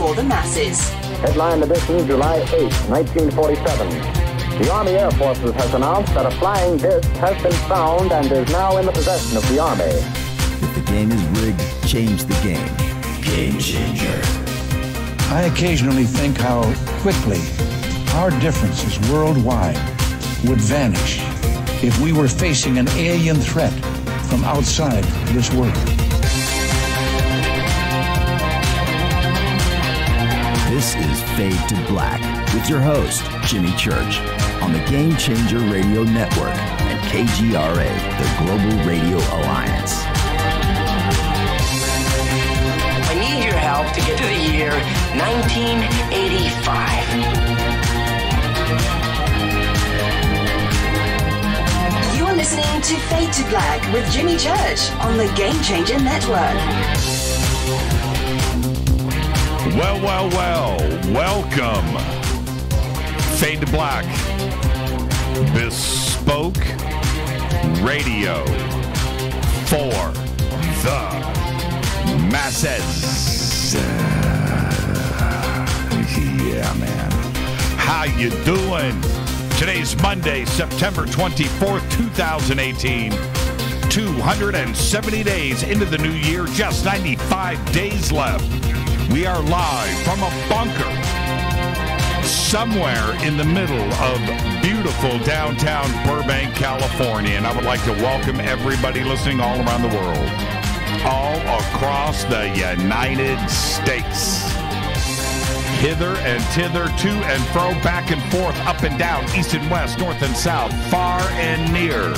for the masses. Headline edition, July 8, 1947. The Army Air Forces has announced that a flying disc has been found and is now in the possession of the Army. If the game is rigged, change the game. Game changer. I occasionally think how quickly our differences worldwide would vanish if we were facing an alien threat from outside this world. This is Fade to Black with your host, Jimmy Church, on the Game Changer Radio Network and KGRA, the Global Radio Alliance. I need your help to get to the year 1985. You are listening to Fade to Black with Jimmy Church on the Game Changer Network. Well, welcome. Fade to Black. Bespoke radio for the masses. Yeah, man. How you doing? Today's Monday, September 24th, 2018. 270 days into the new year, just 95 days left. We are live from a bunker somewhere in the middle of beautiful downtown Burbank, California. And I would like to welcome everybody listening all around the world, all across the United States. Hither and thither, to and fro, back and forth, up and down, east and west, north and south, far and near.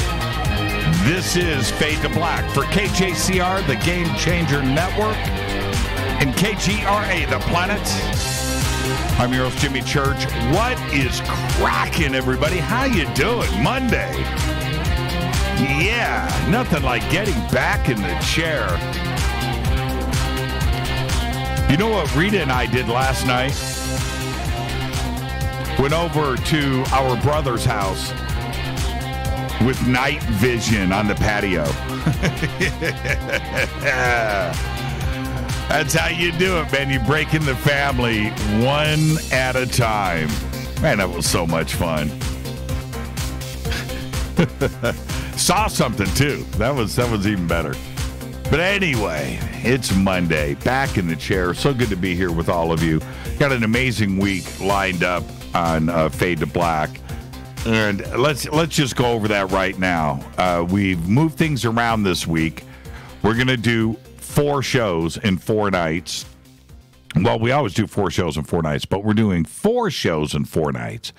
This is Fade to Black for KJCR, the Game Changer Network, and KGRA, the planet. I'm your host, Jimmy Church. What is cracking, everybody? How you doing? Monday. Yeah, nothing like getting back in the chair. You know what Rita and I did last night? Went over to our brother's house with night vision on the patio. That's how you do it, man. You break in the family one at a time. Man, that was so much fun. Saw something, too. That was even better. But anyway, it's Monday. Back in the chair. So good to be here with all of you. Got an amazing week lined up on Fade to Black. And let's just go over that right now. We've moved things around this week. We're going to do 4 shows in 4 nights. Well, we always do 4 shows in 4 nights, but we're doing 4 shows in 4 nights.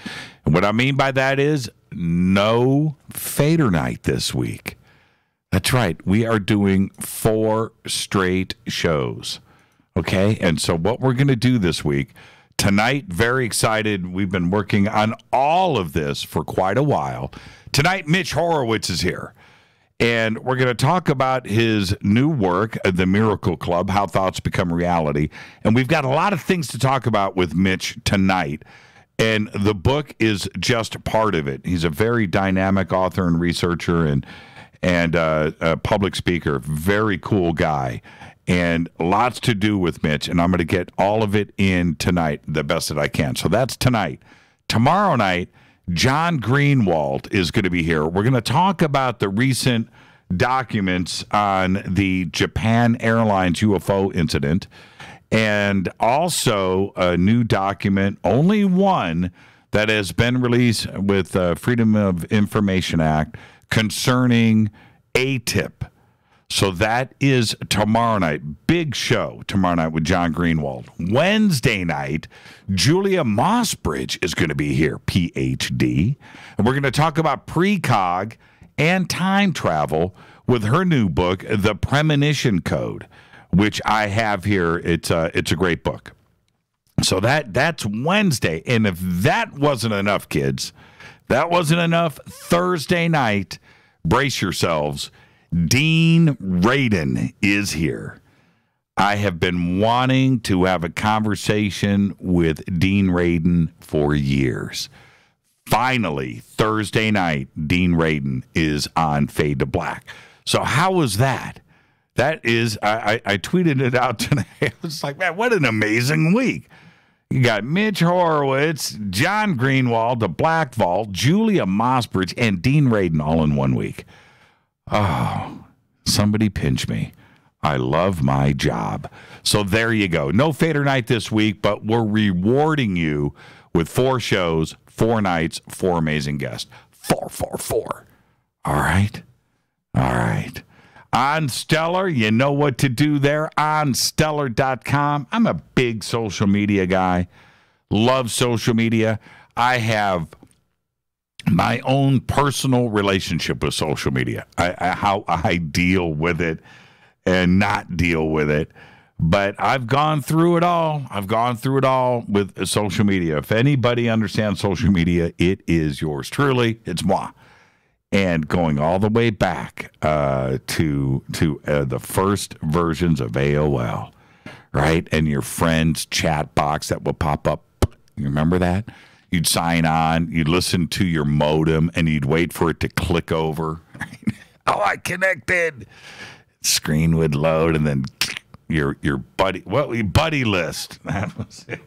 And what I mean by that is no Fader Night this week. That's right. We are doing 4 straight shows. Okay? And so what we're going to do this week, tonight, very excited. We've been working on all of this for quite a while. Tonight, Mitch Horowitz is here. And we're going to talk about his new work, The Miracle Club, How Thoughts Become Reality. And we've got a lot of things to talk about with Mitch tonight. And the book is just part of it. He's a very dynamic author and researcher and a public speaker. Very cool guy. And lots to do with Mitch. And I'm going to get all of it in tonight the best that I can. So that's tonight. Tomorrow night, John Greenwald is going to be here. We're going to talk about the recent documents on the Japan Airlines UFO incident and also a new document, only one, that has been released with Freedom of Information Act concerning ATIP. So that is tomorrow night. Big show tomorrow night with John Greenwald. Wednesday night, Julia Mossbridge is going to be here, PhD. And we're going to talk about precog and time travel with her new book, The Premonition Code, which I have here. It's a great book. So that's Wednesday. And if that wasn't enough, kids, that wasn't enough, Thursday night, brace yourselves, Dean Radin is here. I have been wanting to have a conversation with Dean Radin for years. Finally, Thursday night, Dean Radin is on Fade to Black. So how was that? That is, I tweeted it out today. I was like, man, what an amazing week. You got Mitch Horowitz, John Greenwald, the Black Vault, Julia Mossbridge, and Dean Radin all in 1 week. Oh, somebody pinch me. I love my job. So there you go. No Fader Night this week, but we're rewarding you with 4 shows, 4 nights, 4 amazing guests. 4, 4, 4. All right? All right. On Stellar, you know what to do there. OnStellar.com. I'm a big social media guy. Love social media. I have my own personal relationship with social media. How I deal with it and not deal with it. But I've gone through it all. I've gone through it all with social media. If anybody understands social media, it is yours truly. It's moi. And going all the way back to the first versions of AOL, right? And your friend's chat box that would pop up. You remember that? You'd sign on, you'd listen to your modem, and you'd wait for it to click over. Oh, I connected. Screen would load, and then your buddy, buddy list. That was it.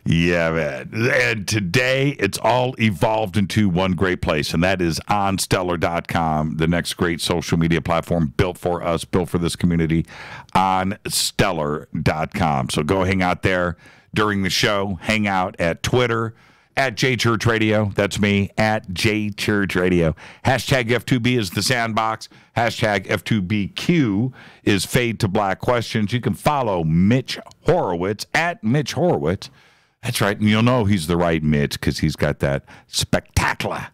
Yeah, man. And today, it's all evolved into one great place, and that is OnStellar.com, the next great social media platform built for us, built for this community, OnStellar.com. So go hang out there during the show. Hang out at Twitter, at JChurchRadio. That's me, at JChurchRadio. Hashtag F2B is the sandbox. Hashtag F2BQ is Fade to Black Questions. You can follow Mitch Horowitz, at Mitch Horowitz. That's right, and you'll know he's the right Mitch because he's got that spectacular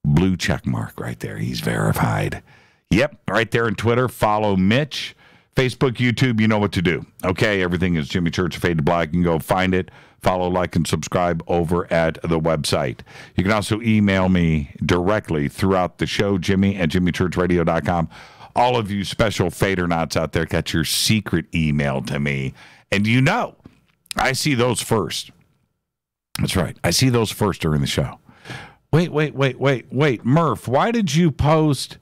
blue check mark right there. He's verified. Yep, right there on Twitter. Follow Mitch. Facebook, YouTube, you know what to do. Okay, everything is Jimmy Church, Fade to Black. You can go find it. Follow, like, and subscribe over at the website. You can also email me directly throughout the show, Jimmy@jimmychurchradio.com. All of you special Fadernauts out there got your secret email to me. And you know, I see those first. That's right. I see those first during the show. Wait. Murph, why did you post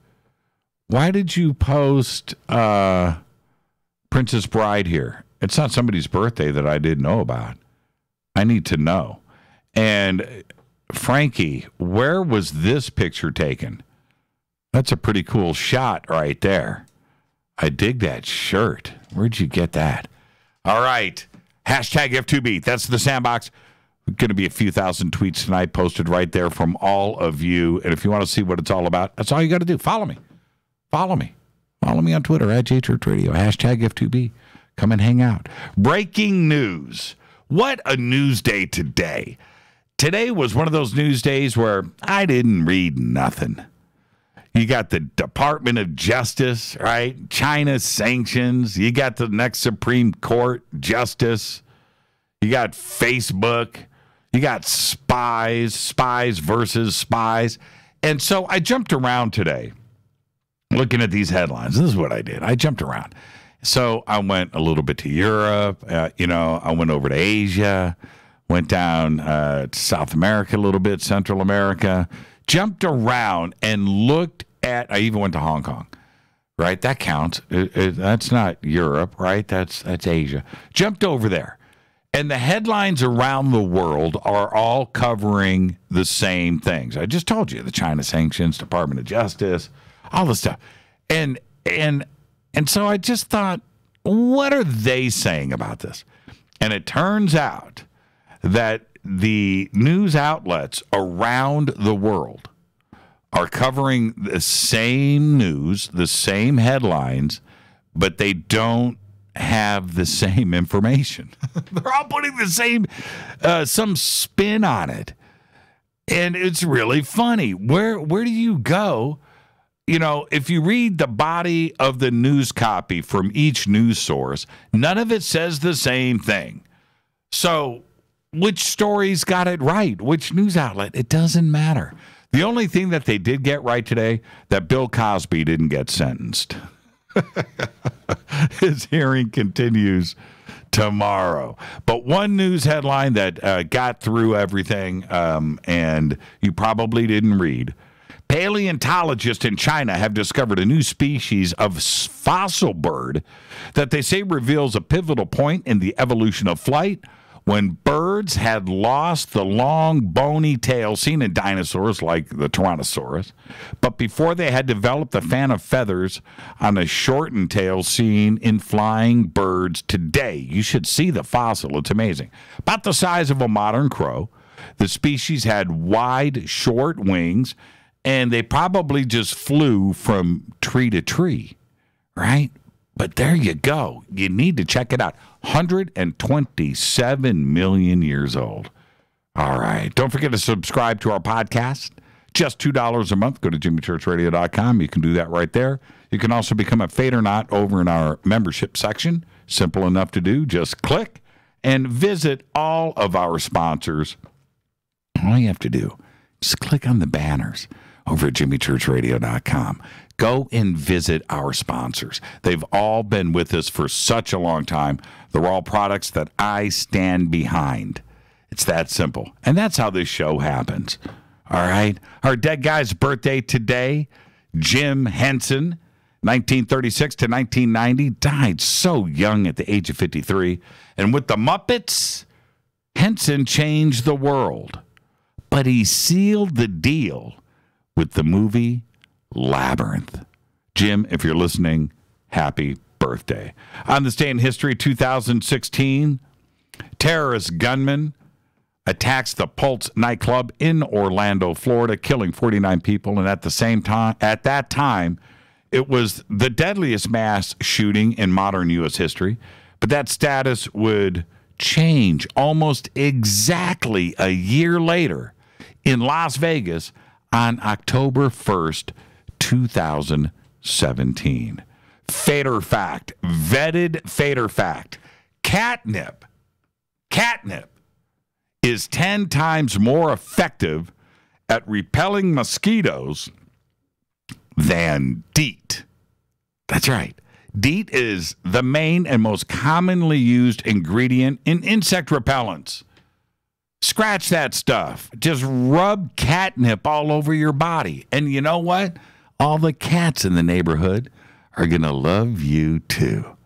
Princess Bride here? It's not somebody's birthday that I didn't know about. I need to know. And Frankie, where was this picture taken? That's a pretty cool shot right there. I dig that shirt. Where'd you get that? All right. Hashtag F2B. That's the sandbox. Going to be a few thousand tweets tonight posted right there from all of you. And if you want to see what it's all about, that's all you got to do. Follow me. Follow me on Twitter, at JChurchRadio. Hashtag F2B. Come and hang out. Breaking news. What a news day today. Today was one of those news days where I didn't read nothing. You got the Department of Justice, right? China's sanctions. You got the next Supreme Court justice. You got Facebook. You got spies versus spies. And so I jumped around today looking at these headlines. This is what I did. I jumped around. So I went a little bit to Europe. I went over to Asia, went down to South America a little bit, Central America, jumped around and looked at, I even went to Hong Kong, right? That counts. That's not Europe, right? That's Asia. Jumped over there. And the headlines around the world are all covering the same things. I just told you, the China sanctions, Department of Justice, all the stuff. And so I just thought, what are they saying about this? And it turns out that the news outlets around the world are covering the same news, the same headlines, but they don't have the same information. They're all putting the same, some spin on it. And it's really funny. Where do you go? You know, if you read the body of the news copy from each news source, none of it says the same thing. So which stories got it right? Which news outlet? It doesn't matter. The only thing that they did get right today, that Bill Cosby didn't get sentenced. His hearing continues tomorrow. But one news headline that got through everything, and you probably didn't read. Paleontologists in China have discovered a new species of fossil bird that they say reveals a pivotal point in the evolution of flight when birds had lost the long, bony tail seen in dinosaurs like the Tyrannosaurus, but before they had developed the fan of feathers on a shortened tail seen in flying birds today. You should see the fossil. It's amazing. About the size of a modern crow. The species had wide, short wings, and they probably just flew from tree to tree, right? But there you go. You need to check it out. 127 million years old. All right. Don't forget to subscribe to our podcast. Just $2 a month. Go to jimmychurchradio.com. You can do that right there. You can also become a FADERNIGHT over in our membership section. Simple enough to do. Just click and visit all of our sponsors. All you have to do is click on the banners over at jimmychurchradio.com. Go and visit our sponsors. They've all been with us for such a long time. They're all products that I stand behind. It's that simple. And that's how this show happens. All right? Our dead guy's birthday today, Jim Henson, 1936 to 1990, died so young at the age of 53. And with the Muppets, Henson changed the world. But he sealed the deal with the movie Labyrinth. Jim, if you're listening, happy birthday. On this day in history, 2016, terrorist gunman attacks the Pulse nightclub in Orlando, Florida, killing 49 people. And at that time, it was the deadliest mass shooting in modern U.S. history. But that status would change almost exactly a year later in Las Vegas on October 1st, 2017. Fader fact, vetted fader fact. Catnip is 10 times more effective at repelling mosquitoes than DEET. That's right. DEET is the main and most commonly used ingredient in insect repellents. Scratch that stuff. Just rub catnip all over your body. And you know what? All the cats in the neighborhood are going to love you too.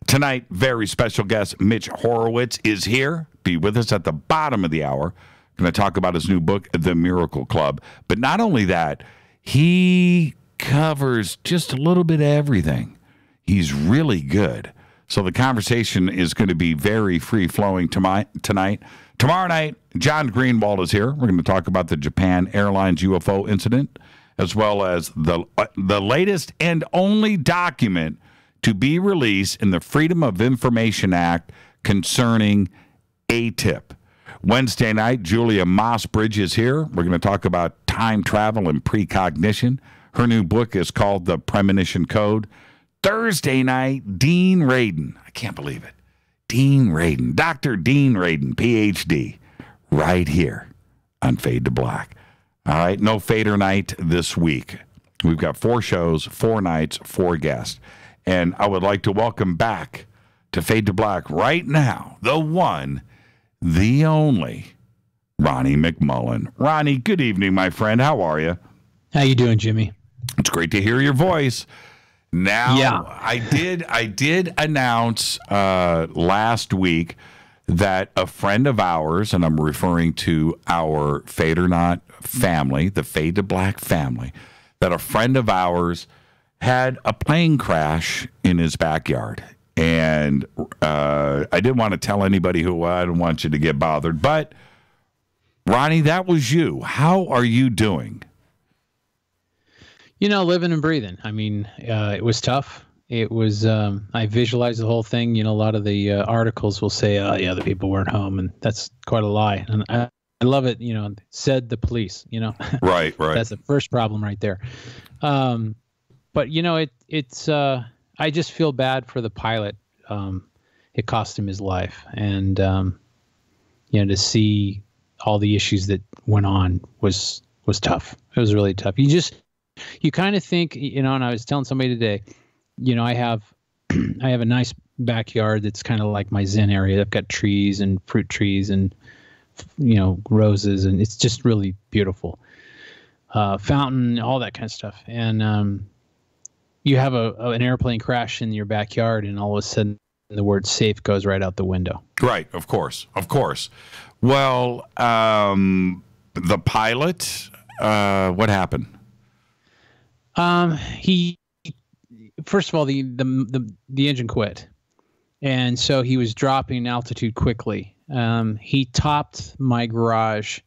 Tonight, very special guest Mitch Horowitz is here. Be with us at the bottom of the hour. Going to talk about his new book, The Miracle Club. But not only that, he covers just a little bit of everything. He's really good. So the conversation is going to be very free-flowing tonight. Tomorrow night, John Greenwald is here. We're going to talk about the Japan Airlines UFO incident, as well as the latest and only document to be released in the Freedom of Information Act concerning ATIP. Wednesday night, Julia Mossbridge is here. We're going to talk about time travel and precognition. Her new book is called The Premonition Code. Thursday night, Dean Radin. I can't believe it. Dean Radin, Dr. Dean Radin, Ph.D., right here on Fade to Black. All right, no Fader night this week. We've got 4 shows, 4 nights, 4 guests. And I would like to welcome back to Fade to Black right now, the one, the only, Ronnie McMullen. Ronnie, good evening, my friend. How are you? How you doing, Jimmy? It's great to hear your voice. Now, yeah. I did announce last week that a friend of ours, and I'm referring to our Fade or Not family, the Fade to Black family, that a friend of ours had a plane crash in his backyard. And I didn't want to tell anybody who. I didn't want you to get bothered. But, Ronnie, that was you. How are you doing? You know, living and breathing. I mean, it was tough. It was, I visualized the whole thing. You know, a lot of the articles will say, oh, yeah, the people weren't home. And that's quite a lie. And I love it, you know, said the police, you know. Right. That's the first problem right there. But, you know, it's I just feel bad for the pilot. It cost him his life. And, you know, to see all the issues that went on was tough. It was really tough. You kind of think, you know, and I was telling somebody today, you know, I have a nice backyard that's kind of like my Zen area. I've got trees and fruit trees and, you know, roses, and it's just really beautiful. fountain, all that kind of stuff. And you have an airplane crash in your backyard, and all of a sudden the word safe goes right out the window. Right, of course. Well, the pilot, what happened? He first of all, the engine quit, and so he was dropping altitude quickly. He topped my garage.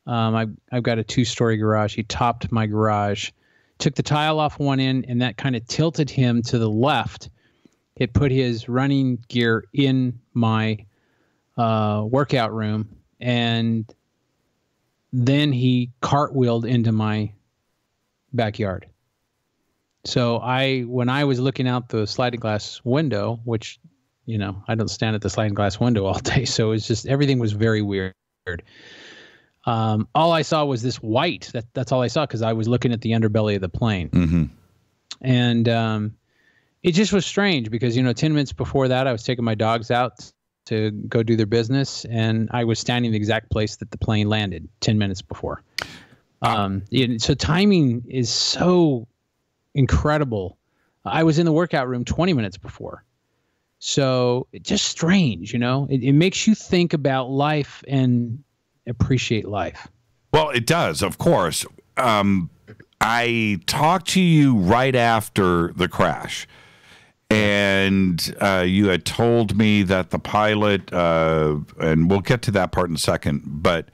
I've got a 2-story garage. He topped my garage, took the tile off one end, and that kind of tilted him to the left. It put his running gear in my workout room, and then he cartwheeled into my backyard. So when I was looking out the sliding glass window, which, I don't stand at the sliding glass window all day, so it's just everything was very weird. All I saw was this white. That's all I saw, because I was looking at the underbelly of the plane. Mm-hmm. And it just was strange because, 10 minutes before that, I was taking my dogs out to go do their business, and I was standing in the exact place that the plane landed 10 minutes before. So timing is so incredible. I was in the workout room 20 minutes before. So it's just strange, it makes you think about life and appreciate life. Well, it does, of course. I talked to you right after the crash, and you had told me that the pilot, and we'll get to that part in a second, but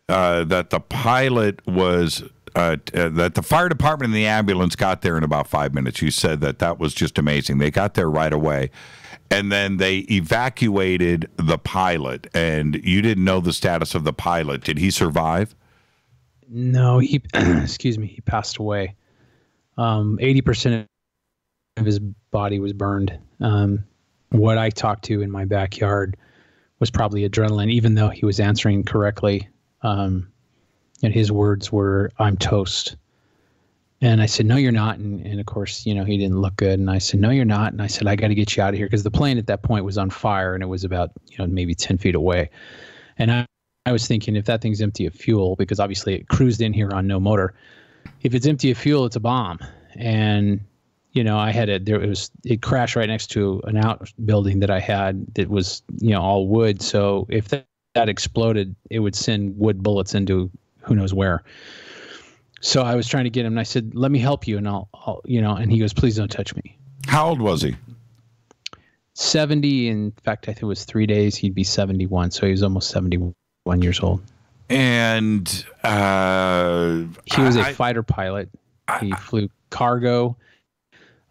that the pilot was, that the fire department and the ambulance got there in about 5 minutes. You said that was just amazing. They got there right away. And then they evacuated the pilot, and you didn't know the status of the pilot. Did he survive? No, he passed away. 80% of his body was burned. What I talked to in my backyard was probably adrenaline, even though he was answering correctly. And his words were, "I'm toast." And I said, "No, you're not." And of course, he didn't look good. And I said, "No, you're not." And I said, "I got to get you out of here," because the plane at that point was on fire, and it was about, maybe 10 feet away. And I was thinking, if that thing's empty of fuel, because obviously it cruised in here on no motor, if it's empty of fuel, it's a bomb. And, it crashed right next to an outbuilding that I had that was, all wood. So if that exploded, it would send wood bullets into who knows where. So I was trying to get him, and I said, "Let me help you," and I'll and he goes, "Please don't touch me." How old was he? 70. In fact, I think it was 3 days. He'd be 71. So he was almost 71 years old. And he was a fighter pilot. He flew cargo,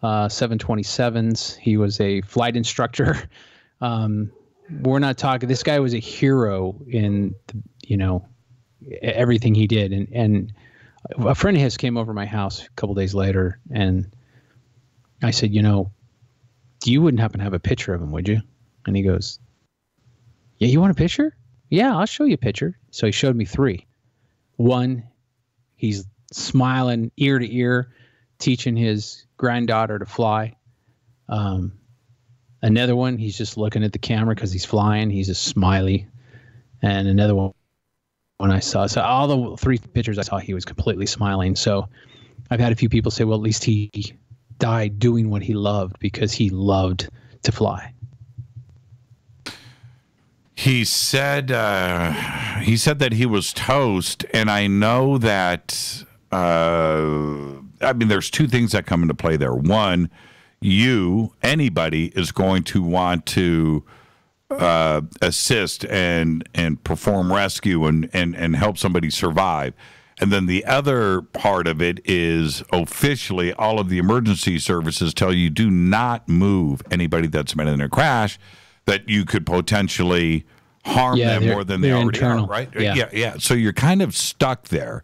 727s. He was a flight instructor. We're not talking. This guy was a hero in everything he did. And a friend of his came over to my house a couple days later, and I said, "You wouldn't happen to have a picture of him, would you?" And he goes, "Yeah, you want a picture? Yeah, I'll show you a picture." So he showed me 3. One, he's smiling ear to ear, teaching his granddaughter to fly. Another one, he's just looking at the camera because he's flying. He's just smiley. And another one, when I saw, so all the 3 pictures I saw, he was completely smiling. So I've had a few people say, well, at least he died doing what he loved, because he loved to fly. He said that he was toast, and I know that, there's 2 things that come into play there. One, anybody is going to want to assist and perform rescue and help somebody survive. And then the other part of it is, officially, all of the emergency services tell you, do not move anybody that's been in a crash, that you could potentially harm them more than they already are, right? Yeah. So you're kind of stuck there.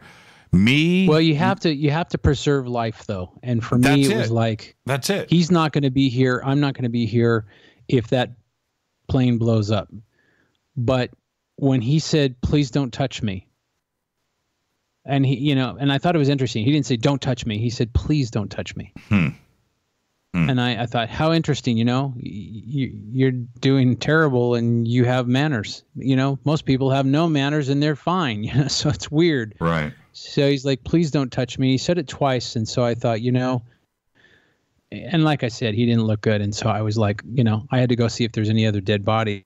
Well, you have to preserve life, though. And for me, it was like, that's it. He's not going to be here. I'm not going to be here if that plane blows up. But when he said, "Please don't touch me," and he, and I thought it was interesting. He didn't say, "Don't touch me." He said, "Please don't touch me." And I thought, how interesting, you're doing terrible and you have manners. Most people have no manners and they're fine. So it's weird. Right. So he's like, please don't touch me. He said it twice. And so I thought, and like I said, he didn't look good. And so I was like, I had to go see if there's any other dead body.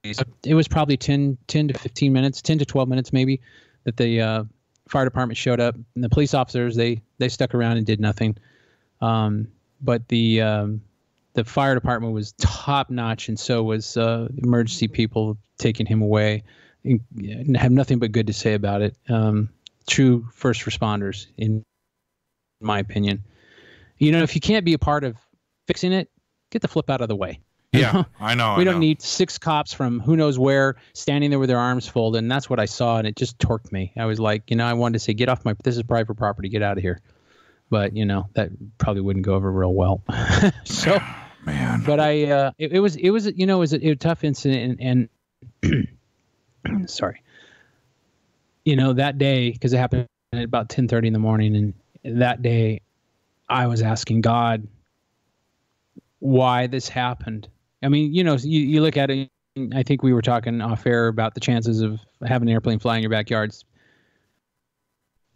It was probably 10 to 15 minutes, 10 to 12 minutes maybe, that the fire department showed up. And the police officers, they stuck around and did nothing. But the fire department was top notch, and so was emergency people taking him away. And have nothing but good to say about it. True first responders, in my opinion. If you can't be a part of fixing it, get the flip out of the way. Yeah, I know. We don't need 6 cops from who knows where standing there with their arms folded, and that's what I saw, and it just torqued me. I was like, I wanted to say, get off this is private property, get out of here. But, that probably wouldn't go over real well. So, man. But it was a tough incident, and sorry. That day, because it happened at about 10:30 in the morning, and that day I was asking God why this happened. I mean, you look at it, I think we were talking off air about the chances of having an airplane fly in your backyards.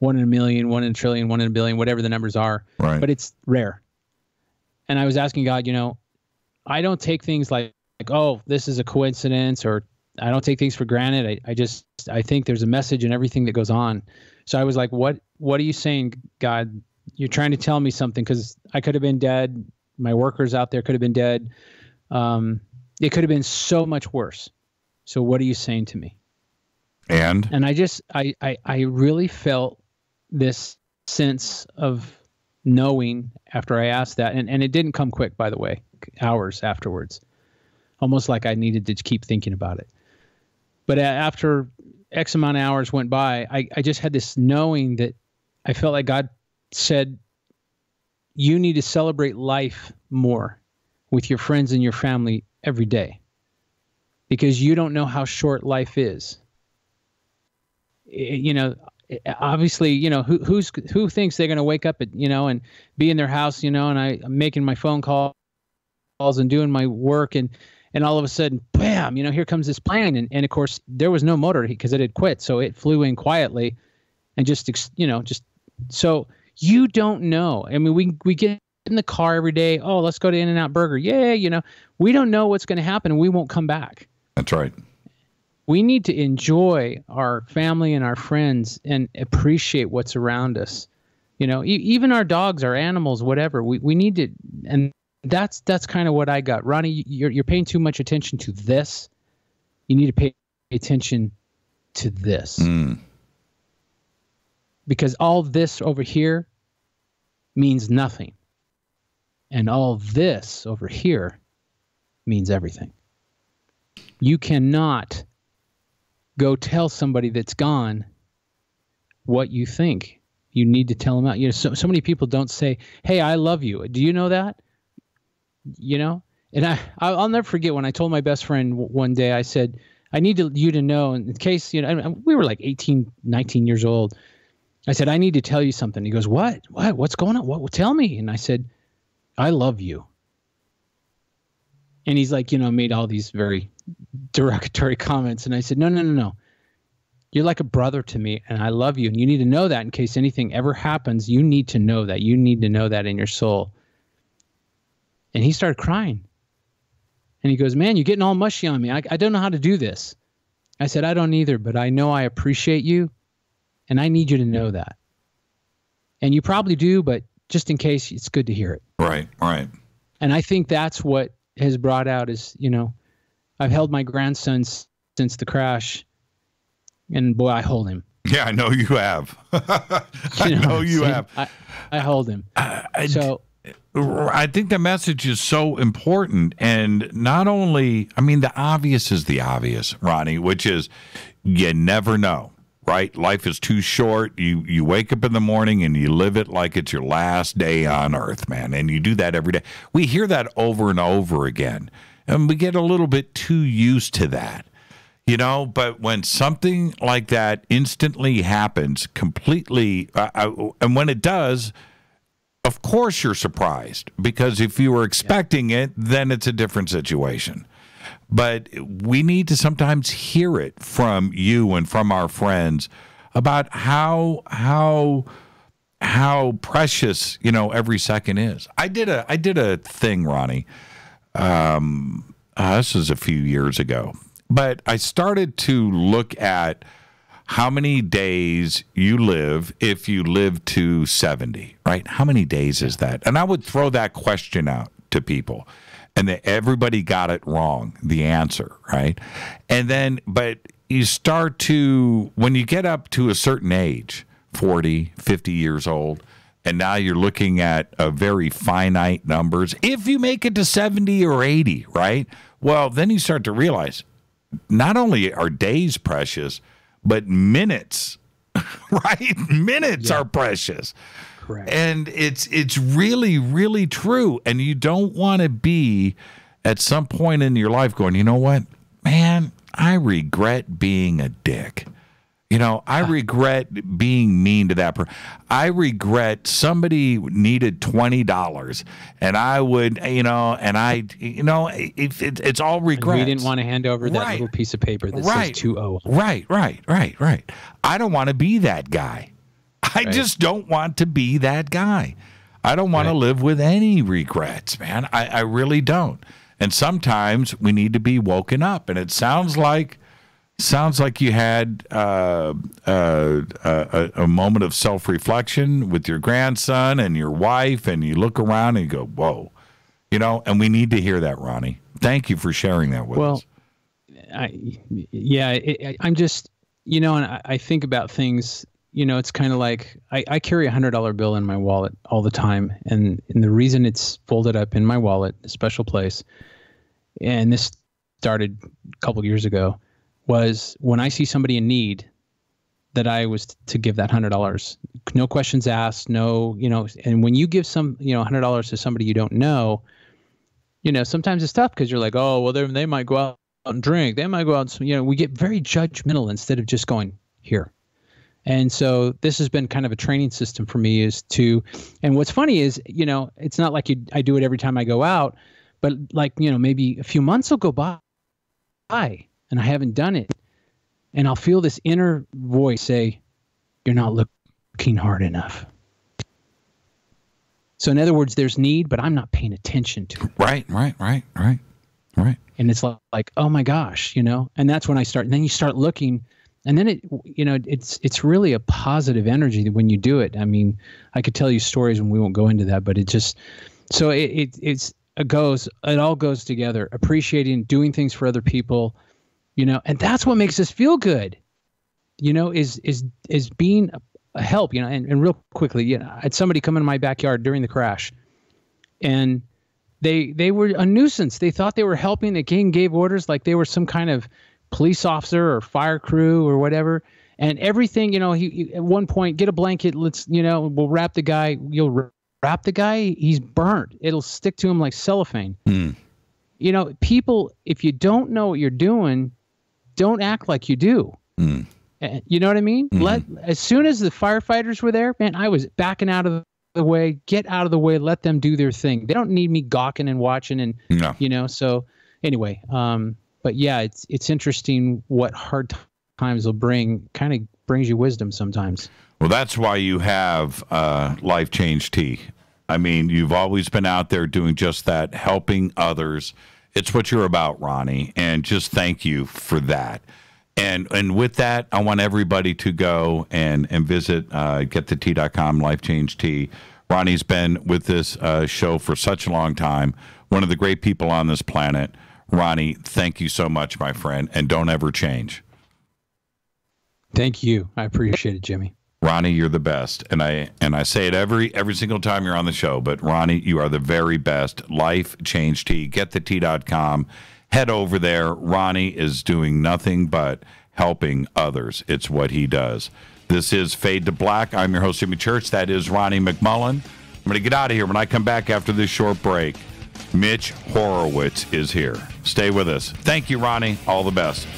1 in a million, 1 in a trillion, 1 in a billion, whatever the numbers are. Right. But it's rare. And I was asking God, I don't take things like, oh, this is a coincidence, or I don't take things for granted. I think there's a message in everything that goes on. So I was like, what are you saying, God? You're trying to tell me something, because I could have been dead. My workers out there could have been dead. It could have been so much worse. So what are you saying to me? And I really felt this sense of knowing after I asked that. And it didn't come quick, by the way, hours afterwards, almost like I needed to keep thinking about it. But after X amount of hours went by, I just had this knowing that I felt like God said, you need to celebrate life more with your friends and your family every day, because you don't know how short life is. Obviously, who thinks they're going to wake up at, and be in their house, and I'm making my phone calls and doing my work, and all of a sudden, bam, here comes this plane. And of course there was no motor because it had quit. So it flew in quietly and just so you don't know. I mean, we get in the car every day. Oh, let's go to In-N-Out Burger. Yeah. We don't know what's going to happen, and we won't come back. That's right. We need to enjoy our family and our friends and appreciate what's around us. Even our dogs, our animals, whatever. We need to, and that's kind of what I got. Ronnie, you're paying too much attention to this. You need to pay attention to this. Because all this over here means nothing. And all this over here means everything. You cannot go tell somebody that's gone what you think. You need to tell them out. So many people don't say, hey, I love you. Do you know that? And I'll never forget when I told my best friend one day, I said, I need you to know, in case, we were like 18, 19 years old. I said, I need to tell you something. He goes, what? What's going on? What? Tell me. And I said, I love you. And he's like, made all these very derogatory comments. And I said, no. You're like a brother to me, and I love you. And you need to know that in case anything ever happens. You need to know that. You need to know that in your soul. And he started crying. And he goes, man, you're getting all mushy on me. I don't know how to do this. I said, I don't either, but I know I appreciate you, and I need you to know that. And you probably do, but just in case, it's good to hear it. Right. And I think that's what has brought out is, I've held my grandson since the crash, and boy, I hold him. Yeah, I know you have. I know you have. I hold him. I think the message is so important. And not only, the obvious is the obvious, Ronnie, which is you never know, right? Life is too short. You wake up in the morning and you live it like it's your last day on earth, man. And you do that every day. We hear that over and over again. And we get a little bit too used to that. But when something like that instantly happens completely, and when it does, of course you're surprised, because if you were expecting it, then it's a different situation. But we need to sometimes hear it from you and from our friends about how precious, every second is. I did a thing, Ronnie. This was a few years ago, but I started to look at how many days you live if you live to 70, right? How many days is that? And I would throw that question out to people, and everybody got it wrong, the answer, right? And then, but you start to, when you get up to a certain age, 40, 50 years old, and now you're looking at a very finite numbers. If you make it to 70 or 80, right? Well, then you start to realize not only are days precious, but minutes, right? Minutes are precious. Correct. And it's really, really true. And you don't want to be at some point in your life going, you know what, man, I regret being a dick. I regret being mean to that person. I regret somebody needed $20, and I would, it's all regret. We didn't want to hand over that little piece of paper that says 2-0. Right. I don't want to be that guy. I just don't want to be that guy. I don't want to live with any regrets, man. I really don't. And sometimes we need to be woken up, and it sounds like you had a moment of self-reflection with your grandson and your wife, and you look around and you go, whoa. And we need to hear that, Ronnie. Thank you for sharing that with us. I'm just, and I think about things, it's kind of like I carry a $100 bill in my wallet all the time. And the reason it's folded up in my wallet, a special place, and this started a couple of years ago, was when I see somebody in need, that I was to give that $100. No questions asked, and when you give $100 to somebody you don't know, sometimes it's tough because you're like, oh, well, they might go out and drink. They might go out. We get very judgmental instead of just going here. And so this has been kind of a training system for me and what's funny is, it's not like I do it every time I go out, but maybe a few months will go by and I haven't done it. And I'll feel this inner voice say, you're not looking hard enough. So in other words, there's need, but I'm not paying attention to it. Right. And it's like, oh my gosh, and that's when and then you start looking, and then it's really a positive energy when you do it. I mean, I could tell you stories and we won't go into that, but it just, so it all goes together, appreciating, doing things for other people, and that's what makes us feel good, is being a help, and real quickly, I had somebody come into my backyard during the crash, and they were a nuisance. They thought they were helping. They gave orders like they were some kind of police officer or fire crew or whatever. And everything, he at one point, get a blanket. Let's, we'll wrap the guy. You'll wrap the guy. He's burnt. It'll stick to him like cellophane. People, if you don't know what you're doing, don't act like you do. You know what I mean? As soon as the firefighters were there, man, I was backing out of the way. Get out of the way. Let them do their thing. They don't need me gawking and watching. And so anyway, but yeah, it's interesting what hard times will bring. Kind of brings you wisdom sometimes. Well, that's why you have Life Change Tea. I mean, you've always been out there doing just that, helping others. It's what you're about, Ronnie, and just thank you for that. And with that, I want everybody to go and visit getthetea.com, Life Change Tea. Ronnie's been with this show for such a long time, one of the great people on this planet. Ronnie, thank you so much, my friend, and don't ever change. Thank you. I appreciate it, Jimmy. Ronnie, you're the best. And I say it every single time you're on the show, but Ronnie, you are the very best. Life Change Tea. Getthetea.com. Head over there. Ronnie is doing nothing but helping others. It's what he does. This is Fade to Black. I'm your host, Jimmy Church. That is Ronnie McMullen. I'm going to get out of here. When I come back after this short break, Mitch Horowitz is here. Stay with us. Thank you, Ronnie. All the best.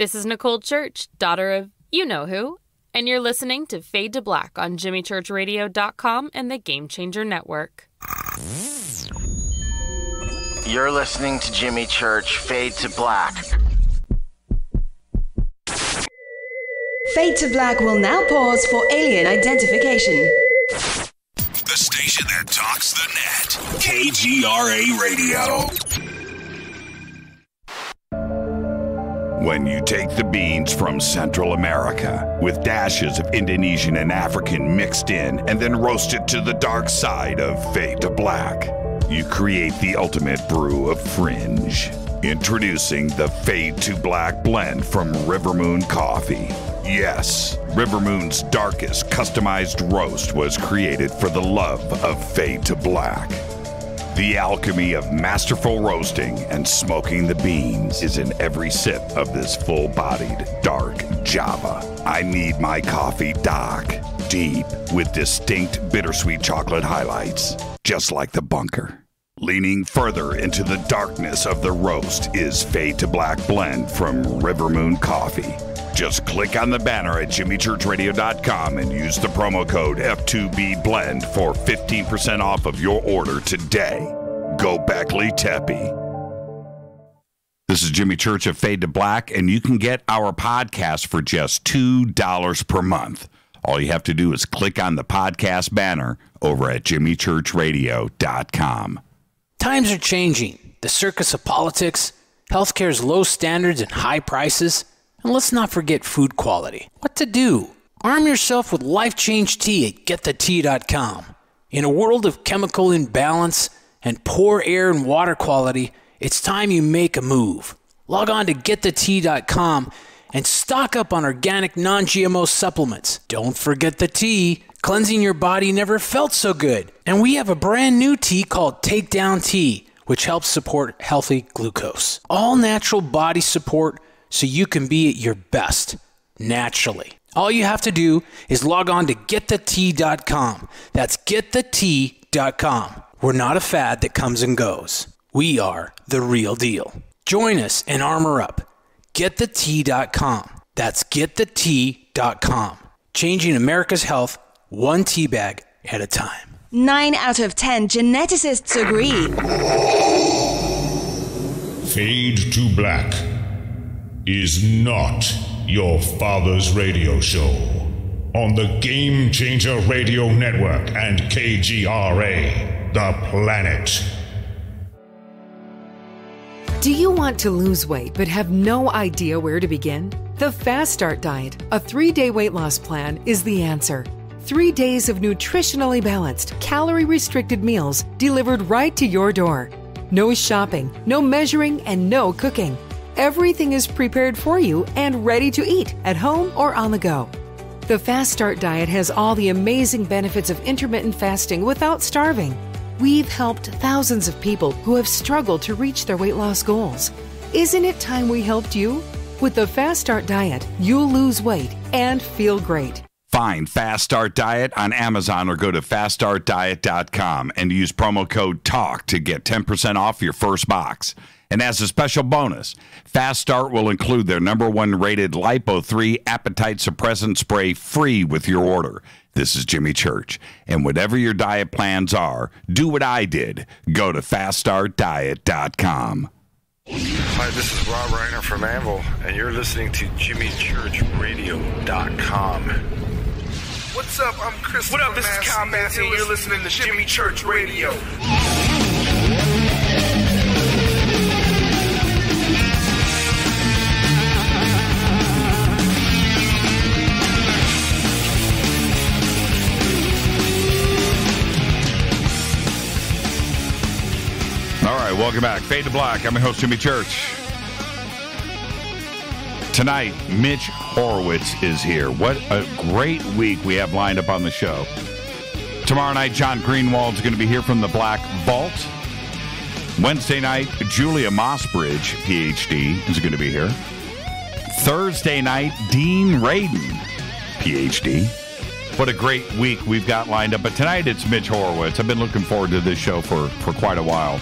This is Nicole Church, daughter of you-know-who, and you're listening to Fade to Black on JimmyChurchRadio.com and the Game Changer Network. You're listening to Jimmy Church, Fade to Black. Fade to Black will now pause for alien identification. The station that talks the net. KGRA Radio. When you take the beans from Central America with dashes of Indonesian and African mixed in and then roast it to the dark side of Fade to Black, you create the ultimate brew of fringe. Introducing the Fade to Black blend from River Moon Coffee. Yes, River Moon's darkest customized roast was created for the love of Fade to Black. The alchemy of masterful roasting and smoking the beans is in every sip of this full-bodied, dark Java. I need my coffee dark, deep, with distinct bittersweet chocolate highlights, just like the bunker. Leaning further into the darkness of the roast is Fade to Black blend from River Moon Coffee. Just click on the banner at JimmyChurchRadio.com and use the promo code F2BBLEND for 15% off of your order today. Go Beckley Teppy. This is Jimmy Church of Fade to Black, and you can get our podcast for just $2 per month. All you have to do is click on the podcast banner over at JimmyChurchRadio.com. Times are changing. The circus of politics, healthcare's low standards and high prices, and let's not forget food quality. What to do? Arm yourself with Life Change Tea at GetTheTea.com. In a world of chemical imbalance and poor air and water quality, it's time you make a move. Log on to GetTheTea.com and stock up on organic non-GMO supplements. Don't forget the tea. Cleansing your body never felt so good. And we have a brand new tea called Takedown Tea, which helps support healthy glucose. All natural body support so you can be at your best, naturally. All you have to do is log on to GetTheTea.com. That's GetTheTea.com. We're not a fad that comes and goes. We are the real deal. Join us and armor up. GetTheTea.com. That's GetTheTea.com. Changing America's health one tea bag at a time. 9 out of 10 geneticists agree. Fade to Black is not your father's radio show on the Game Changer Radio Network and KGRA, the planet. Do you want to lose weight but have no idea where to begin? The Fast Start Diet, a 3-day weight loss plan, is the answer. 3 days of nutritionally balanced, calorie-restricted meals delivered right to your door. No shopping, no measuring, and no cooking. Everything is prepared for you and ready to eat at home or on the go. The Fast Start Diet has all the amazing benefits of intermittent fasting without starving. We've helped thousands of people who have struggled to reach their weight loss goals. Isn't it time we helped you? With the Fast Start Diet, you'll lose weight and feel great. Find Fast Start Diet on Amazon or go to FastStartDiet.com and use promo code TALK to get 10% off your first box. And as a special bonus, Fast Start will include their #1 rated Lipo3 appetite suppressant spray free with your order. This is Jimmy Church. And whatever your diet plans are, do what I did. Go to FastStartDiet.com. Hi, this is Rob Reiner from Anvil, and you're listening to JimmyChurchRadio.com. What's up? I'm Chris. What up? This is Kyle Massey, and you're listening to Jimmy Church Radio. All right, welcome back. Fade to Black. I'm your host, Jimmy Church. Tonight, Mitch Horowitz is here. What a great week we have lined up on the show. Tomorrow night, John Greenwald is going to be here from the Black Vault. Wednesday night, Julia Mossbridge, PhD, is going to be here. Thursday night, Dean Radin, PhD. What a great week we've got lined up. But tonight, it's Mitch Horowitz. I've been looking forward to this show for quite a while.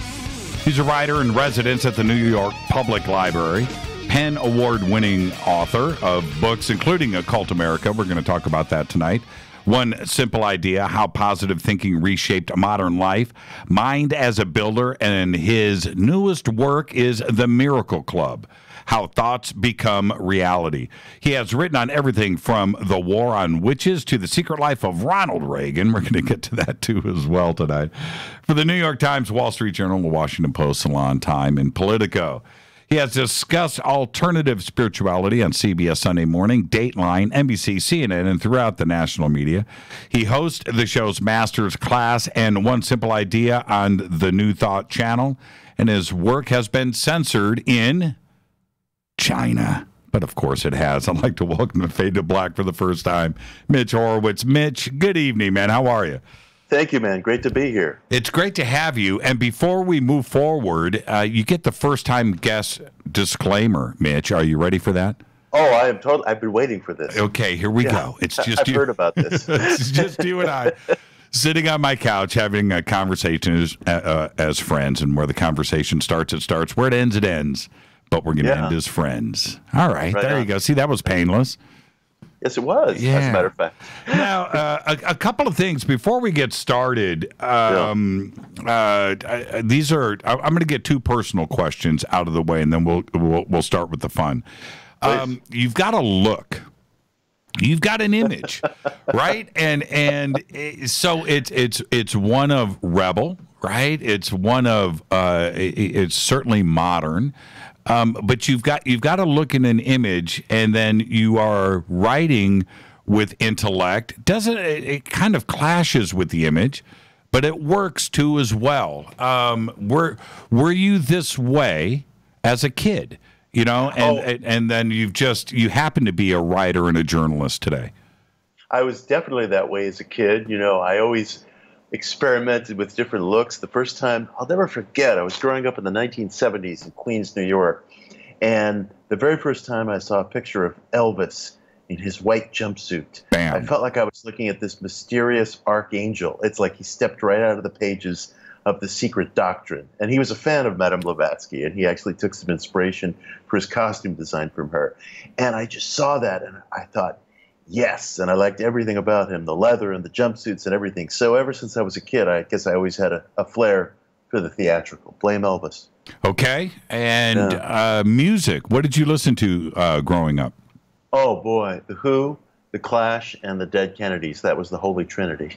He's a writer in residence at the New York Public Library. PEN Award-winning author of books, including Occult America. We're going to talk about that tonight. One Simple Idea, How Positive Thinking Reshaped Modern Life, Mind as a Builder, and his newest work is The Miracle Club, How Thoughts Become Reality. He has written on everything from the war on witches to the secret life of Ronald Reagan. We're going to get to that, too, as well tonight. For the New York Times, Wall Street Journal, the Washington Post, Salon, Time, and Politico. He has discussed alternative spirituality on CBS Sunday Morning, Dateline, NBC, CNN, and throughout the national media. He hosts the show's Master's Class and One Simple Idea on the New Thought channel, and his work has been censored in China. But of course it has. I'd like to welcome to Fade to Black for the first time, Mitch Horowitz. Mitch, good evening, man. How are you? Thank you, man. Great to be here. It's great to have you. And before we move forward, you get the first-time guest disclaimer, Mitch. Are you ready for that? Oh, I am totally. I've been waiting for this. Okay, here we go. It's just I've heard about this. It's just you and I sitting on my couch having a conversation as friends, and where the conversation starts, it starts. Where it ends, it ends. But we're going to end as friends. All right, there you go. See, that was painless. Yes, it was, as a matter of fact. Now, a couple of things before we get started. These are. I'm going to get two personal questions out of the way, and then we'll start with the fun. You've got a look. You've got an image, right? And so it's one of rebel, right? It's one of it's certainly modern. But you've got to look in an image, and then you are writing with intellect. It kind of clashes with the image, but it works too as well. Were you this way as a kid? You know, and then you happen to be a writer and a journalist today. I was definitely that way as a kid. You know, I always experimented with different looks. The first time, I'll never forget, I was growing up in the 1970s in Queens, New York, and the very first time I saw a picture of Elvis in his white jumpsuit, I felt like I was looking at this mysterious archangel. It's like he stepped right out of the pages of The Secret Doctrine. And he was a fan of Madame Blavatsky, and he actually took some inspiration for his costume design from her. And I just saw that, and I thought, yes, and I liked everything about him, the leather and the jumpsuits and everything. So ever since I was a kid, I guess I always had a flair for the theatrical. Blame Elvis. Okay, and music. What did you listen to growing up? Oh, boy, The Who, The Clash, and the Dead Kennedys. That was the Holy Trinity.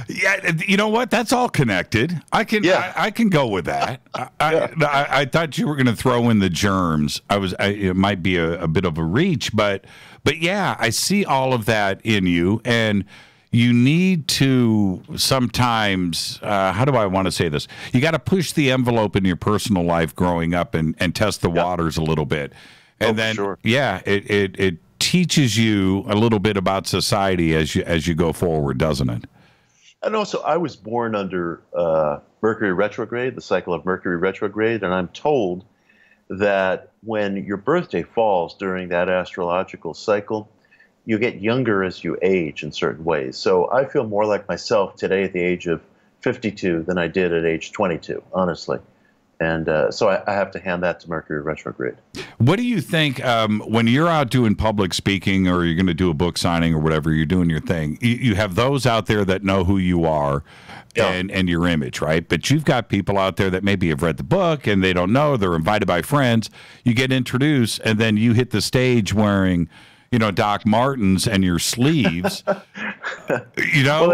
Yeah, you know what? That's all connected. I can go with that. I thought you were going to throw in the Germs. It might be a bit of a reach, but yeah, I see all of that in you, and you need to sometimes. How do I want to say this? You got to push the envelope in your personal life growing up and test the waters a little bit, and then it teaches you a little bit about society as you go forward, doesn't it? And also, I was born under Mercury retrograde, the cycle of Mercury retrograde, and I'm told that when your birthday falls during that astrological cycle, you get younger as you age in certain ways. So I feel more like myself today at the age of 52 than I did at age 22, honestly. And so I have to hand that to Mercury retrograde. What do you think when you're out doing public speaking, or you're going to do a book signing or whatever, you're doing your thing, you have those out there that know who you are and your image, right? But you've got people out there that maybe have read the book and they don't know, they're invited by friends. You get introduced, and then you hit the stage wearing, Doc Martens and your sleeves. Well,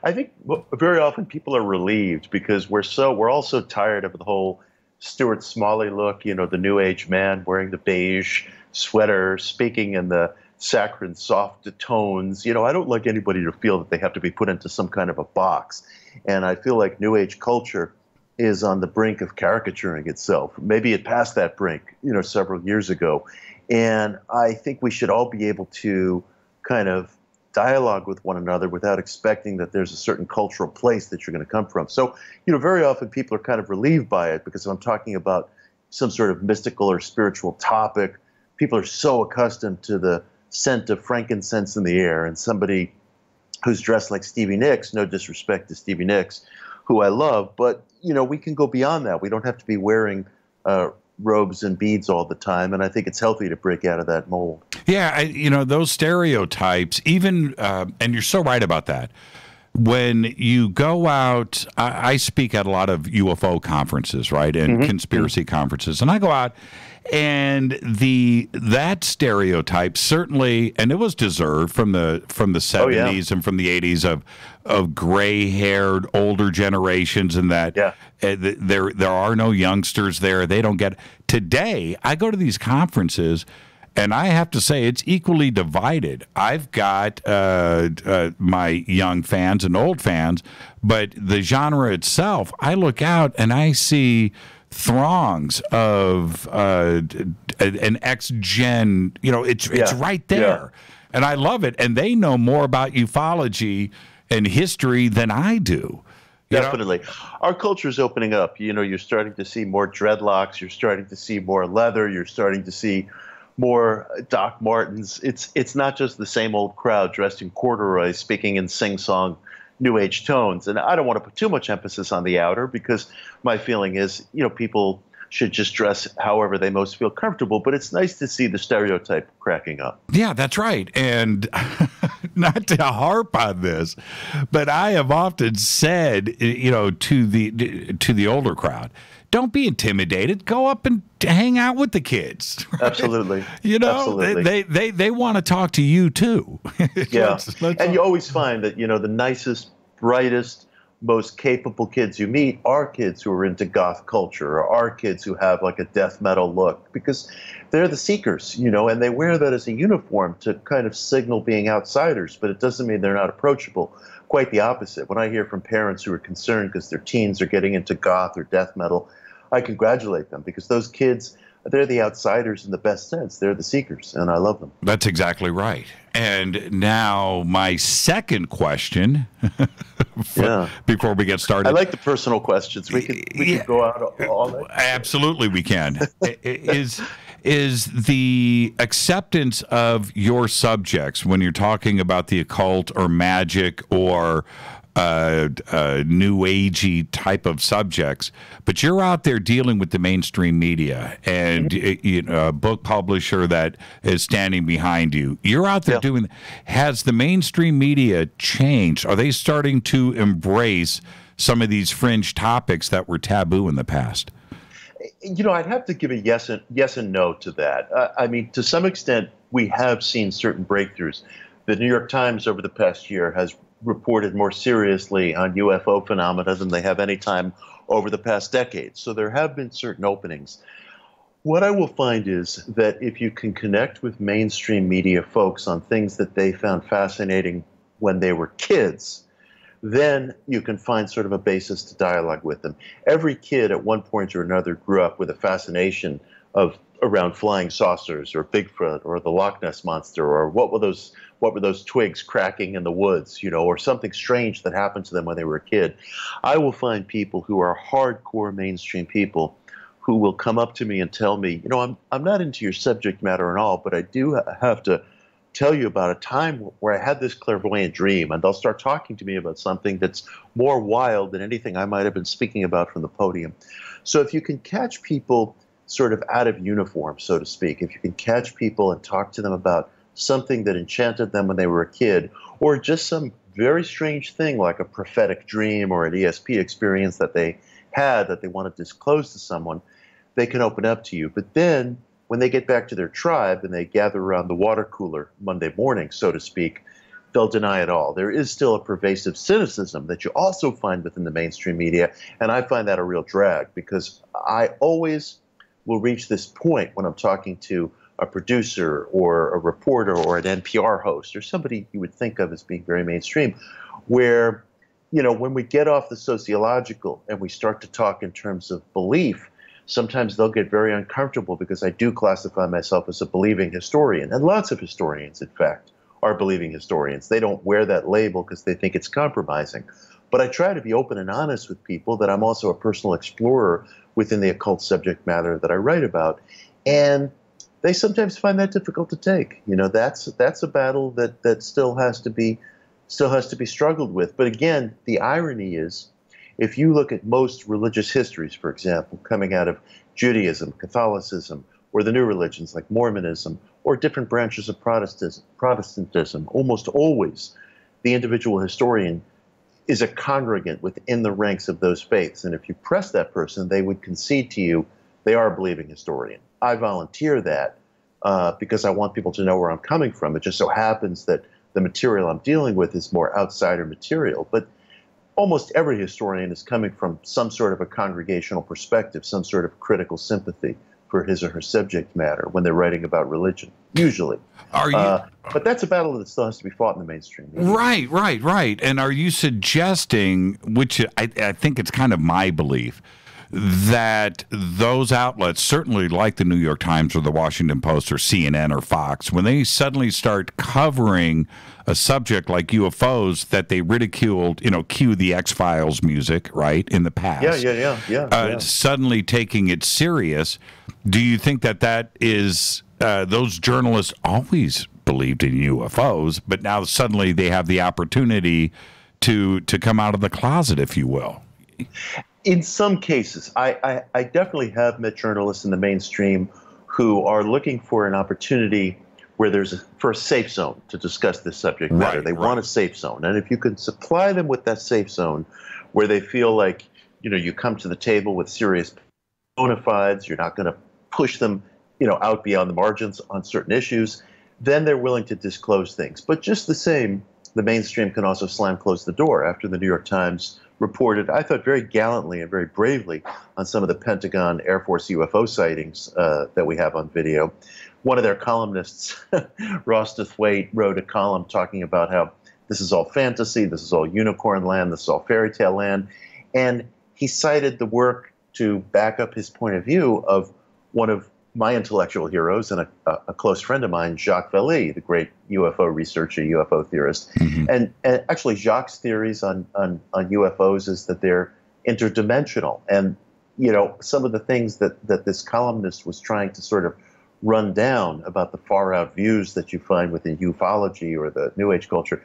I think very often people are relieved because we're all so tired of the whole Stuart Smalley look, the new age man wearing the beige sweater, speaking in the saccharine soft tones. I don't like anybody to feel that they have to be put into some kind of a box. And I feel like new age culture is on the brink of caricaturing itself. Maybe it passed that brink, several years ago. And I think we should all be able to kind of dialogue with one another without expecting that there's a certain cultural place that you're going to come from. So, very often people are kind of relieved by it because if I'm talking about some sort of mystical or spiritual topic, people are so accustomed to the scent of frankincense in the air, and somebody who's dressed like Stevie Nicks, no disrespect to Stevie Nicks, who I love, but, we can go beyond that. We don't have to be wearing robes and beads all the time, and I think it's healthy to break out of that mold. Yeah, those stereotypes, even, and you're so right about that. When you go out, I speak at a lot of UFO conferences, right, and conspiracy conferences, and I go out, and that stereotype certainly, and it was deserved from the 70s and from the 80s of gray-haired older generations, and that there are no youngsters there. They don't get. Today, I go to these conferences, and I have to say it's equally divided. I've got my young fans and old fans, but the genre itself, I look out and I see throngs of an X-gen, it's right there. Yeah. And I love it. And they know more about ufology and history than I do. Definitely. Our culture is opening up. You're starting to see more dreadlocks. You're starting to see more leather. You're starting to see more Doc Martens. It's not just the same old crowd dressed in corduroy speaking in sing-song New Age tones. And I don't want to put too much emphasis on the outer, because my feeling is, people should just dress however they most feel comfortable. But it's nice to see the stereotype cracking up. Yeah, that's right. And not to harp on this, but I have often said, to the older crowd, don't be intimidated. Go up and hang out with the kids. Right? Absolutely. Absolutely. They want to talk to you too. Yeah. And you always find that, the nicest, brightest, most capable kids you meet are kids who are into goth culture, or are kids who have like a death metal look, because they're the seekers, and they wear that as a uniform to kind of signal being outsiders, but it doesn't mean they're not approachable. Quite the opposite. When I hear from parents who are concerned because their teens are getting into goth or death metal, I congratulate them, because those kids, they're the outsiders in the best sense. They're the seekers, and I love them. That's exactly right. And now my second question, before we get started. I like the personal questions. We could go out all night. Absolutely, we can. Is the acceptance of your subjects when you're talking about the occult or magic or new agey type of subjects, but you're out there dealing with the mainstream media and a book publisher that is standing behind you. You're out there doing. Has the mainstream media changed? Are they starting to embrace some of these fringe topics that were taboo in the past? I'd have to give a yes and no to that. I mean, to some extent, we have seen certain breakthroughs. The New York Times over the past year has reported more seriously on UFO phenomena than they have any time over the past decade. So there have been certain openings. What I will find is that if you can connect with mainstream media folks on things that they found fascinating when they were kids, then you can find sort of a basis to dialogue with them. Every kid at one point or another grew up with a fascination around flying saucers or Bigfoot or the Loch Ness Monster, or what were those twigs cracking in the woods, or something strange that happened to them when they were a kid. I will find people who are hardcore mainstream people who will come up to me and tell me, I'm not into your subject matter at all, but I do have to tell you about a time where I had this clairvoyant dream, and they'll start talking to me about something that's more wild than anything I might have been speaking about from the podium. So if you can catch people sort of out of uniform, so to speak, if you can catch people and talk to them about something that enchanted them when they were a kid, or just some very strange thing like a prophetic dream or an ESP experience that they had that they want to disclose to someone, they can open up to you. But then when they get back to their tribe and they gather around the water cooler Monday morning, so to speak, they'll deny it all. There is still a pervasive cynicism that you also find within the mainstream media, and I find that a real drag, because I always will reach this point when I'm talking to a producer or a reporter or an NPR host or somebody you would think of as being very mainstream, where, when we get off the sociological and we start to talk in terms of belief, sometimes they'll get very uncomfortable, because I do classify myself as a believing historian. And lots of historians, in fact, are believing historians. They don't wear that label because they think it's compromising. But I try to be open and honest with people that I'm also a personal explorer within the occult subject matter that I write about. And they sometimes find that difficult to take. That's a battle that still has to be struggled with. But again, the irony is, if you look at most religious histories, for example, coming out of Judaism, Catholicism, or the new religions like Mormonism, or different branches of Protestantism, almost always the individual historian is a congregant within the ranks of those faiths. And if you press that person, they would concede to you they are a believing historian. I volunteer that because I want people to know where I'm coming from. It just so happens that the material I'm dealing with is more outsider material. But almost every historian is coming from some sort of a congregational perspective, some sort of critical sympathy for his or her subject matter when they're writing about religion, usually. But that's a battle that still has to be fought in the mainstream. Right. And are you suggesting, which I think it's kind of my belief, that those outlets, certainly like the New York Times or the Washington Post or CNN or Fox, when they suddenly start covering a subject like UFOs that they ridiculed, cue the X-Files music, right, in the past. Yeah. Suddenly taking it serious. Do you think that is those journalists always believed in UFOs, but now suddenly they have the opportunity to come out of the closet, if you will? In some cases, I definitely have met journalists in the mainstream who are looking for an opportunity where there's a safe zone to discuss this subject matter. They want a safe zone. And if you can supply them with that safe zone where they feel like, you come to the table with serious bona fides, you're not going to push them, out beyond the margins on certain issues, then they're willing to disclose things. But just the same, the mainstream can also close the door. After the New York Times reported, I thought very gallantly and very bravely, on some of the Pentagon Air Force UFO sightings that we have on video. One of their columnists, Ross Dithwaite, wrote a column talking about how this is all fantasy, this is all unicorn land, this is all fairy tale land. And he cited the work to back up his point of view of one of my intellectual heroes and a close friend of mine, Jacques Vallée, the great UFO researcher, UFO theorist. Mm-hmm. And actually, Jacques' theories on UFOs is that they're interdimensional. And, some of the things that this columnist was trying to sort of run down about the far-out views that you find within ufology or the New Age culture.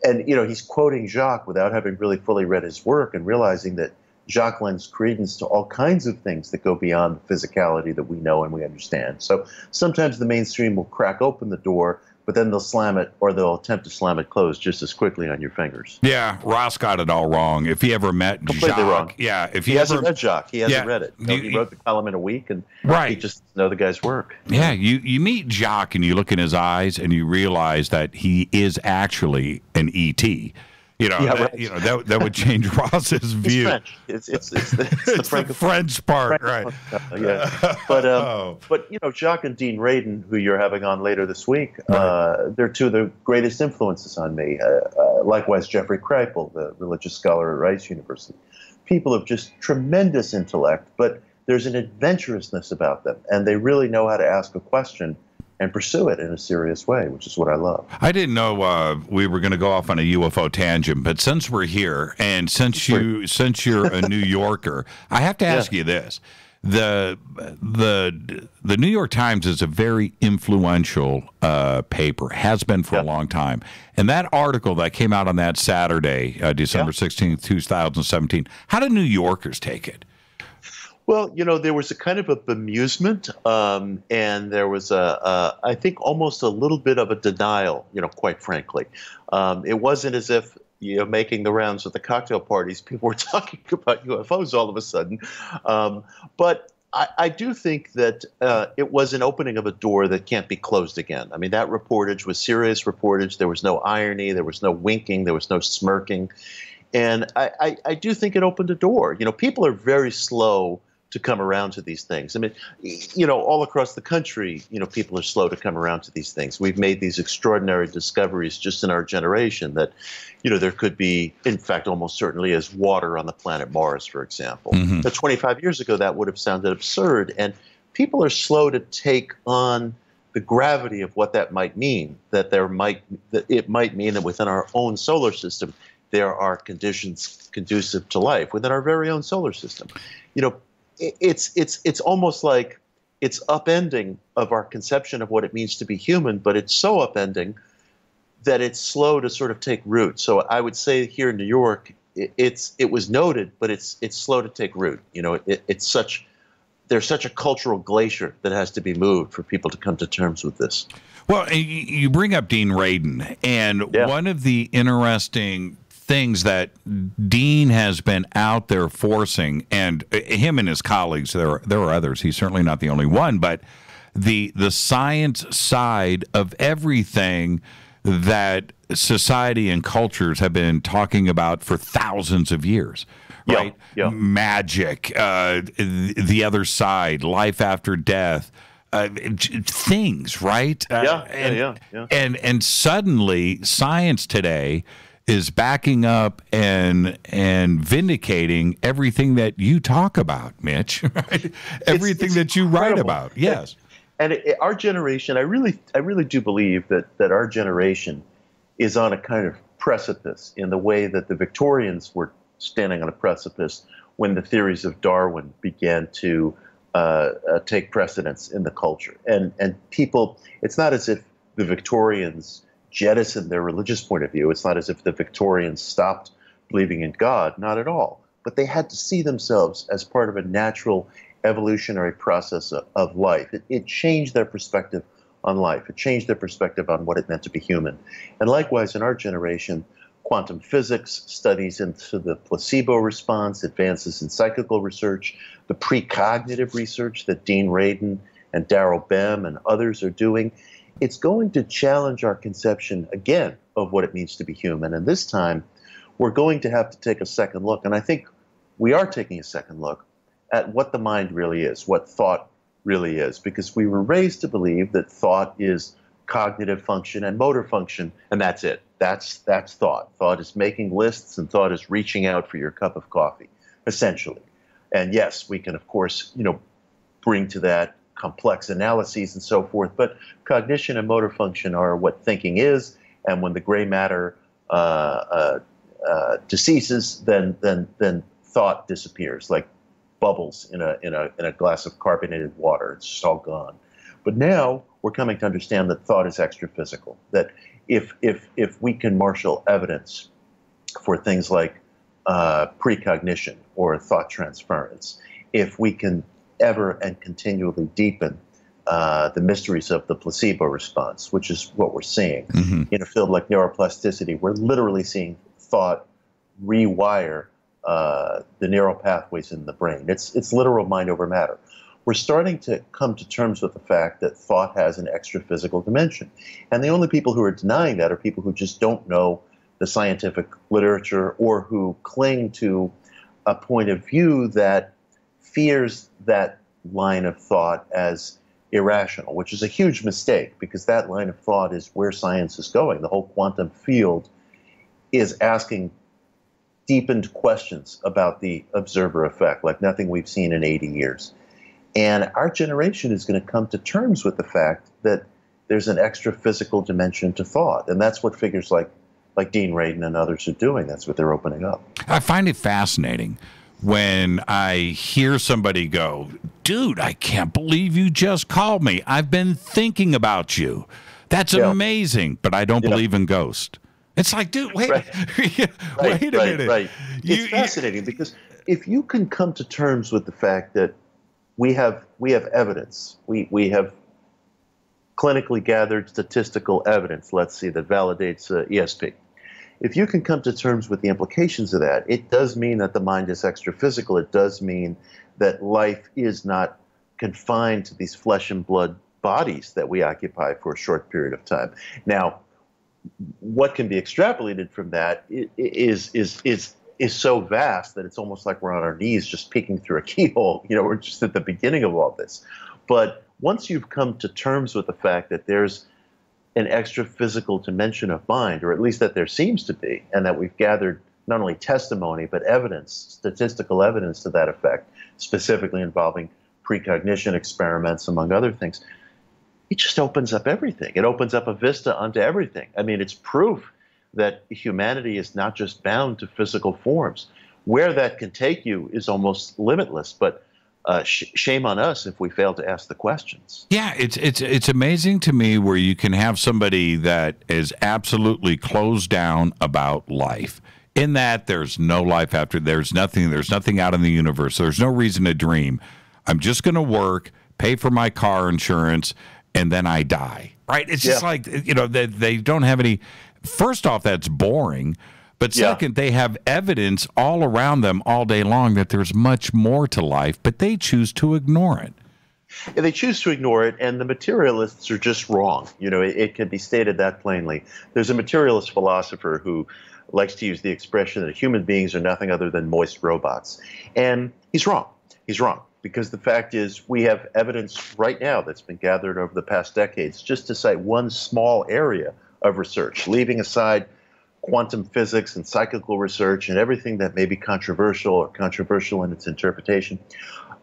And, he's quoting Jacques without having really fully read his work and realizing that Jacques lends credence to all kinds of things that go beyond the physicality that we know and we understand. So sometimes the mainstream will crack open the door, but then they'll slam it, or they'll attempt to slam it closed just as quickly on your fingers. Yeah, Ross got it all wrong. If he ever met Completely Jacques, wrong. Yeah, if he hasn't read Jacques, he hasn't read it. He wrote the column in a week, and he just doesn't know the guy's work. Yeah, you meet Jacques and you look in his eyes and you realize that he is actually an ET. That would change Ross's view. It's French. It's the French part, right? Yeah, but Jacques and Dean Radin, who you're having on later this week, they're two of the greatest influences on me. Likewise, Jeffrey Kripal, the religious scholar at Rice University. People of just tremendous intellect, but there's an adventurousness about them, and they really know how to ask a question and pursue it in a serious way, which is what I love. I didn't know we were going to go off on a UFO tangent, but since we're here, and since you're a New Yorker, I have to ask you this: the New York Times is a very influential paper, has been for a long time, and that article that came out on that Saturday, December 16th, 2017, how do New Yorkers take it? Well, there was a kind of a bemusement, and there was I think almost a little bit of a denial, quite frankly. It wasn't as if, making the rounds at the cocktail parties, people were talking about UFOs all of a sudden. But I do think that it was an opening of a door that can't be closed again. I mean, that reportage was serious reportage. There was no irony. There was no winking. There was no smirking. And I do think it opened a door. People are very slow to come around to these things. I mean, all across the country, people are slow to come around to these things. We've made these extraordinary discoveries just in our generation that, there could be, in fact, almost certainly is water on the planet Mars, for example. Mm-hmm. But 25 years ago, that would have sounded absurd. And people are slow to take on the gravity of what that might mean, that it might mean that within our own solar system, there are conditions conducive to life within our very own solar system. It's almost like it's upending of our conception of what it means to be human, but it's so upending that it's slow to sort of take root. So I would say here in New York, it was noted, but it's slow to take root. You know, there's such a cultural glacier that has to be moved for people to come to terms with this. Well, you bring up Dean Radin, and one of the interesting things that Dean has been out there forcing, and him and his colleagues, there are others, he's certainly not the only one, but the science side of everything that society and cultures have been talking about for thousands of years, right? Yeah. Magic, the other side, life after death, things, right? And suddenly science today is backing up and vindicating everything that you talk about, Mitch. Right? Everything that you write about. Yes. And our generation, I really do believe that our generation is on a kind of precipice in the way that the Victorians were standing on a precipice when the theories of Darwin began to take precedence in the culture. And people, it's not as if the Victorians jettisoned their religious point of view. It's not as if the Victorians stopped believing in God, not at all. But they had to see themselves as part of a natural evolutionary process of life. It changed their perspective on life. It changed their perspective on what it meant to be human. And likewise, in our generation, quantum physics, studies into the placebo response, advances in psychical research, the precognitive research that Dean Radin and Darrell Bem and others are doing, it's going to challenge our conception, again, of what it means to be human. And this time, we're going to have to take a second look. And I think we are taking a second look at what the mind really is, what thought really is, because we were raised to believe that thought is cognitive function and motor function, and that's it. That's thought. Thought is making lists, and thought is reaching out for your cup of coffee, essentially. And yes, we can, of course, bring to that complex analyses and so forth, but cognition and motor function are what thinking is, and when the gray matter deceases, then thought disappears, like bubbles in a glass of carbonated water. It's just all gone. But now we're coming to understand that thought is extra-physical, that if we can marshal evidence for things like precognition or thought transference, if we can ever and continually deepen the mysteries of the placebo response, which is what we're seeing in a field like neuroplasticity, we're literally seeing thought rewire the neural pathways in the brain. It's literal mind over matter. We're starting to come to terms with the fact that thought has an extra-physical dimension. And the only people who are denying that are people who just don't know the scientific literature or who cling to a point of view that fears that line of thought as irrational, which is a huge mistake, because that line of thought is where science is going. The whole quantum field is asking deepened questions about the observer effect, like nothing we've seen in 80 years. And our generation is going to come to terms with the fact that there's an extra physical dimension to thought. And that's what figures like Dean Radin and others are doing. That's what they're opening up. I find it fascinating when I hear somebody go, dude, I can't believe you just called me. I've been thinking about you. That's amazing, but I don't believe in ghosts. It's like, dude, wait, wait a minute. Right. It's fascinating because if you can come to terms with the fact that we have evidence, we have clinically gathered statistical evidence, let's see, that validates ESP. If you can come to terms with the implications of that, it does mean that the mind is extra-physical. It does mean that life is not confined to these flesh and blood bodies that we occupy for a short period of time. Now, what can be extrapolated from that is so vast that it's almost like we're on our knees just peeking through a keyhole. We're just at the beginning of all this. But once you've come to terms with the fact that there's an extra physical dimension of mind, or at least that there seems to be, and that we've gathered not only testimony, but evidence, statistical evidence to that effect, specifically involving precognition experiments, among other things, it just opens up everything. It opens up a vista onto everything. I mean, it's proof that humanity is not just bound to physical forms. Where that can take you is almost limitless, but shame on us if we fail to ask the questions. Yeah, it's amazing to me where you can have somebody that is absolutely closed down about life in that there's no life after, there's nothing out in the universe. There's no reason to dream. I'm just going to work, pay for my car insurance, and then I die. Right? It's just like, they don't have any. First off, that's boring. But second, they have evidence all around them all day long that there's much more to life, but they choose to ignore it. Yeah, they choose to ignore it, and the materialists are just wrong. It can be stated that plainly. There's a materialist philosopher who likes to use the expression that human beings are nothing other than moist robots. And he's wrong. He's wrong. Because the fact is, we have evidence right now that's been gathered over the past decades, just to cite one small area of research, leaving aside quantum physics and psychical research and everything that may be controversial or controversial in its interpretation.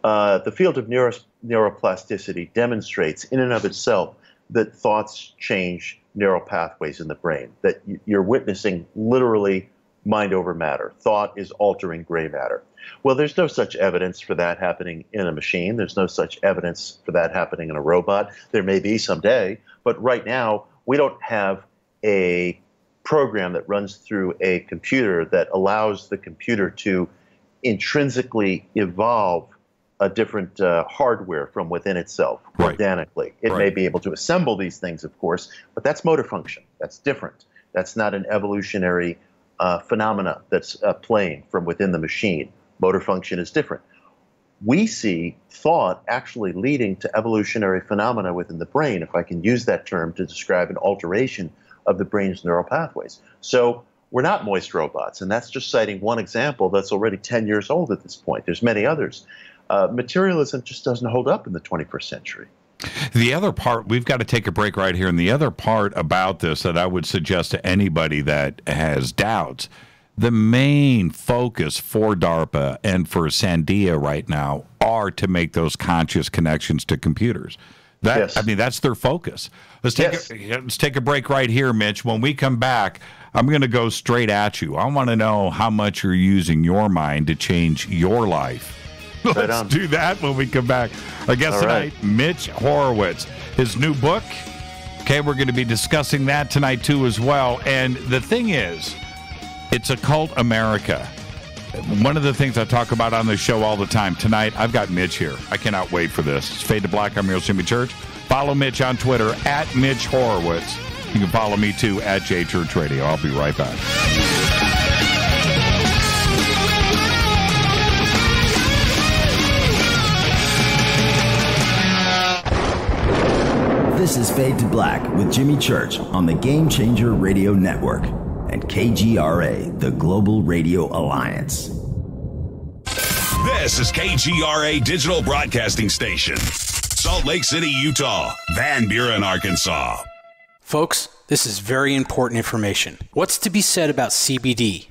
The field of neuroplasticity demonstrates in and of itself that thoughts change neural pathways in the brain, that you're witnessing literally mind over matter. Thought is altering gray matter. Well, there's no such evidence for that happening in a machine. There's no such evidence for that happening in a robot. There may be someday, but right now we don't have a program that runs through a computer that allows the computer to intrinsically evolve a different hardware from within itself organically. It may be able to assemble these things, of course, but that's motor function. That's different. That's not an evolutionary phenomena that's playing from within the machine. Motor function is different. We see thought actually leading to evolutionary phenomena within the brain, if I can use that term to describe an alteration of the brain's neural pathways. So we're not moist robots, and that's just citing one example that's already 10 years old at this point. There's many others. Materialism just doesn't hold up in the 21st century. The other part, we've got to take a break right here, and the other part about this that I would suggest to anybody that has doubts, the main focus for DARPA and for Sandia right now are to make those conscious connections to computers. I mean, that's their focus. Let's take a break right here, Mitch. When we come back, I'm going to go straight at you. I want to know how much you're using your mind to change your life. Let's do that when we come back. Our guest tonight, Mitch Horowitz. His new book, we're going to be discussing that tonight too as well. And the thing is, it's Occult America. One of the things I talk about on the show all the time. Tonight, I've got Mitch here. I cannot wait for this. It's Fade to Black. I'm your host, Jimmy Church. Follow Mitch on Twitter, at Mitch Horowitz. You can follow me, too, at JChurch Radio. I'll be right back. This is Fade to Black with Jimmy Church on the Game Changer Radio Network and KGRA, the Global Radio Alliance. This is KGRA Digital Broadcasting Station, Salt Lake City, Utah, Van Buren, Arkansas. Folks, this is very important information. What's to be said about CBD?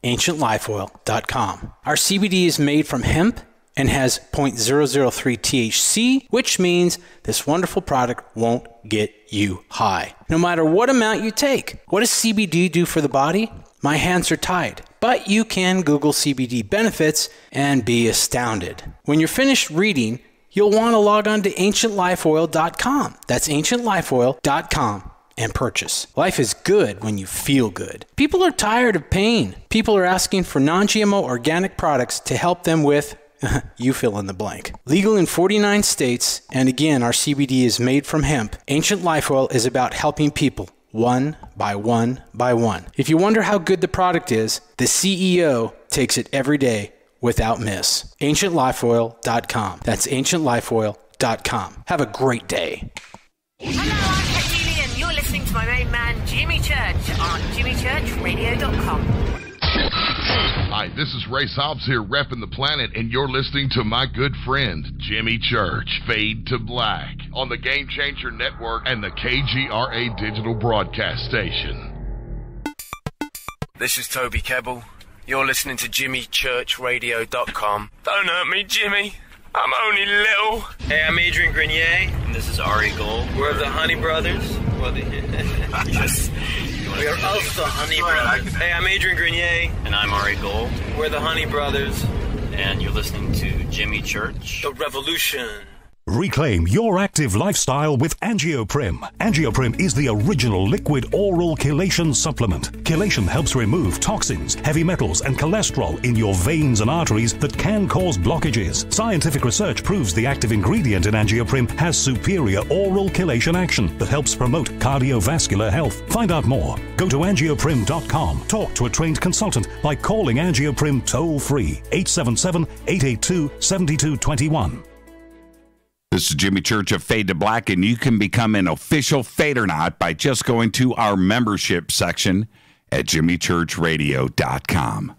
AncientLifeOil.com. Our CBD is made from hemp and has 0.003 THC, which means this wonderful product won't get you high, no matter what amount you take. What does CBD do for the body? My hands are tied. But you can Google CBD benefits and be astounded. When you're finished reading, you'll want to log on to AncientLifeOil.com. That's AncientLifeOil.com and purchase. Life is good when you feel good. People are tired of pain. People are asking for non-GMO organic products to help them with you fill in the blank. Legal in 49 states, and again, our CBD is made from hemp. Ancient Life Oil is about helping people one by one by one. If you wonder how good the product is, the CEO takes it every day without miss. AncientLifeOil.com. That's AncientLifeOil.com. Have a great day. Hello, I'm Katie Lee, and you're listening to my main man, Jimmy Church, on JimmyChurchRadio.com. Hi, this is Ray Hobbs here, repping the planet, and you're listening to my good friend, Jimmy Church, Fade to Black, on the Game Changer Network and the KGRA Digital Broadcast Station. This is Toby Kebbell. You're listening to JimmyChurchRadio.com. Don't hurt me, Jimmy. I'm only little. Hey, I'm Adrian Grenier. And this is Ari Gold. We're the Honey Brothers. Yes. We are of the Honey Brothers. Hey, I'm Adrian Grenier. And I'm Ari Gold. We're the Honey Brothers. And you're listening to Jimmy Church. The Revolution. Reclaim your active lifestyle with Angioprim. Angioprim is the original liquid oral chelation supplement. Chelation helps remove toxins, heavy metals, and cholesterol in your veins and arteries that can cause blockages. Scientific research proves the active ingredient in Angioprim has superior oral chelation action that helps promote cardiovascular health. Find out more. Go to angioprim.com. Talk to a trained consultant by calling Angioprim toll-free 877-882-7221. This is Jimmy Church of Fade to Black, and you can become an official FADERNIGHT by just going to our membership section at jimmychurchradio.com.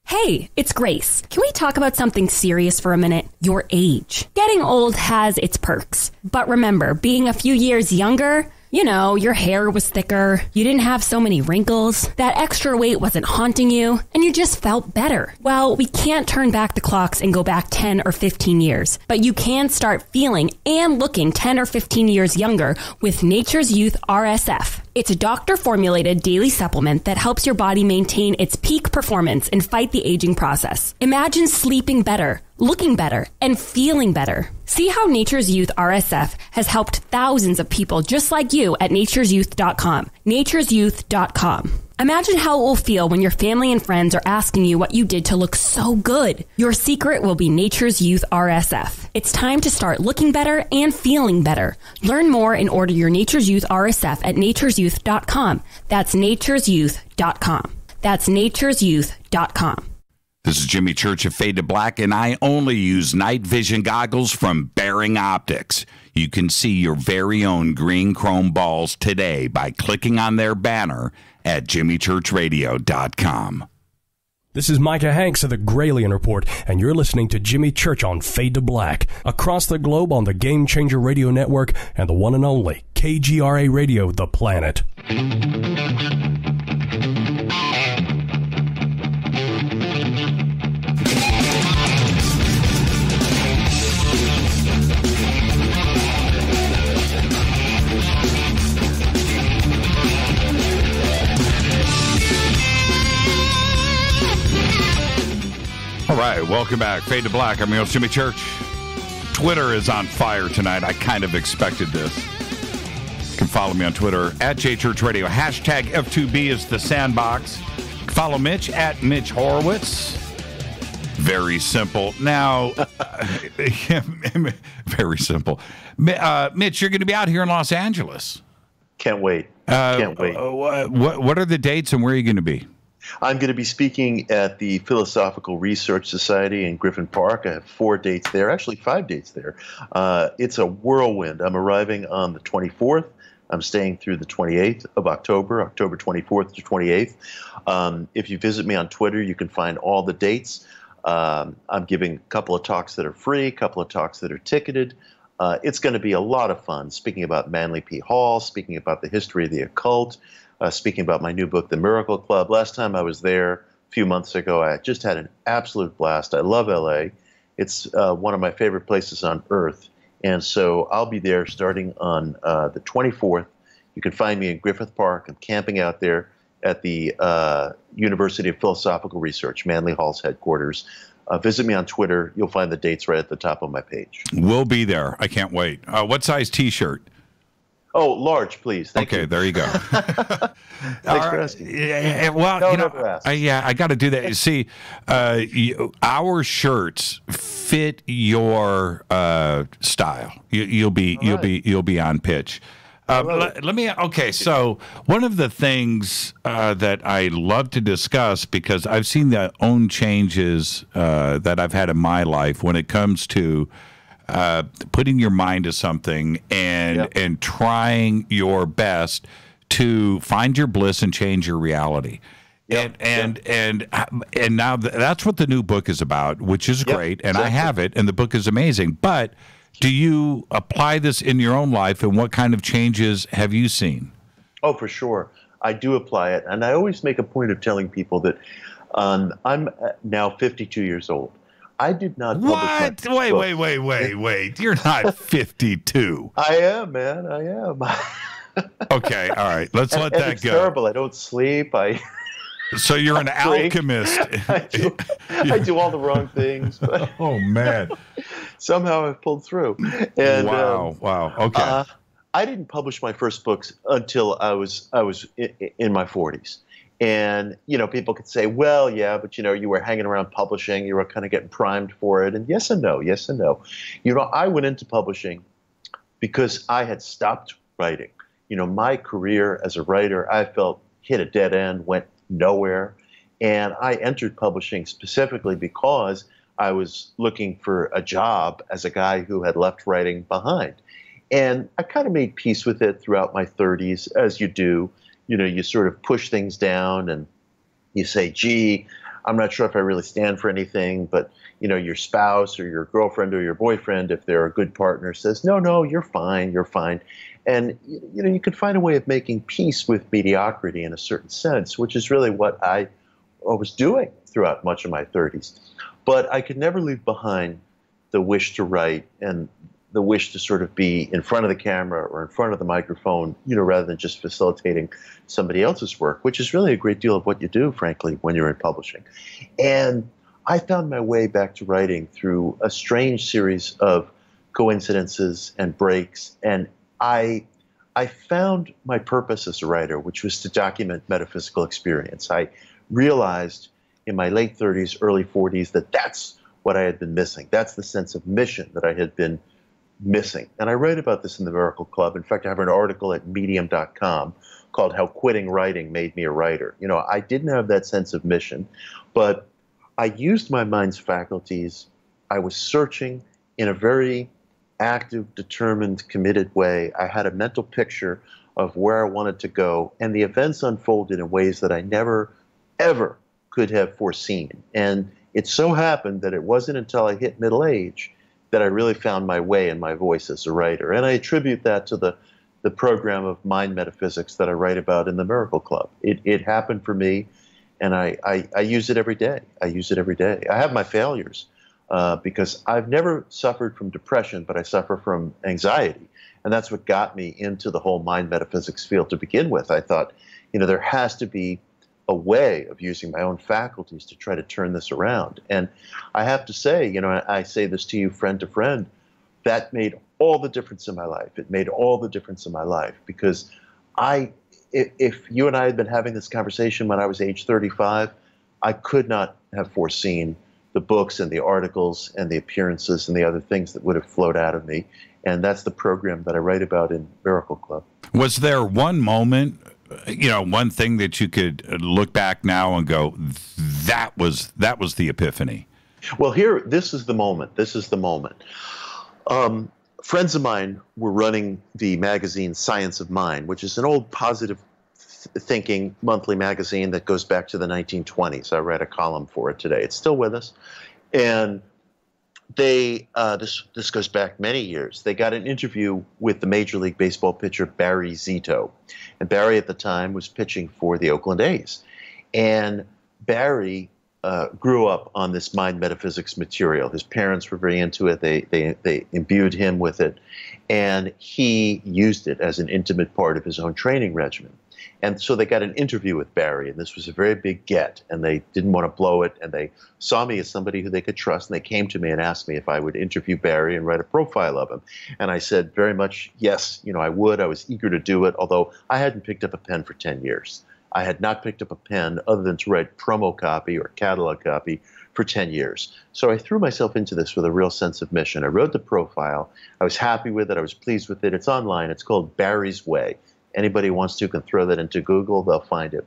Hey, it's Grace. Can we talk about something serious for a minute? Your age. Getting old has its perks. But remember, being a few years younger, you know, your hair was thicker, you didn't have so many wrinkles, that extra weight wasn't haunting you, and you just felt better. Well, we can't turn back the clocks and go back 10 or 15 years, but you can start feeling and looking 10 or 15 years younger with Nature's Youth RSF. It's a doctor-formulated daily supplement that helps your body maintain its peak performance and fight the aging process. Imagine sleeping better, looking better, and feeling better. See how Nature's Youth RSF has helped thousands of people just like you at nature'syouth.com. nature'syouth.com. Imagine how it will feel when your family and friends are asking you what you did to look so good. Your secret will be Nature's Youth RSF. It's time to start looking better and feeling better. Learn more and order your Nature's Youth RSF at nature'syouth.com. That's nature'syouth.com. That's nature'syouth.com. This is Jimmy Church of Fade to Black, and I only use night vision goggles from Bearing Optics. You can see your very own green chrome balls today by clicking on their banner at jimmychurchradio.com. This is Micah Hanks of the Gralien Report, and you're listening to Jimmy Church on Fade to Black, across the globe on the Game Changer Radio Network and the one and only KGRA Radio, The Planet. All right, welcome back. Fade to Black. I'm your host, Jimmy Church. Twitter is on fire tonight. I kind of expected this. You can follow me on Twitter at JChurchRadio. Hashtag F2B is the sandbox. Follow Mitch at Mitch Horowitz. Very simple. Now, very simple. Mitch, you're going to be out here in Los Angeles. Can't wait. Can't wait. What are the dates and where are you going to be? I'm going to be speaking at the Philosophical Research Society in Griffin Park. I have 4 dates there, actually 5 dates there. It's a whirlwind. I'm arriving on the 24th. I'm staying through the 28th of October, October 24th to 28th. If you visit me on Twitter, you can find all the dates. I'm giving a couple of talks that are free, a couple of talks that are ticketed. It's going to be a lot of fun, speaking about Manly P. Hall, speaking about the history of the occult, speaking about my new book, The Miracle Club. Last time I was there a few months ago, I just had an absolute blast. I love LA. It's one of my favorite places on earth. And so I'll be there starting on the 24th. You can find me in Griffith Park. I'm camping out there at the University of Philosophical Research, Manly Hall's headquarters. Visit me on Twitter. You'll find the dates right at the top of my page. We'll be there. I can't wait. What size T-shirt? Oh, large, please. Thank you. There you go. Thanks for asking. Yeah, well, I got to do that. You see, our shirts fit your style. You'll be on pitch. Let me. Okay, so one of the things that I love to discuss, because I've seen the own changes that I've had in my life when it comes to putting your mind to something and trying your best to find your bliss and change your reality. And now that's what the new book is about, which is great, and I have it, and the book is amazing. But do you apply this in your own life, and what kind of changes have you seen? Oh, for sure. I do apply it, and I always make a point of telling people that I'm now 52 years old. I did not publish my book. Wait. You're not 52. I am, man. I am. Okay, all right. Let's let that it's go. Terrible. I don't sleep. So you're an alchemist. I do all the wrong things. But oh, man. somehow I've pulled through. And, wow. Okay. I didn't publish my first books until I was in my 40s. And, people could say, well, yeah, but, you were hanging around publishing. You were kind of getting primed for it. And yes and no. I went into publishing because I had stopped writing. My career as a writer, I felt hit a dead end, went nowhere. And I entered publishing specifically because I was looking for a job as a guy who had left writing behind. And I kind of made peace with it throughout my 30s, as you do. You sort of push things down and you say, gee, I'm not sure if I really stand for anything, but, your spouse or your girlfriend or your boyfriend, if they're a good partner, says, no, you're fine. And, you can find a way of making peace with mediocrity in a certain sense, which is really what I was doing throughout much of my 30s. But I could never leave behind the wish to write and the wish to sort of be in front of the camera or in front of the microphone, rather than just facilitating somebody else's work, which is really a great deal of what you do, frankly, when you're in publishing. And I found my way back to writing through a strange series of coincidences and breaks. And I found my purpose as a writer, which was to document metaphysical experience. I realized in my late 30s, early 40s, that that's what I had been missing. That's the sense of mission that I had been missing. And I write about this in the Miracle Club. In fact, I have an article at medium.com called How Quitting Writing Made Me a Writer. I didn't have that sense of mission, but I used my mind's faculties. I was searching in a very active, determined, committed way. I had a mental picture of where I wanted to go, and the events unfolded in ways that I never, ever could have foreseen. And it so happened that it wasn't until I hit middle age that I really found my way and my voice as a writer. And I attribute that to the program of mind metaphysics that I write about in the Miracle Club. It happened for me, and I use it every day. I have my failures because I've never suffered from depression, but I suffer from anxiety. And that's what got me into the whole mind metaphysics field to begin with. I thought, there has to be a way of using my own faculties to try to turn this around. And I have to say, I say this to you friend to friend, that made all the difference in my life. It made all the difference in my life because if you and I had been having this conversation when I was age 35, I could not have foreseen the books and the articles and the appearances and the other things that would have flowed out of me. And that's the program that I write about in Miracle Club. Was there one moment, one thing that you could look back now and go, that was the epiphany? Well, this is the moment. Friends of mine were running the magazine Science of Mind, which is an old positive thinking monthly magazine that goes back to the 1920s. I read a column for it today. It's still with us. And they this goes back many years. They got an interview with the Major League Baseball pitcher Barry Zito. And Barry at the time was pitching for the Oakland A's. And Barry grew up on this mind metaphysics material. His parents were very into it. They imbued him with it. And he used it as an intimate part of his own training regimen. And so they got an interview with Barry, and this was a very big get, and they didn't want to blow it, and they saw me as somebody who they could trust, and they came to me and asked me if I would interview Barry and write a profile of him. And I said very much, yes, I would. I was eager to do it, although I hadn't picked up a pen for 10 years. I had not picked up a pen other than to write promo copy or catalog copy for 10 years. So I threw myself into this with a real sense of mission. I wrote the profile. I was happy with it. I was pleased with it. It's online. It's called Barry's Way. Anybody who wants to can throw that into Google. They'll find it.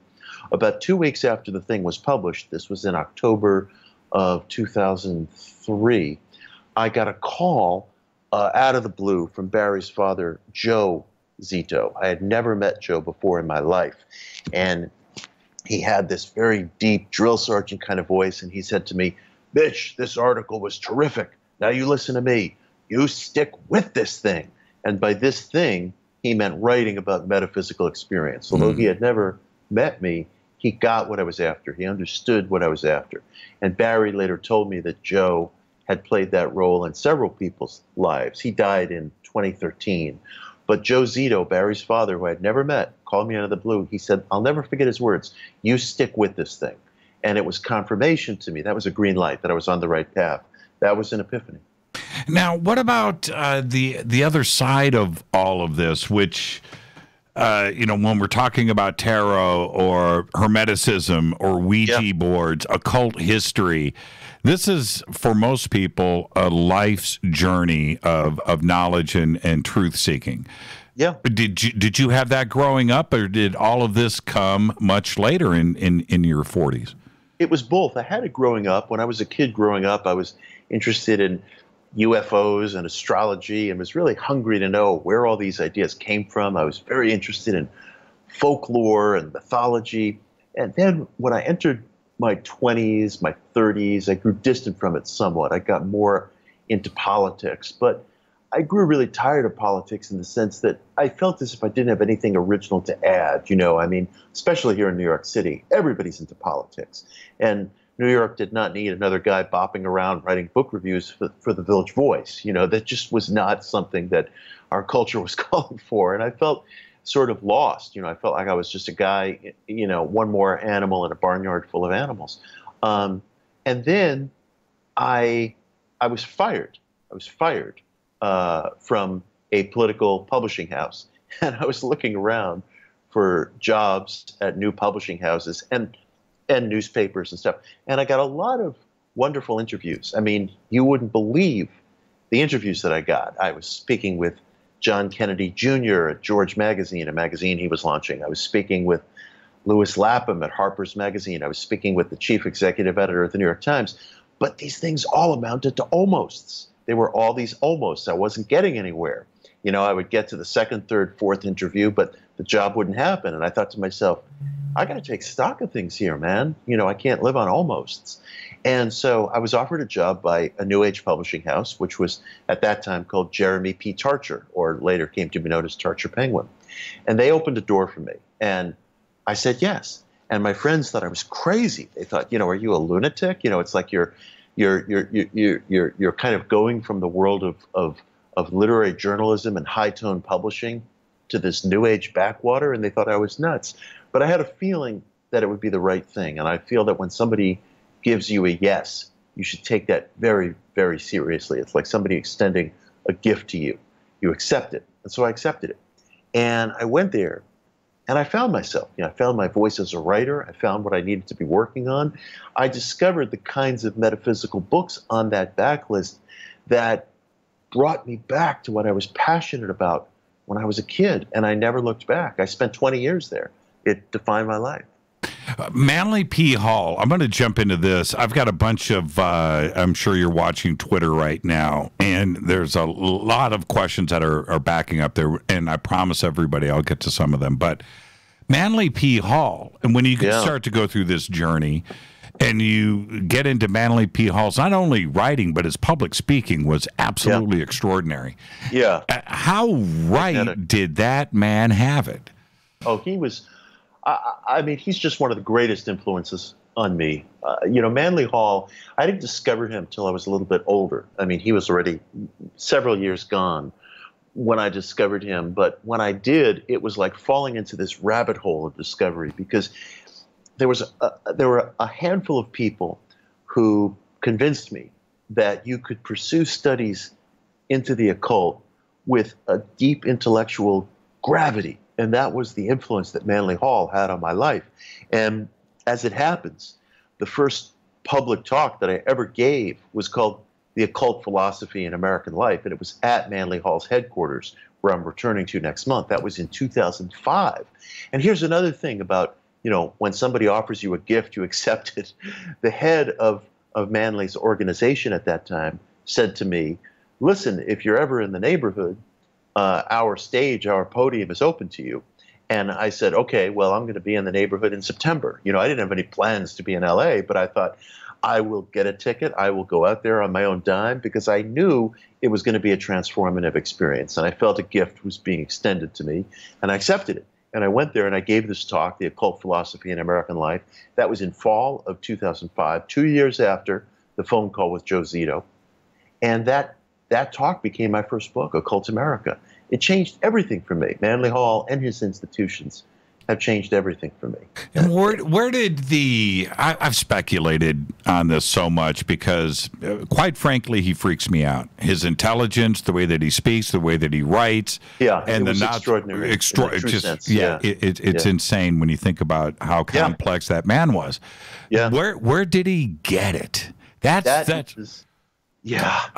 About 2 weeks after the thing was published, this was in October of 2003, I got a call out of the blue from Barry's father, Joe Zito. I had never met Joe before in my life. And he had this very deep drill sergeant kind of voice, and he said to me, "Mitch, this article was terrific. Now you listen to me. You stick with this thing." And by this thing, he meant writing about metaphysical experience. Although he had never met me, he got what I was after. He understood what I was after. And Barry later told me that Joe had played that role in several people's lives. He died in 2013. But Joe Zito, Barry's father, who I had never met, called me out of the blue. He said, I'll never forget his words, "You stick with this thing." And it was confirmation to me. That was a green light that I was on the right path. That was an epiphany. Now, what about the other side of all of this, which, when we're talking about tarot or Hermeticism or Ouija boards, occult history, this is, for most people, a life's journey of knowledge and truth-seeking. Yeah. Did you have that growing up, or did all of this come much later in your 40s? It was both. I had it growing up. When I was a kid growing up, I was interested in UFOs and astrology and was really hungry to know where all these ideas came from. I was very interested in folklore and mythology. And then when I entered my 20s, my 30s, I grew distant from it somewhat. I got more into politics. But I grew really tired of politics in the sense that I felt as if I didn't have anything original to add. I mean, especially here in New York City, everybody's into politics. And New York did not need another guy bopping around writing book reviews for the Village Voice. That just was not something that our culture was calling for. And I felt sort of lost. I felt like I was just a guy, one more animal in a barnyard full of animals. And then I was fired. I was fired from a political publishing house. And I was looking around for jobs at new publishing houses and newspapers and stuff. And I got a lot of wonderful interviews. I mean, you wouldn't believe the interviews that I got. I was speaking with John Kennedy Jr. at George Magazine, a magazine he was launching. I was speaking with Louis Lapham at Harper's Magazine. I was speaking with the chief executive editor of the New York Times. But these things all amounted to almosts. They were all these almosts. I wasn't getting anywhere. I would get to the second, third, fourth interview, but the job wouldn't happen. And I thought to myself, I got to take stock of things here, man. I can't live on almosts. And so I was offered a job by a New Age publishing house, which was at that time called Jeremy P. Tarcher, or later came to be known as Tarcher Penguin. And they opened a door for me. And I said yes. And my friends thought I was crazy. They thought, are you a lunatic? It's like you're kind of going from the world of literary journalism and high-tone publishing to this New Age backwater, and they thought I was nuts. But I had a feeling that it would be the right thing, and I feel that when somebody gives you a yes, you should take that very, very seriously. It's like somebody extending a gift to you. You accept it. And so I accepted it. And I went there, and I found myself. I found my voice as a writer. I found what I needed to be working on. I discovered the kinds of metaphysical books on that backlist that brought me back to what I was passionate about when I was a kid, and I never looked back. I spent 20 years there. It defined my life. Manly P. Hall, I'm going to jump into this. I've got a bunch of, I'm sure you're watching Twitter right now, and there's a lot of questions that are backing up there, and I promise everybody I'll get to some of them. But Manly P. Hall, and when you start to go through this journey, and you get into Manly P. Hall's, not only writing, but his public speaking was absolutely extraordinary. Yeah. How right did that man have it? Oh, he was, I mean, he's just one of the greatest influences on me. Manly Hall, I didn't discover him till I was a little bit older. I mean, he was already several years gone when I discovered him. But when I did, it was like falling into this rabbit hole of discovery, because there were a handful of people who convinced me that you could pursue studies into the occult with a deep intellectual gravity. And that was the influence that Manly Hall had on my life. And as it happens, the first public talk that I ever gave was called The Occult Philosophy in American Life. And it was at Manly Hall's headquarters, where I'm returning to next month. That was in 2005. And here's another thing about, when somebody offers you a gift, you accept it. The head of Manly's organization at that time said to me, listen, if you're ever in the neighborhood, our stage, our podium is open to you. And I said, okay, well, I'm going to be in the neighborhood in September. I didn't have any plans to be in LA, but I thought I will get a ticket. I will go out there on my own dime, because I knew it was going to be a transformative experience. And I felt a gift was being extended to me, and I accepted it. And I went there and I gave this talk, The Occult Philosophy in American Life. That was in fall of 2005, 2 years after the phone call with Joe Zito. And that talk became my first book, Occult America. It changed everything for me. Manly Hall and his institutions have changed everything for me. And where did I've speculated on this so much because, quite frankly, he freaks me out. His intelligence, the way that he speaks, the way that he writes. Yeah, and it was extraordinary. It's insane when you think about how complex that man was. Yeah. Where did he get it? That's yeah.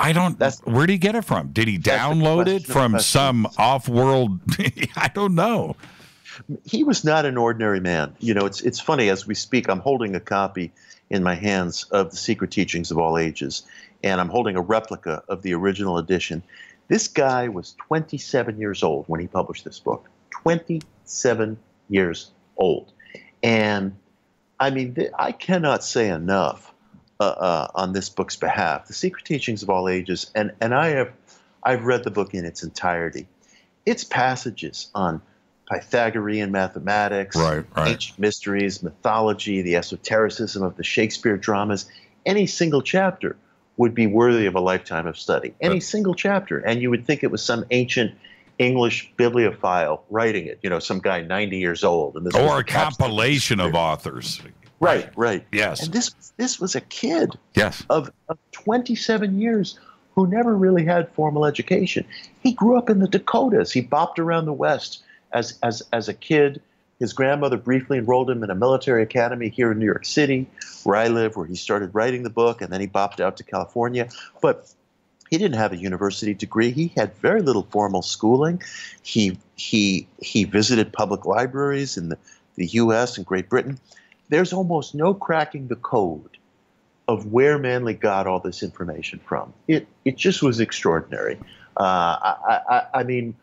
Where did he get it from? Did he download it from some off-world? I don't know. He was not an ordinary man. You know, it's funny, as we speak, I'm holding a copy in my hands of The Secret Teachings of All Ages, and I'm holding a replica of the original edition. This guy was 27 years old when he published this book. 27 years old. And, I mean, I cannot say enough on this book's behalf. The Secret Teachings of All Ages, and I've read the book in its entirety. Its passages on Pythagorean mathematics, ancient mysteries, mythology, the esotericism of the Shakespeare dramas, any single chapter would be worthy of a lifetime of study. Any single chapter. And you would think it was some ancient English bibliophile writing it, you know, some guy 90 years old. And or a compilation of authors. Right. Yes. And this was a kid yes. of 27 years who never really had formal education. He grew up in the Dakotas. He bopped around the West. As a kid, his grandmother briefly enrolled him in a military academy here in New York City, where I live, where he started writing the book, and then he bopped out to California. But he didn't have a university degree. He had very little formal schooling. He visited public libraries in the U.S. and Great Britain. There's almost no cracking the code of where Manly got all this information from. It just was extraordinary. I mean,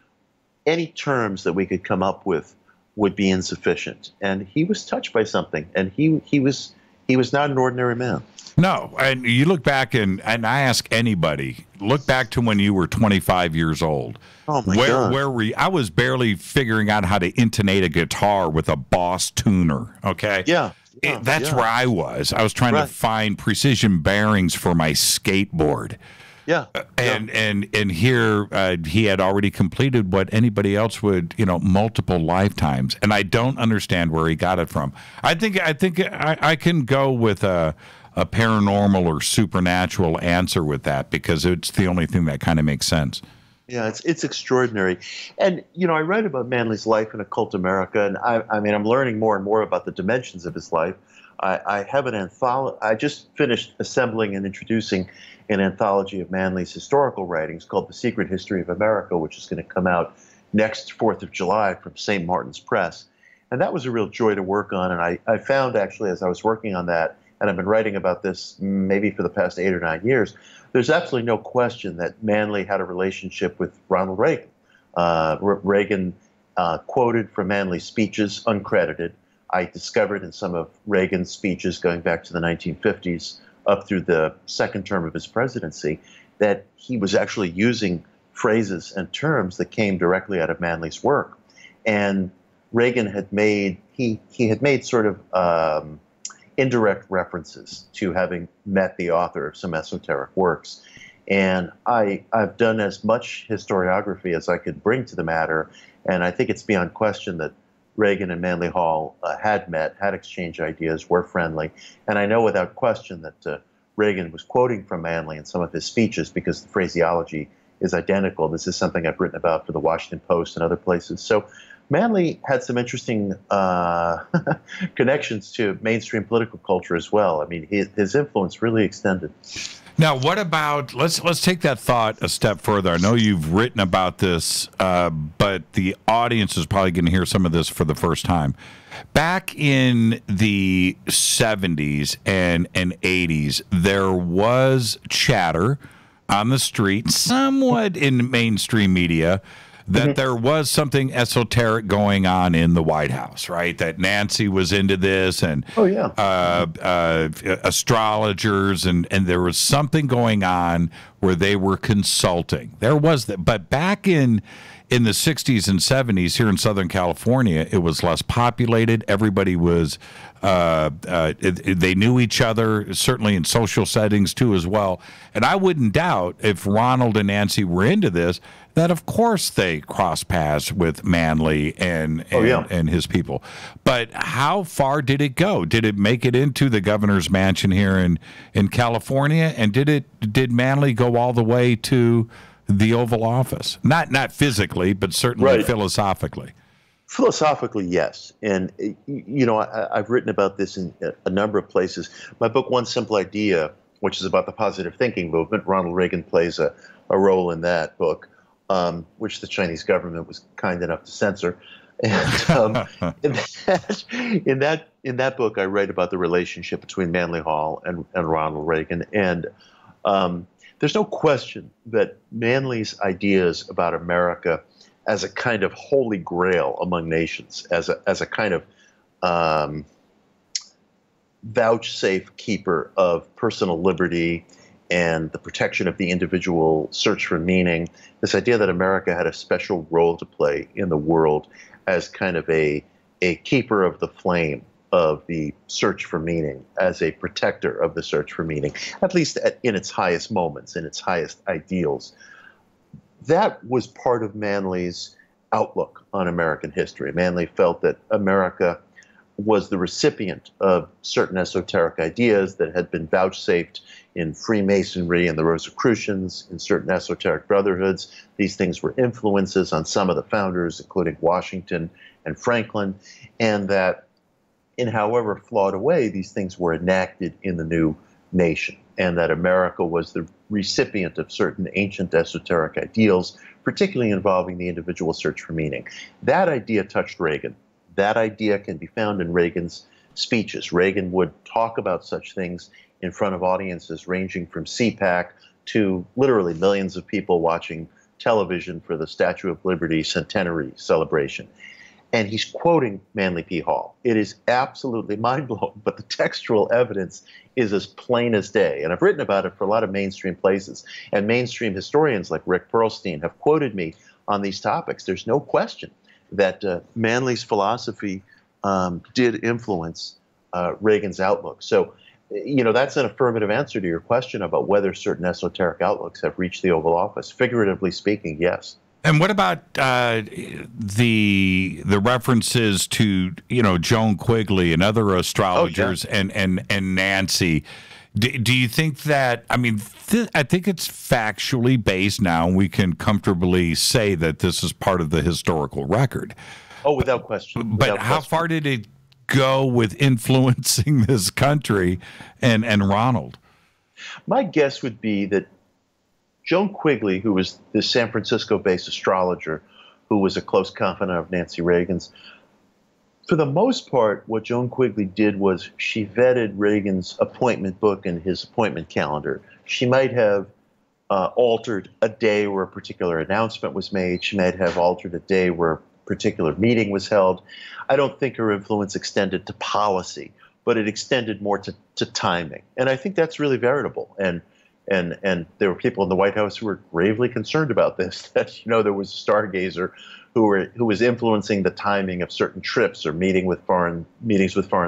any terms that we could come up with would be insufficient. And he was touched by something, and he was not an ordinary man. No, and you look back, and I ask anybody, look back to when you were 25 years old. Oh, my God. Where were you? I was barely figuring out how to intonate a guitar with a Boss tuner, okay? Yeah. That's where I was. I was trying to find precision bearings for my skateboard. Yeah. And here he had already completed what anybody else would, multiple lifetimes. And I don't understand where he got it from. I think I can go with a paranormal or supernatural answer with that, because it's the only thing that kind of makes sense. Yeah, it's extraordinary. And, I write about Manly's life in Occult America, and I'm learning more and more about the dimensions of his life. I have an anthology. I just finished assembling and introducing an anthology of Manly's historical writings called The Secret History of America, which is going to come out next 4th of July from St. Martin's Press. And that was a real joy to work on. And I found, actually, as I was working on that, and I've been writing about this maybe for the past 8 or 9 years, there's absolutely no question that Manly had a relationship with Ronald Reagan. Reagan quoted from Manly's speeches, uncredited. I discovered in some of Reagan's speeches going back to the 1950s up through the second term of his presidency that he was actually using phrases and terms that came directly out of Manly's work. And Reagan had made, he had made sort of indirect references to having met the author of some esoteric works. And I've done as much historiography as I could bring to the matter, and I think it's beyond question that Reagan and Manly Hall had met, had exchanged ideas, were friendly. And I know without question that Reagan was quoting from Manly in some of his speeches because the phraseology is identical. This is something I've written about for the Washington Post and other places. So Manly had some interesting connections to mainstream political culture as well. I mean, his influence really extended. Now, what about, let's take that thought a step further. I know you've written about this, but the audience is probably going to hear some of this for the first time. Back in the 70s and 80s, there was chatter on the street, somewhat in mainstream media, that there was something esoteric going on in the White House, right? That Nancy was into this, and astrologers, and there was something going on where they were consulting. There was that, but back in the 60s and 70s here in Southern California, it was less populated. Everybody was they knew each other, certainly in social settings too as well. And I wouldn't doubt if Ronald and Nancy were into this, that of course they cross paths with Manley and his people. But how far did it go? Did it make it into the governor's mansion here in California? And did Manley go all the way to the Oval Office? Not physically, but certainly philosophically. Philosophically, yes. And, I've written about this in a number of places. My book, One Simple Idea, which is about the positive thinking movement, Ronald Reagan plays a role in that book, which the Chinese government was kind enough to censor. And in that book, I write about the relationship between Manly Hall and Ronald Reagan. And there's no question that Manly's ideas about America as a kind of holy grail among nations, as a kind of vouchsafe keeper of personal liberty and the protection of the individual search for meaning, this idea that America had a special role to play in the world as kind of a keeper of the flame of the search for meaning, as a protector of the search for meaning, at least in its highest moments, in its highest ideals. That was part of Manly's outlook on American history. Manly felt that America was the recipient of certain esoteric ideas that had been vouchsafed in Freemasonry and the Rosicrucians, in certain esoteric brotherhoods. These things were influences on some of the founders, including Washington and Franklin, and that in however flawed a way, these things were enacted in the new nation, and that America was the recipient of certain ancient esoteric ideals, particularly involving the individual search for meaning. That idea touched Reagan. That idea can be found in Reagan's speeches. Reagan would talk about such things in front of audiences ranging from CPAC to literally millions of people watching television for the Statue of Liberty centenary celebration. And he's quoting Manly P. Hall. It is absolutely mind-blowing, but the textual evidence is as plain as day. And I've written about it for a lot of mainstream places. And mainstream historians like Rick Perlstein have quoted me on these topics. There's no question that Manly's philosophy did influence Reagan's outlook. So, that's an affirmative answer to your question about whether certain esoteric outlooks have reached the Oval Office. Figuratively speaking, yes. And what about the references to Joan Quigley and other astrologers and Nancy? Do you think that? I mean, I think it's factually based now, and we can comfortably say that this is part of the historical record. Oh, without question. But how far did it go with influencing this country and Ronald? My guess would be that Joan Quigley, who was the San Francisco-based astrologer who was a close confidant of Nancy Reagan's, for the most part, what Joan Quigley did was she vetted Reagan's appointment book and his appointment calendar. She might have altered a day where a particular announcement was made. She might have altered a day where a particular meeting was held. I don't think her influence extended to policy, but it extended more to timing. And I think that's really veritable. And there were people in the White House who were gravely concerned about this, that, there was a stargazer who was influencing the timing of certain trips or meetings with foreign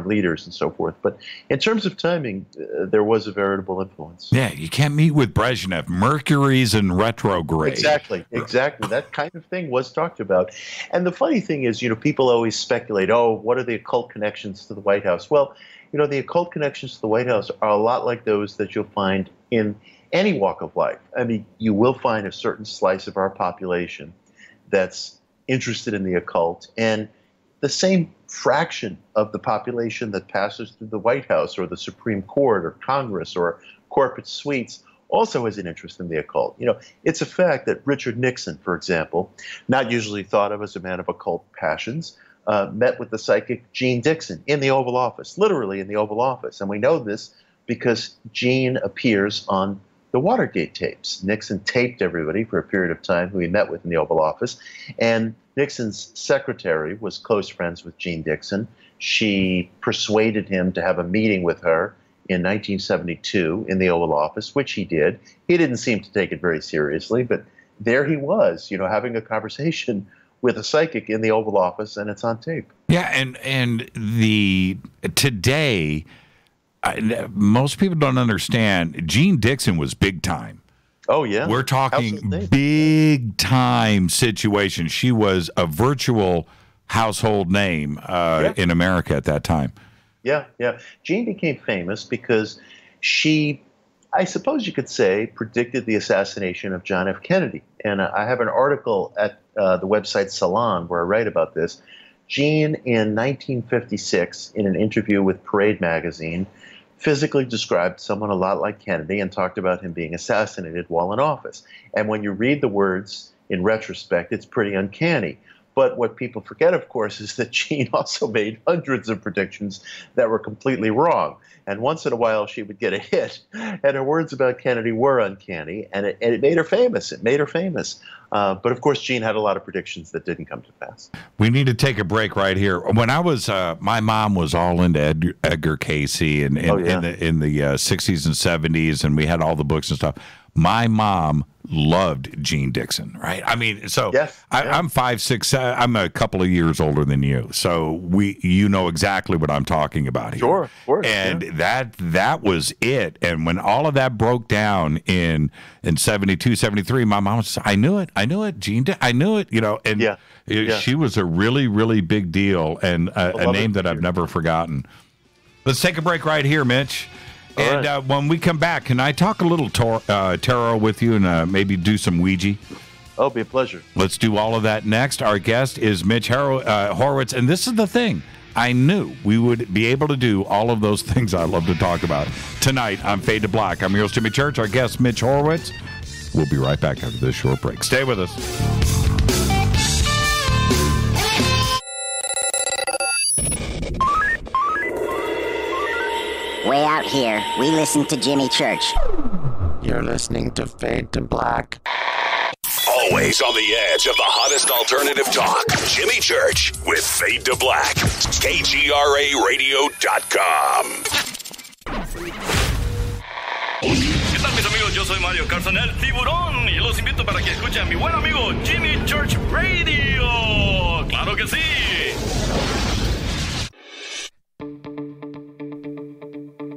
leaders and so forth. But in terms of timing, there was a veritable influence. Yeah, you can't meet with Brezhnev. Mercury's in retrograde. Exactly. That kind of thing was talked about. And the funny thing is, people always speculate, what are the occult connections to the White House? Well, the occult connections to the White House are a lot like those that you'll find in any walk of life. I mean, you will find a certain slice of our population that's interested in the occult, and the same fraction of the population that passes through the White House or the Supreme Court or Congress or corporate suites also has an interest in the occult. It's a fact that Richard Nixon, for example, not usually thought of as a man of occult passions, met with the psychic Gene Dixon in the Oval Office, literally in the Oval Office. And we know this because Gene appears on the Watergate tapes. Nixon taped everybody for a period of time who he met with in the Oval Office. And Nixon's secretary was close friends with Gene Dixon. She persuaded him to have a meeting with her in 1972 in the Oval Office, which he did. He didn't seem to take it very seriously, but there he was, having a conversation with a psychic in the Oval Office, and it's on tape. Yeah, and today, most people don't understand, Gene Dixon was big time. Oh, yeah. We're talking big time situation. She was a virtual household name in America at that time. Yeah. Jean became famous because she, I suppose you could say, predicted the assassination of John F. Kennedy. And I have an article at the website Salon where I write about this. Jean, in 1956, in an interview with Parade magazine, physically described someone a lot like Kennedy and talked about him being assassinated while in office. And when you read the words in retrospect, it's pretty uncanny. But what people forget, of course, is that Jean also made hundreds of predictions that were completely wrong. And once in a while, she would get a hit. And her words about Kennedy were uncanny. And it made her famous. But, of course, Jean had a lot of predictions that didn't come to pass. We need to take a break right here. When I was, my mom was all into Edgar Cayce in the 60s and 70s, and we had all the books and stuff. My mom loved Jean Dixon, right? I mean, so I'm 5'6", I'm a couple of years older than you, so you know exactly what I'm talking about here. Sure, of course. And that was it. And when all of that broke down in 72, 73, my mom was, I knew it, Jean, I knew it, you know. And she was a really, really big deal and a name that I've never forgotten. Let's take a break right here, Mitch. And when we come back, can I talk a little tarot with you and maybe do some Ouija? Oh, it'll be a pleasure. Let's do all of that next. Our guest is Mitch Horowitz. And this is the thing. I knew we would be able to do all of those things I love to talk about. Tonight on Fade to Black, I'm your host, Jimmy Church. Our guest, Mitch Horowitz. We'll be right back after this short break. Stay with us. Way out here, we listen to Jimmy Church. You're listening to Fade to Black. Always on the edge of the hottest alternative talk. Jimmy Church with Fade to Black. KGRARadio.com. ¿Qué tal, mis amigos? Yo soy Mario Carson, el tiburón, y los invito para que escuchen a mi buen amigo Jimmy Church Radio. ¡Claro que sí!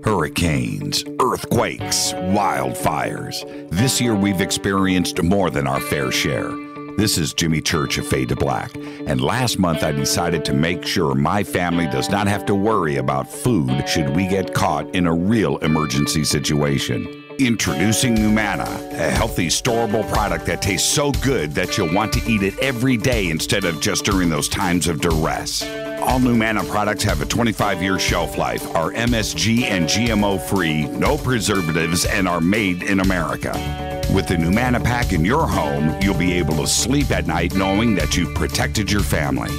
Hurricanes, earthquakes, wildfires. This year we've experienced more than our fair share. This is Jimmy Church of Fade to Black, and last month I decided to make sure my family does not have to worry about food should we get caught in a real emergency situation. Introducing Numana, a healthy, storable product that tastes so good that you'll want to eat it every day instead of just during those times of duress. All Numana products have a 25-year shelf life, are MSG and GMO-free, no preservatives, and are made in America. With the Numana pack in your home, you'll be able to sleep at night knowing that you've protected your family.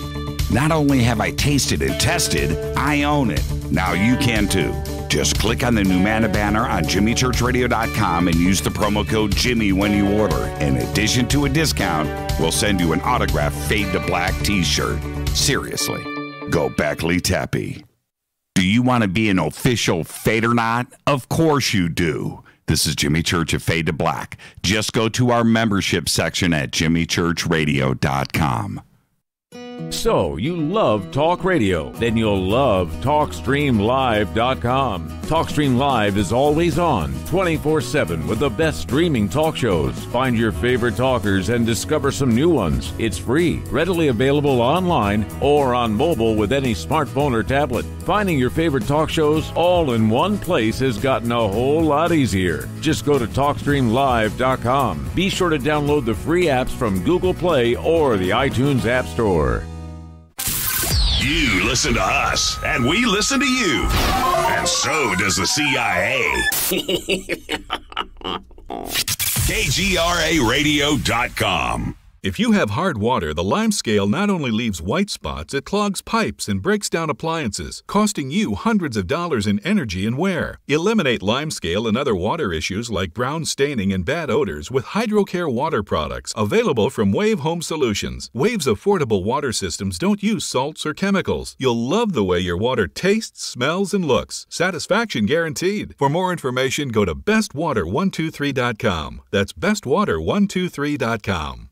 Not only have I tasted and tested, I own it. Now you can too. Just click on the Numana banner on JimmyChurchRadio.com and use the promo code Jimmy when you order. In addition to a discount, we'll send you an autographed Fade to Black t-shirt. Seriously. Go Beckley Tappy. Do you want to be an official FADERNIGHT? Of course you do. This is Jimmy Church of Fade to Black. Just go to our membership section at JimmyChurchRadio.com. So, you love talk radio? Then you'll love TalkStreamLive.com. TalkStream Live is always on, 24/7 with the best streaming talk shows. Find your favorite talkers and discover some new ones. It's free, readily available online or on mobile with any smartphone or tablet. Finding your favorite talk shows all in one place has gotten a whole lot easier. Just go to TalkStreamLive.com. Be sure to download the free apps from Google Play or the iTunes App Store. You listen to us, and we listen to you. And so does the CIA. KGRARadio.com. If you have hard water, the Lime Scale not only leaves white spots, it clogs pipes and breaks down appliances, costing you hundreds of dollars in energy and wear. Eliminate Lime Scale and other water issues like brown staining and bad odors with HydroCare water products, available from Wave Home Solutions. Wave's affordable water systems don't use salts or chemicals. You'll love the way your water tastes, smells, and looks. Satisfaction guaranteed. For more information, go to bestwater123.com. That's bestwater123.com.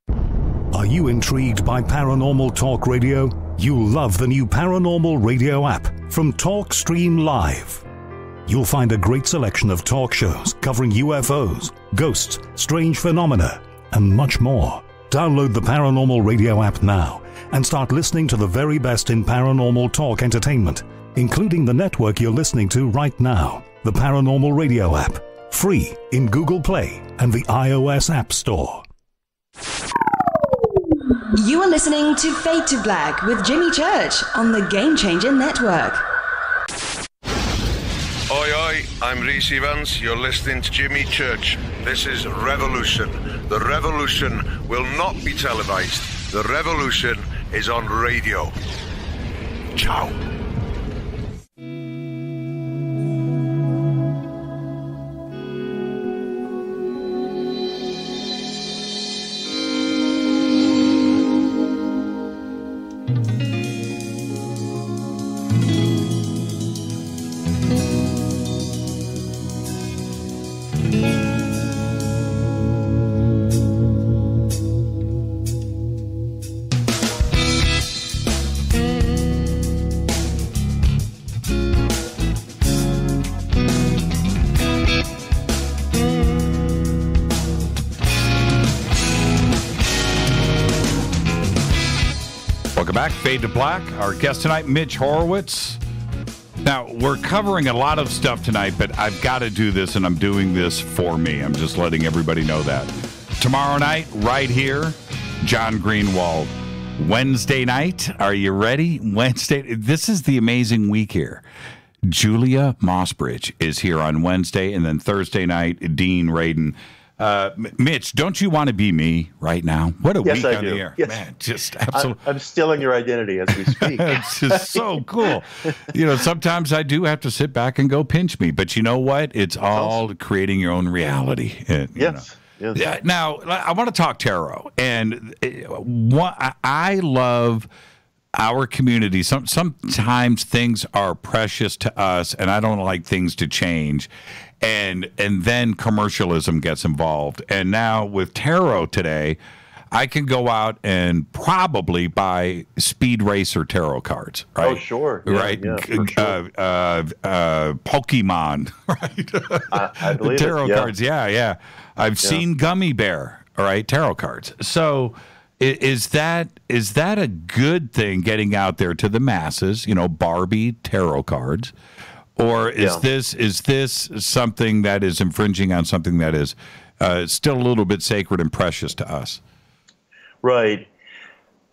Are you intrigued by Paranormal Talk Radio? You'll love the new Paranormal Radio app from TalkStream Live. You'll find a great selection of talk shows covering UFOs, ghosts, strange phenomena, and much more. Download the Paranormal Radio app now and start listening to the very best in paranormal talk entertainment, including the network you're listening to right now. The Paranormal Radio app, free in Google Play and the iOS App Store. You are listening to Fade to Black with Jimmy Church on the Game Changer Network. Oi, oi, I'm Reese Evans. You're listening to Jimmy Church. This is Revolution. The revolution will not be televised. The revolution is on radio. Ciao. Back, Fade to Black. Our guest tonight, Mitch Horowitz. Now, we're covering a lot of stuff tonight, but I've got to do this, and I'm doing this for me. I'm just letting everybody know that. Tomorrow night, right here, John Greenwald. Wednesday night, are you ready? Wednesday. This is the amazing week here. Julia Mossbridge is here on Wednesday, and then Thursday night, Dean Radin. Mitch, don't you want to be me right now? What a week on the air. Yes. Man, just absolutely. I'm stealing your identity as we speak. It's just so cool. You know, sometimes I do have to sit back and go pinch me, but you know what? It's all creating your own reality. Yes. Yeah. Now, I want to talk tarot, and I love our community. Sometimes things are precious to us, and I don't like things to change. And then commercialism gets involved. And now with tarot today, I can go out and probably buy Speed Racer tarot cards, right? Oh, sure. Right? Yeah, for sure. Pokemon, right? I believe tarot cards, yeah. I've seen Gummy Bear, all right, tarot cards. So is that a good thing, getting out there to the masses, Barbie tarot cards? Or is this something that is infringing on something that is still a little bit sacred and precious to us? Right.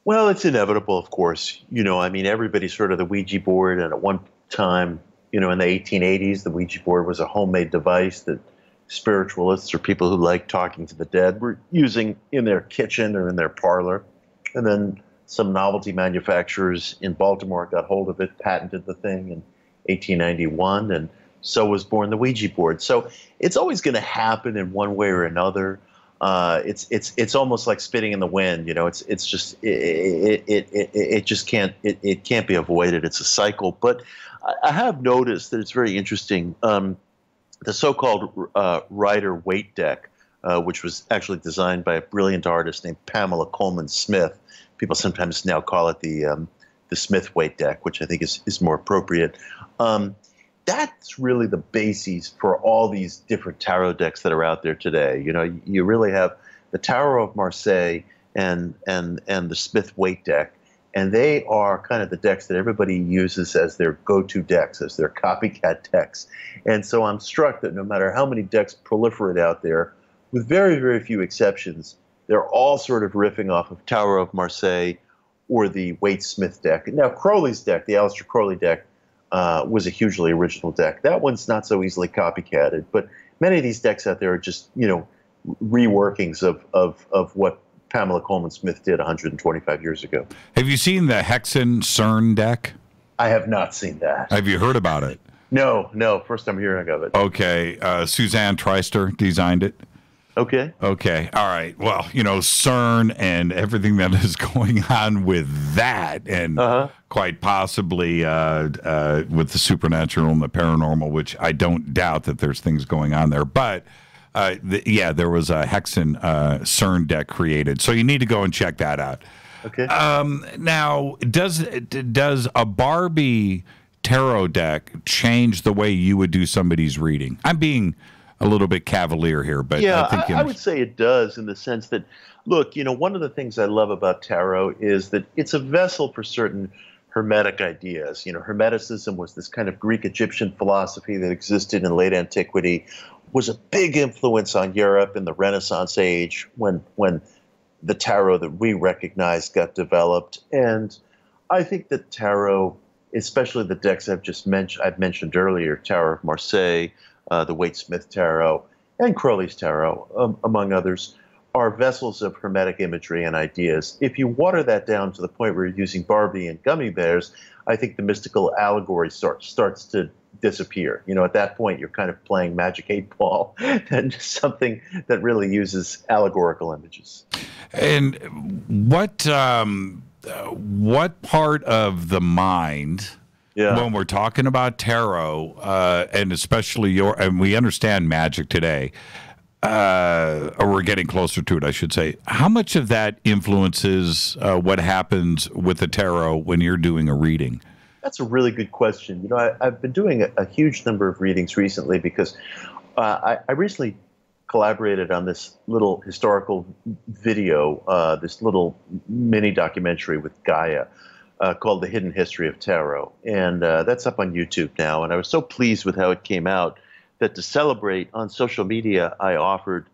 Well, it's inevitable, of course. Everybody's heard of the Ouija board, and at one time, in the 1880s, the Ouija board was a homemade device that spiritualists or people who like talking to the dead were using in their kitchen or in their parlor. And then some novelty manufacturers in Baltimore got hold of it, patented the thing, and 1891, and so was born the Ouija board. So it's always going to happen in one way or another. It's almost like spitting in the wind. It's just it just can't be avoided. It's a cycle. But I have noticed that it's very interesting. The so-called Rider-Waite deck, which was actually designed by a brilliant artist named Pamela Coleman Smith. People sometimes now call it the Smith-Waite deck, which I think is more appropriate. That's really the basis for all these different tarot decks that are out there today. You really have the Tarot of Marseille and the Smith-Waite deck, and they are kind of the decks that everybody uses as their go-to decks, as their copycat decks. And so I'm struck that no matter how many decks proliferate out there, with very, very few exceptions, they're all sort of riffing off of Tarot of Marseille or the Waite-Smith deck. Now, Crowley's deck, the Aleister Crowley deck, was a hugely original deck. That one's not so easily copycatted, but many of these decks out there are just, reworkings of what Pamela Coleman Smith did 125 years ago. Have you seen the Hexen CERN deck? I have not seen that. Have you heard about it? No. First time hearing of it. Okay. Suzanne Treister designed it. Okay. All right. Well, CERN and everything that is going on with that, and quite possibly with the supernatural and the paranormal, which I don't doubt that there's things going on there. But there was a Hexen CERN deck created, so you need to go and check that out. Okay. Now, does a Barbie tarot deck change the way you would do somebody's reading? I'm being a little bit cavalier here, but yeah, I think I would say it does in the sense that, look, one of the things I love about tarot is that it's a vessel for certain Hermetic ideas. Hermeticism was this kind of Greek-Egyptian philosophy that existed in late antiquity, was a big influence on Europe in the Renaissance age when the tarot that we recognize got developed. And I think that tarot, especially the decks I've mentioned earlier, Tarot of Marseille, the Waite-Smith Tarot, and Crowley's Tarot, among others, are vessels of Hermetic imagery and ideas. If you water that down to the point where you're using Barbie and gummy bears, I think the mystical allegory starts to disappear. At that point, you're kind of playing Magic 8-Ball and something that really uses allegorical images. And what part of the mind, when we're talking about tarot, and especially and we understand magic today, or we're getting closer to it, I should say, how much of that influences what happens with the tarot when you're doing a reading? That's a really good question. I've been doing a huge number of readings recently because I recently collaborated on this little historical video, this little mini documentary with Gaia called The Hidden History of Tarot. And that's up on YouTube now. And I was so pleased with how it came out that to celebrate on social media, I offered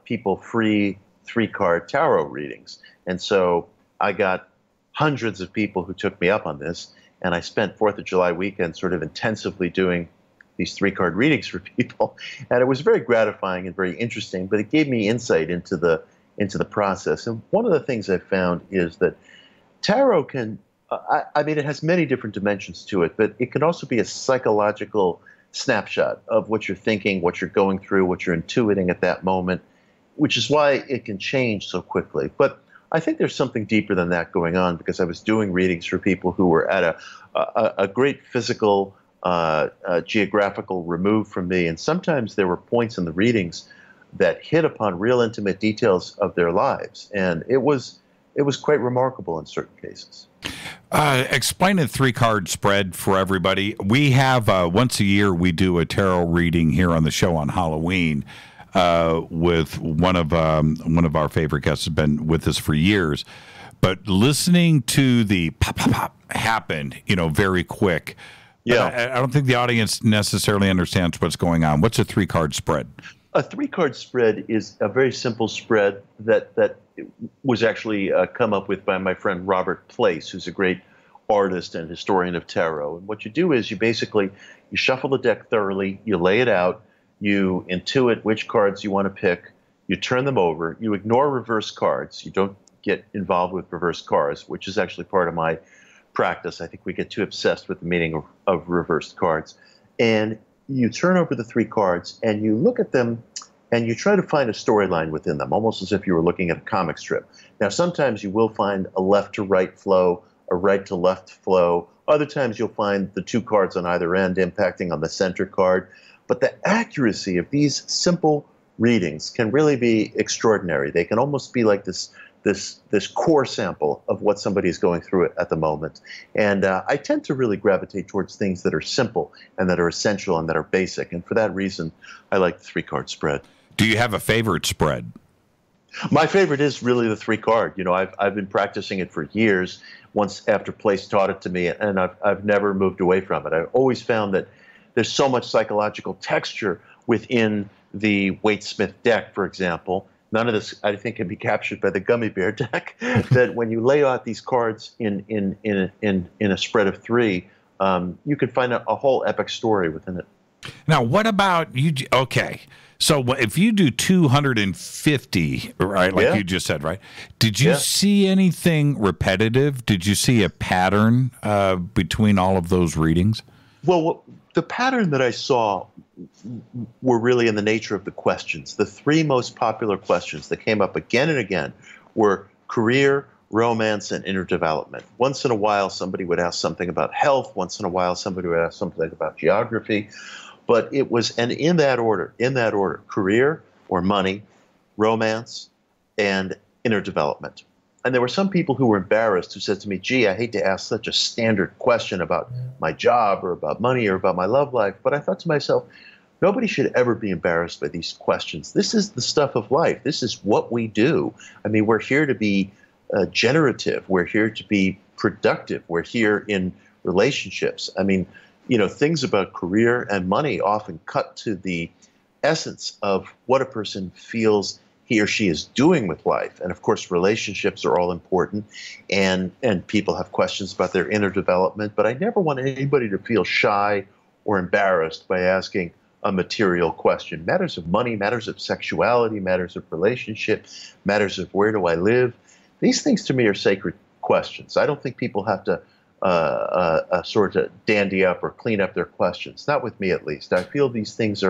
people free 3-card tarot readings. And so I got hundreds of people who took me up on this. And I spent 4th of July weekend sort of intensively doing these 3-card readings for people. And it was very gratifying and very interesting, but it gave me insight into the process. And one of the things I found is that tarot can, it has many different dimensions to it, but it can also be a psychological snapshot of what you're thinking, what you're going through, what you're intuiting at that moment, which is why it can change so quickly. But I think there's something deeper than that going on, because I was doing readings for people who were at a great physical, geographical remove from me. And sometimes there were points in the readings that hit upon real intimate details of their lives. And it was quite remarkable in certain cases. Explain a 3-card spread for everybody. We have, once a year, we do a tarot reading here on the show on Halloween. With one of our favorite guests, has been with us for years, but listening to the pop pop pop happen, very quick. Yeah, I don't think the audience necessarily understands what's going on. What's a 3-card spread? A 3-card spread is a very simple spread that was actually come up with by my friend Robert Place, who's a great artist and historian of tarot. And what you do is you shuffle the deck thoroughly, you lay it out. You intuit which cards you want to pick. You turn them over. You ignore reverse cards. You don't get involved with reverse cards, which is actually part of my practice. I think we get too obsessed with the meaning of reversed cards. And you turn over the 3 cards and you look at them and you try to find a storyline within them, almost as if you were looking at a comic strip. Now, sometimes you will find a left to right flow, a right to left flow. Other times you'll find the 2 cards on either end impacting on the center card. But the accuracy of these simple readings can really be extraordinary. They can almost be like this core sample of what somebody is going through at the moment. And I tend to really gravitate towards things that are simple and that are essential and that are basic. And for that reason, I like the 3-card spread. Do you have a favorite spread? My favorite is really the 3-card. I've been practicing it for years. Once after Place taught it to me, and I've never moved away from it. I've always found that there's so much psychological texture within the Waite-Smith deck, for example. None of this, I think, can be captured by the gummy bear deck. That when you lay out these cards in a spread of 3, you can find a whole epic story within it. Now, what about you? Okay, so if you do 250, right, like you just said, right? Did you see anything repetitive? Did you see a pattern between all of those readings? Well, the pattern that I saw were really in the nature of the questions. The 3 most popular questions that came up again and again were career, romance, and inner development. Once in a while, somebody would ask something about health. Once in a while, somebody would ask something about geography. But it was, and in that order, career or money, romance, and inner development. And there were some people who were embarrassed who said to me, gee, I hate to ask such a standard question about my job or about money or about my love life. But I thought to myself, Nobody should ever be embarrassed by these questions. This is the stuff of life. This is what we do. I mean, we're here to be generative. We're here to be productive. We're here in relationships. I mean, things about career and money often cut to the essence of what a person feels he or she is doing with life. And of course, relationships are all important, and people have questions about their inner development. But I never want anybody to feel shy or embarrassed by asking a material question. Matters of money, matters of sexuality, matters of relationship, matters of where do I live. These things to me are sacred questions. I don't think people have to sort of dandy up or clean up their questions. Not with me, at least. I feel these things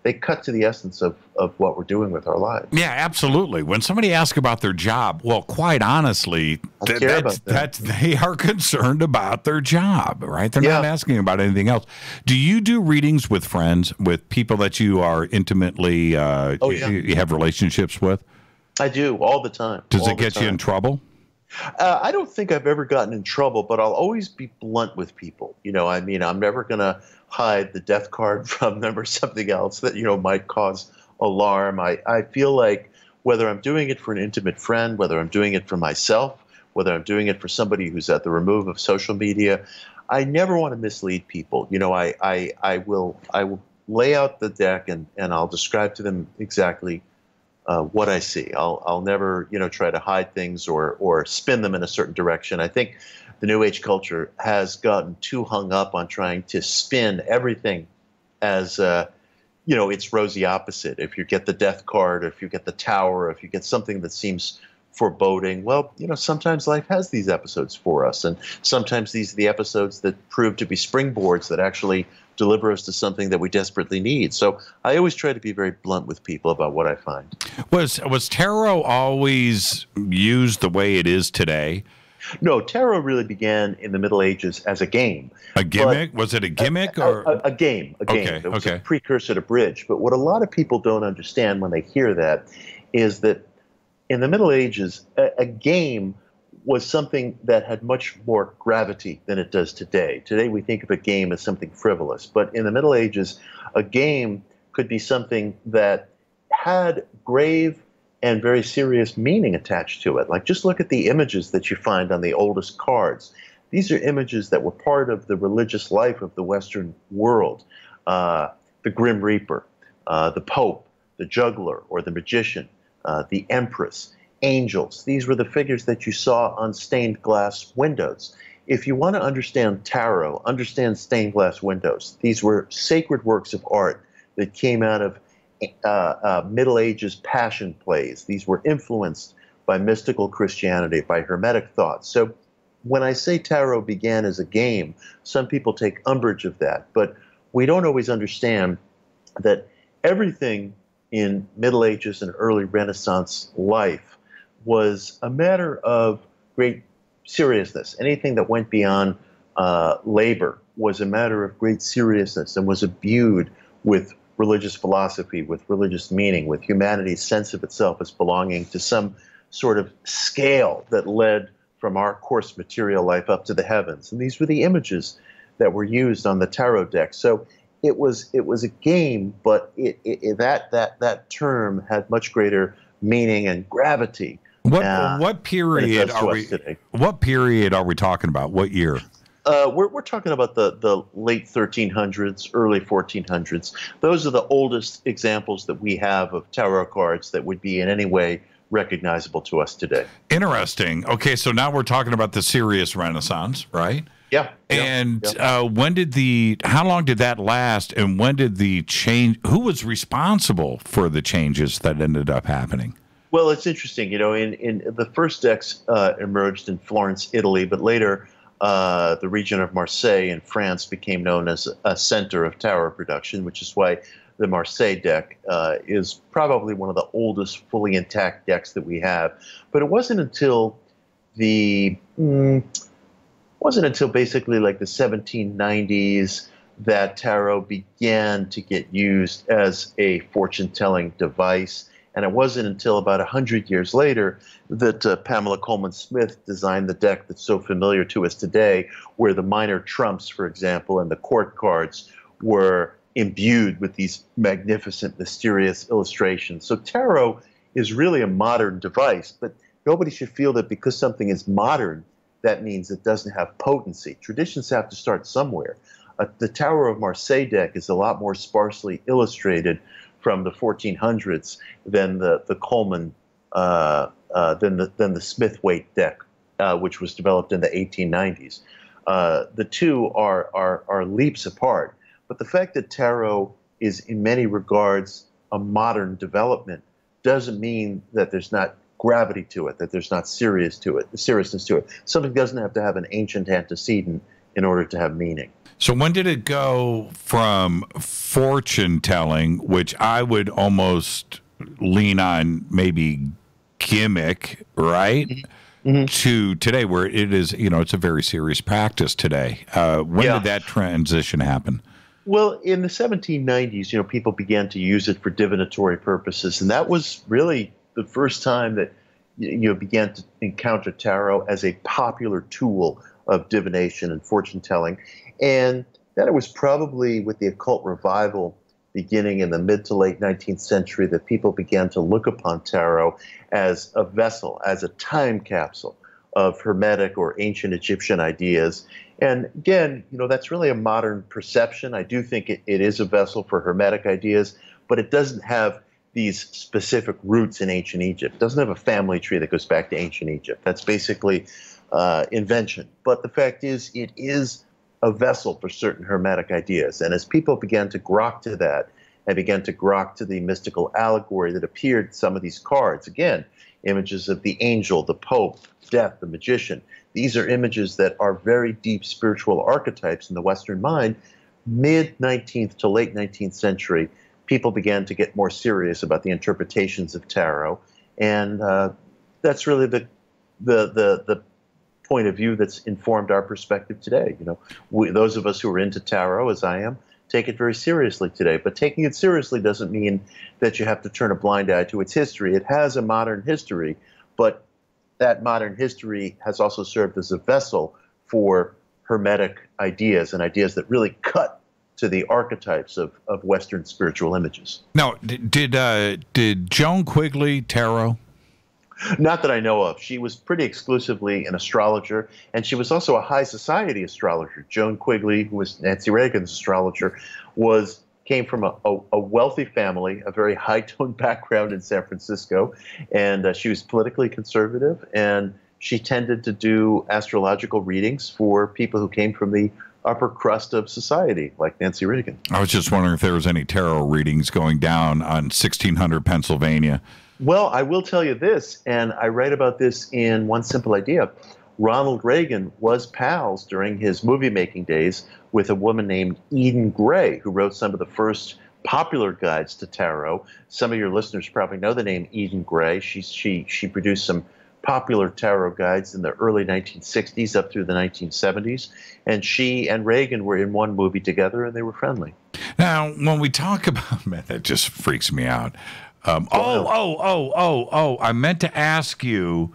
they cut to the essence of what we're doing with our lives. Yeah, absolutely. When somebody asks about their job, well, quite honestly, they are concerned about their job, right? They're not asking about anything else. Do you do readings with friends, with people that you are intimately, you have relationships with? I do, all the time. Does it get you in trouble? I don't think I've ever gotten in trouble, but I'll always be blunt with people. I mean, I'm never going to hide the death card from them or something else that, might cause alarm. I feel like whether I'm doing it for an intimate friend, whether I'm doing it for myself, whether I'm doing it for somebody who's at the remove of social media, I never want to mislead people. I will lay out the deck and I'll describe to them exactly what I see. I'll never, try to hide things or spin them in a certain direction. I think the New Age culture has gotten too hung up on trying to spin everything as, its rosy opposite. If you get the death card, or if you get the tower, or if you get something that seems foreboding, well, sometimes life has these episodes for us. And sometimes these are the episodes that prove to be springboards that actually deliver us to something that we desperately need. So I always try to be very blunt with people about what I find. Was tarot always used the way it is today? No, tarot really began in the Middle Ages as a game. A gimmick? Was it a gimmick? or a game. Okay, it was a precursor to bridge. But what a lot of people don't understand when they hear that is that in the Middle Ages, a game was something that had much more gravity than it does today. Today we think of a game as something frivolous, but in the Middle Ages, a game could be something that had grave and very serious meaning attached to it. Like, just look at the images that you find on the oldest cards. These are images that were part of the religious life of the Western world. The Grim Reaper, the Pope, the Juggler or the Magician, the Empress, angels. These were the figures that you saw on stained glass windows. If you want to understand tarot, understand stained glass windows. These were sacred works of art that came out of Middle Ages passion plays. These were influenced by mystical Christianity, by Hermetic thought. So when I say tarot began as a game, some people take umbrage of that, but we don't always understand that everything in Middle Ages and early Renaissance life was a matter of great seriousness. Anything that went beyond labor was a matter of great seriousness and was imbued with religious philosophy, with religious meaning, with humanity's sense of itself as belonging to some sort of scale that led from our coarse material life up to the heavens. And these were the images that were used on the tarot deck. So it was a game, but that term had much greater meaning and gravity. What period are we talking about? What year? We're talking about the late 1300s, early 1400s. Those are the oldest examples that we have of tarot cards that would be in any way recognizable to us today. Interesting. Okay, so now we're talking about the serious Renaissance, right? Yeah. And how long did that last, and when did the change? Who was responsible for the changes that ended up happening? Well, it's interesting. In the first decks emerged in Florence, Italy, but later the region of Marseille in France became known as a center of tarot production, which is why the Marseille deck is probably one of the oldest fully intact decks that we have. But it wasn't until basically like the 1790s that tarot began to get used as a fortune-telling device. And it wasn't until about 100 years later that Pamela Coleman Smith designed the deck that's so familiar to us today, where the minor trumps, for example, and the court cards were imbued with these magnificent, mysterious illustrations. So tarot is really a modern device, but nobody should feel that because something is modern, that means it doesn't have potency. Traditions have to start somewhere. The Tower of Marseille deck is a lot more sparsely illustrated from the 1400s than the Coleman, than the Smith-Waite deck, which was developed in the 1890s. The two are leaps apart. But the fact that tarot is in many regards a modern development doesn't mean that there's not gravity to it, that there's not seriousness to it. Something doesn't have to have an ancient antecedent in order to have meaning. So when did it go from fortune telling, which I would almost lean on maybe gimmick, right? Mm-hmm. To today, where it is, it's a very serious practice today. When did that transition happen? Well, in the 1790s, people began to use it for divinatory purposes, and that was really the first time that you began to encounter tarot as a popular tool of divination and fortune telling. And then it was probably with the occult revival beginning in the mid to late 19th century that people began to look upon tarot as a vessel, as a time capsule of Hermetic or ancient Egyptian ideas. And again, that's really a modern perception. I do think it is a vessel for Hermetic ideas, but it doesn't have these specific roots in ancient Egypt. It doesn't have a family tree that goes back to ancient Egypt. That's basically invention. But the fact is, it is a vessel for certain Hermetic ideas. And as people began to grok to that and began to grok to the mystical allegory that appeared in some of these cards, again, images of the angel, the pope, death, the magician. These are images that are very deep spiritual archetypes in the Western mind. Mid-19th to late 19th century, people began to get more serious about the interpretations of tarot. And that's really the point of view that's informed our perspective today. Those of us who are into tarot, as I am, take it very seriously today. But taking it seriously doesn't mean that you have to turn a blind eye to its history. It has a modern history, but that modern history has also served as a vessel for Hermetic ideas and ideas that really cut to the archetypes of Western spiritual images. Now, did Joan Quigley tarot? Not that I know of. She was pretty exclusively an astrologer, and she was also a high society astrologer. Joan Quigley, who was Nancy Reagan's astrologer, came from a wealthy family, a very high-toned background in San Francisco, and she was politically conservative, and she tended to do astrological readings for people who came from the upper crust of society, like Nancy Reagan. I was just wondering if there was any tarot readings going down on 1600 Pennsylvania. Well, I will tell you this, and I write about this in One Simple Idea. Ronald Reagan was pals during his movie-making days with a woman named Eden Gray, who wrote some of the first popular guides to tarot. Some of your listeners probably know the name Eden Gray. She produced some popular tarot guides in the early 1960s up through the 1970s, and she and Reagan were in one movie together, and they were friendly. Now, when we talk about, man, that just freaks me out. I meant to ask you,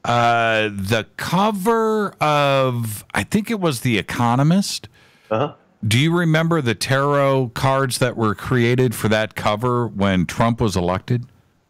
the cover of, I think it was The Economist. Uh-huh. Do you remember the tarot cards that were created for that cover when Trump was elected?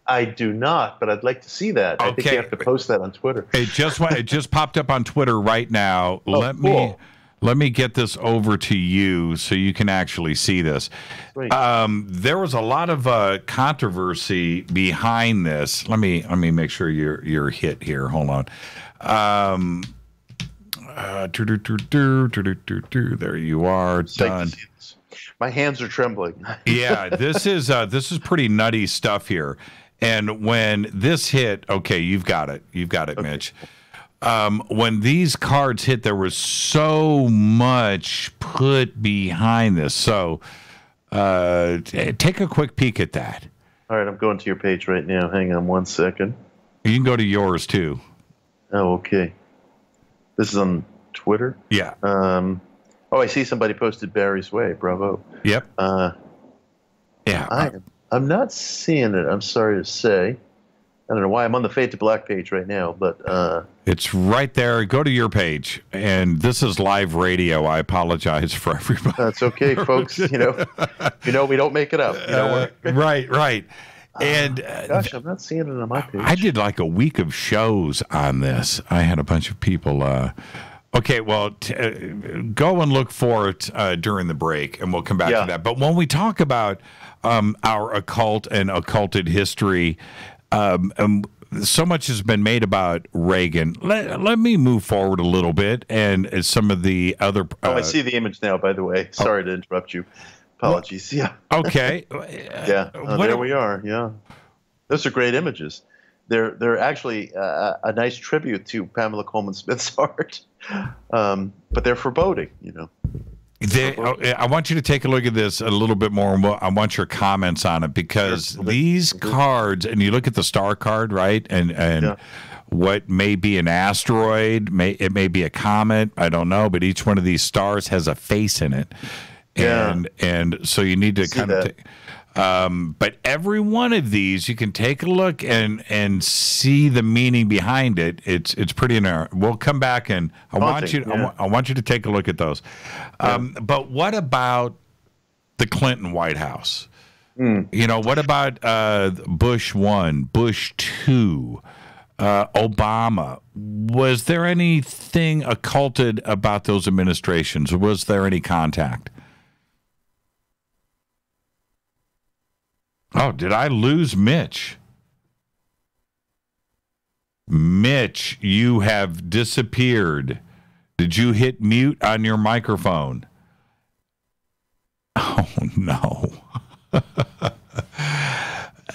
I do not, but I'd like to see that. I think you have to post that on Twitter. It just popped up on Twitter right now. Cool. Let me get this over to you so you can actually see this. There was a lot of controversy behind this. Let me make sure you're hit here. Hold on. There you are. Done. My hands are trembling. Yeah, this is pretty nutty stuff here. And when this hit, okay, you've got it, okay. Mitch. When these cards hit, there was so much put behind this. So take a quick peek at that. All right, I'm going to your page right now. Hang on one second. You can go to yours, too. Oh, okay. This is on Twitter? Yeah. I see somebody posted Barry's Way. Bravo. Yep. Yeah. I'm not seeing it, I'm sorry to say. I don't know why I'm on the Fade to Black page right now, but it's right there. Go to your page, and this is live radio. I apologize for everybody. That's okay, folks. We don't make it up. Right. And gosh, I'm not seeing it on my page. I did like a week of shows on this. I had a bunch of people. Okay, well, go and look for it during the break, and we'll come back to that. But when we talk about our occult and occulted history, so much has been made about Reagan. Let me move forward a little bit, and some of the other. I see the image now. By the way, sorry to interrupt you. Apologies. Yeah. Okay. There we are. Yeah, those are great images. They're actually a nice tribute to Pamela Coleman Smith's art, but they're foreboding. I want you to take a look at this a little bit more, and I want your comments on it, because these cards, and you look at the star card, right, and what may be an asteroid, it may be a comet, I don't know, but each one of these stars has a face in it, and so you need to kind of. But every one of these, you can take a look and see the meaning behind it. It's pretty narrow. We'll come back, and I want you to take a look at those. But what about the Clinton White House? What about Bush 1, Bush 2, Obama? Was there anything occulted about those administrations? Was there any contact? Oh, did I lose Mitch? Mitch, you have disappeared. Did you hit mute on your microphone? Oh, no.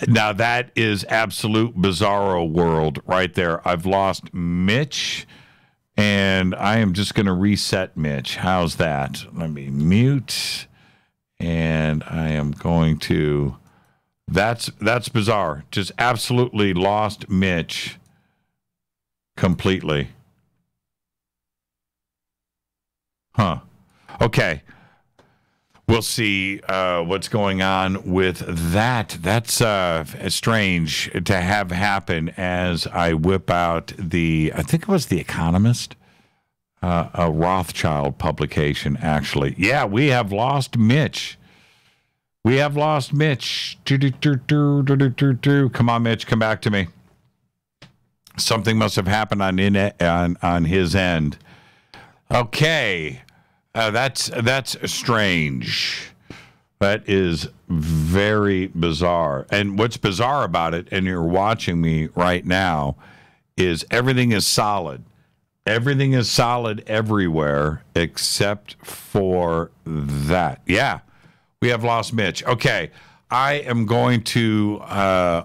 Now, that is absolute bizarro world right there. I've lost Mitch, and I am just going to reset Mitch. How's that? Let me mute, and I am going to... That's bizarre. Just absolutely lost Mitch completely. Huh. Okay. We'll see what's going on with that. That's strange to have happen as I whip out I think it was The Economist, a Rothschild publication, actually. Yeah, we have lost Mitch. We have lost Mitch. Come on, Mitch, come back to me. Something must have happened on his end. Okay, that's strange. That is very bizarre. And what's bizarre about it, and you're watching me right now, is everything is solid. Everything is solid everywhere except for that. Yeah. We have lost Mitch. Okay, I am going to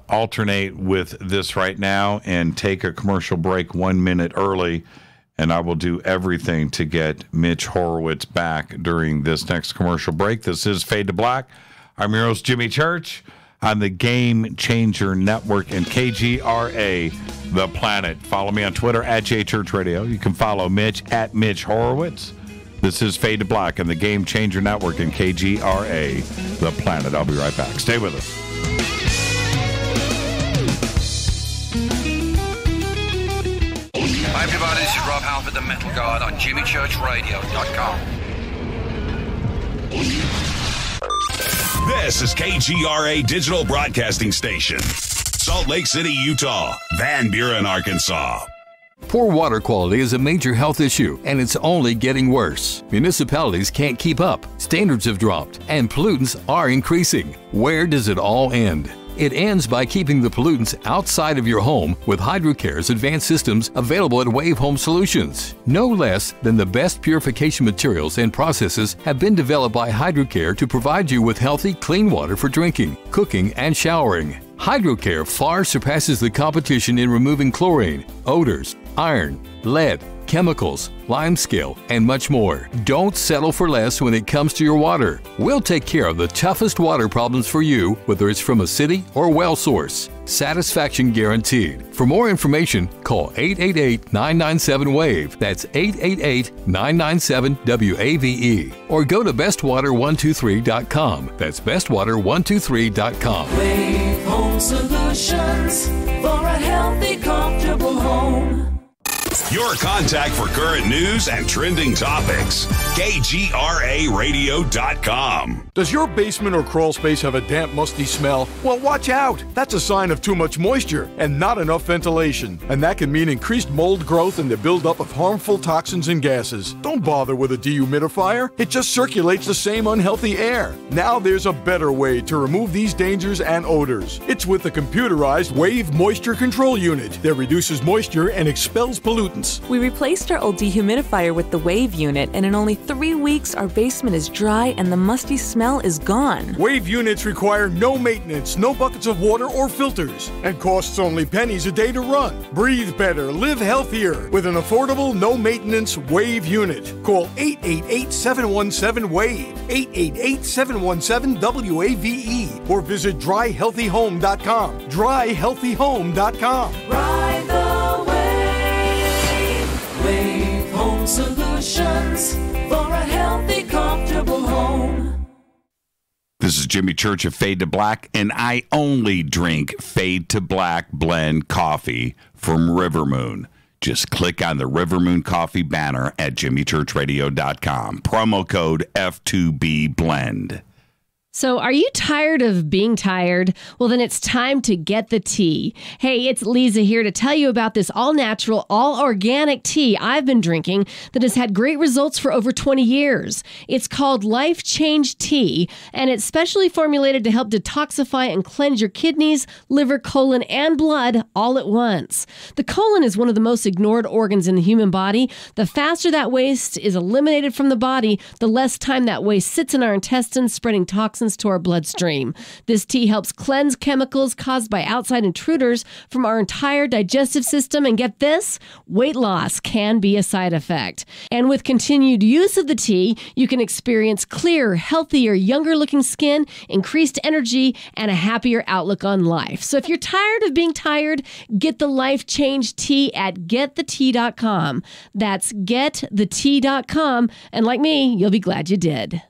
alternate with this right now and take a commercial break 1 minute early, and I will do everything to get Mitch Horowitz back during this next commercial break. This is Fade to Black. I'm your host, Jimmy Church, on the Game Changer Network and KGRA, The Planet. Follow me on Twitter at JChurchRadio. You can follow Mitch at Mitch Horowitz. This is Fade to Black on the Game Changer Network and KGRA, The Planet. I'll be right back. Stay with us. Hi, everybody. This is Rob Halford, the Metal Guard on JimmyChurchRadio.com. This is KGRA Digital Broadcasting Station, Salt Lake City, Utah, Van Buren, Arkansas. Poor water quality is a major health issue, and it's only getting worse. Municipalities can't keep up, standards have dropped, and pollutants are increasing. Where does it all end? It ends by keeping the pollutants outside of your home with HydroCare's advanced systems available at Wave Home Solutions. No less than the best purification materials and processes have been developed by HydroCare to provide you with healthy, clean water for drinking, cooking, and showering. HydroCare far surpasses the competition in removing chlorine, odors, iron, lead, chemicals, limescale, and much more. Don't settle for less when it comes to your water. We'll take care of the toughest water problems for you, whether it's from a city or well source. Satisfaction guaranteed. For more information, call 888-997-WAVE. That's 888-997-WAVE. Or go to bestwater123.com. That's bestwater123.com. Wave Home Solutions for a healthy, comfortable home. Your contact for current news and trending topics. KGRARadio.com. Does your basement or crawl space have a damp, musty smell? Well, watch out. That's a sign of too much moisture and not enough ventilation. And that can mean increased mold growth and the buildup of harmful toxins and gases. Don't bother with a dehumidifier. It just circulates the same unhealthy air. Now there's a better way to remove these dangers and odors. It's with the computerized Wave Moisture Control Unit that reduces moisture and expels pollutants. We replaced our old dehumidifier with the Wave unit, and in only 3 weeks, our basement is dry and the musty smell is gone. Wave units require no maintenance, no buckets of water or filters, and costs only pennies a day to run. Breathe better, live healthier with an affordable, no-maintenance Wave unit. Call 888-717-WAVE, 888-717-WAVE, or visit dryhealthyhome.com. Dryhealthyhome.com. Ride the wave. Wave Home Solutions for a healthy, comfortable home. This is Jimmy Church of Fade to Black, and I only drink Fade to Black blend coffee from Rivermoon. Just click on the Rivermoon Coffee banner at jimmychurchradio.com. Promo code F2B Blend. So are you tired of being tired? Well, then it's time to get the tea. Hey, it's Lisa here to tell you about this all-natural, all-organic tea I've been drinking that has had great results for over 20 years. It's called Life Change Tea, and it's specially formulated to help detoxify and cleanse your kidneys, liver, colon, and blood all at once. The colon is one of the most ignored organs in the human body. The faster that waste is eliminated from the body, the less time that waste sits in our intestines, spreading toxins to our bloodstream. This tea helps cleanse chemicals caused by outside intruders from our entire digestive system. And get this, weight loss can be a side effect. And with continued use of the tea, you can experience clearer, healthier, younger looking skin, increased energy, and a happier outlook on life. So if you're tired of being tired, get the Life Change Tea at getthetea.com. That's getthetea.com. And like me, you'll be glad you did.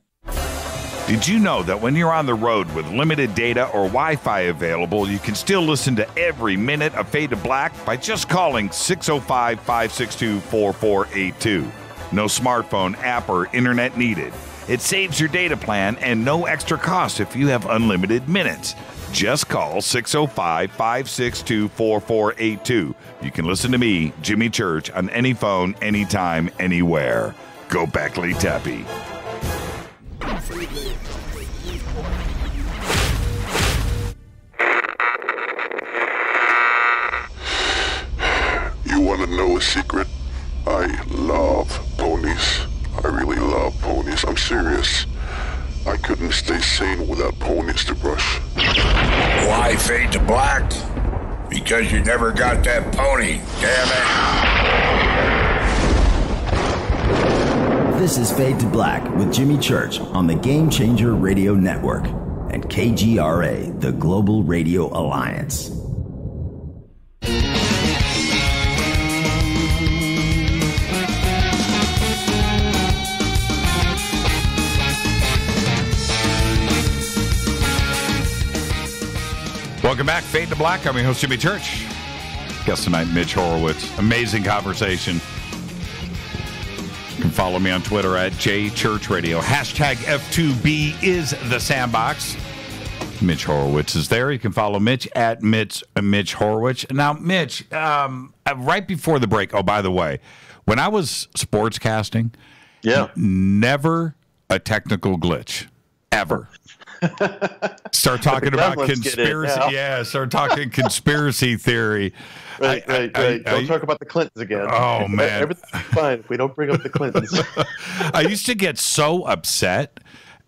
Did you know that when you're on the road with limited data or Wi-Fi available, you can still listen to every minute of Fade to Black by just calling 605-562-4482. No smartphone, app, or internet needed. It saves your data plan and no extra cost if you have unlimited minutes. Just call 605-562-4482. You can listen to me, Jimmy Church, on any phone, anytime, anywhere. Go Beckley Tappy. You want to know a secret? I love ponies. I really love ponies. I'm serious. I couldn't stay sane without ponies to brush. Why Fade to Black? Because you never got that pony, damn it. This is Fade to Black with Jimmy Church on the Game Changer Radio Network and KGRA, the Global Radio Alliance. Welcome back, Fade to Black. I'm your host, Jimmy Church. Guest tonight, Mitch Horowitz. Amazing conversation. You can follow me on Twitter at JChurchRadio. Hashtag F2B is the sandbox. Mitch Horowitz is there. You can follow Mitch at Mitch Horowitz. Now, Mitch, right before the break, oh, by the way, when I was sportscasting, never a technical glitch, ever. Start talking about conspiracy. Start talking conspiracy theory. Right. Don't talk about the Clintons again. Oh, man. Everything's fine if we don't bring up the Clintons. I used to get so upset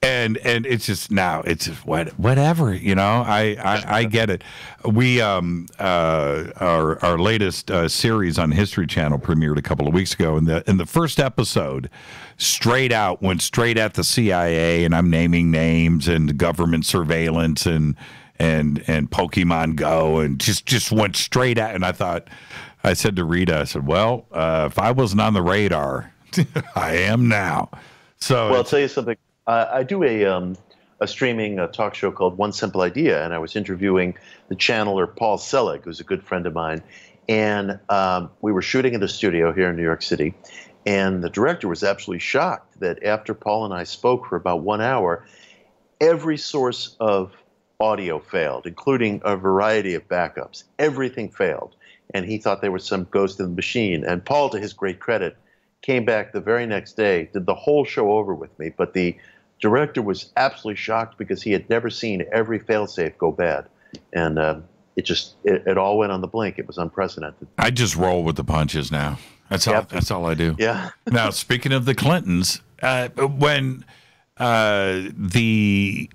And it's just now it's just whatever, you know. I get it. We our latest series on History Channel premiered a couple of weeks ago, and the first episode went straight at the CIA, and I'm naming names and government surveillance and Pokemon Go, and just went straight at. And I said to Rita, I said, well, if I wasn't on the radar, I am now. So well, I'll tell you something. I do a streaming talk show called One Simple Idea, and I was interviewing the channeler Paul Selig, who's a good friend of mine. And we were shooting in the studio here in New York City, and the director was absolutely shocked that after Paul and I spoke for about 1 hour, every source of audio failed, including a variety of backups. Everything failed, and he thought there was some ghost in the machine. And Paul, to his great credit, came back the very next day, did the whole show over with me, but the director was absolutely shocked because he had never seen every failsafe go bad. And it all went on the blink. It was unprecedented. I just roll with the punches now. That's all I do. Yeah. Now, speaking of the Clintons, when the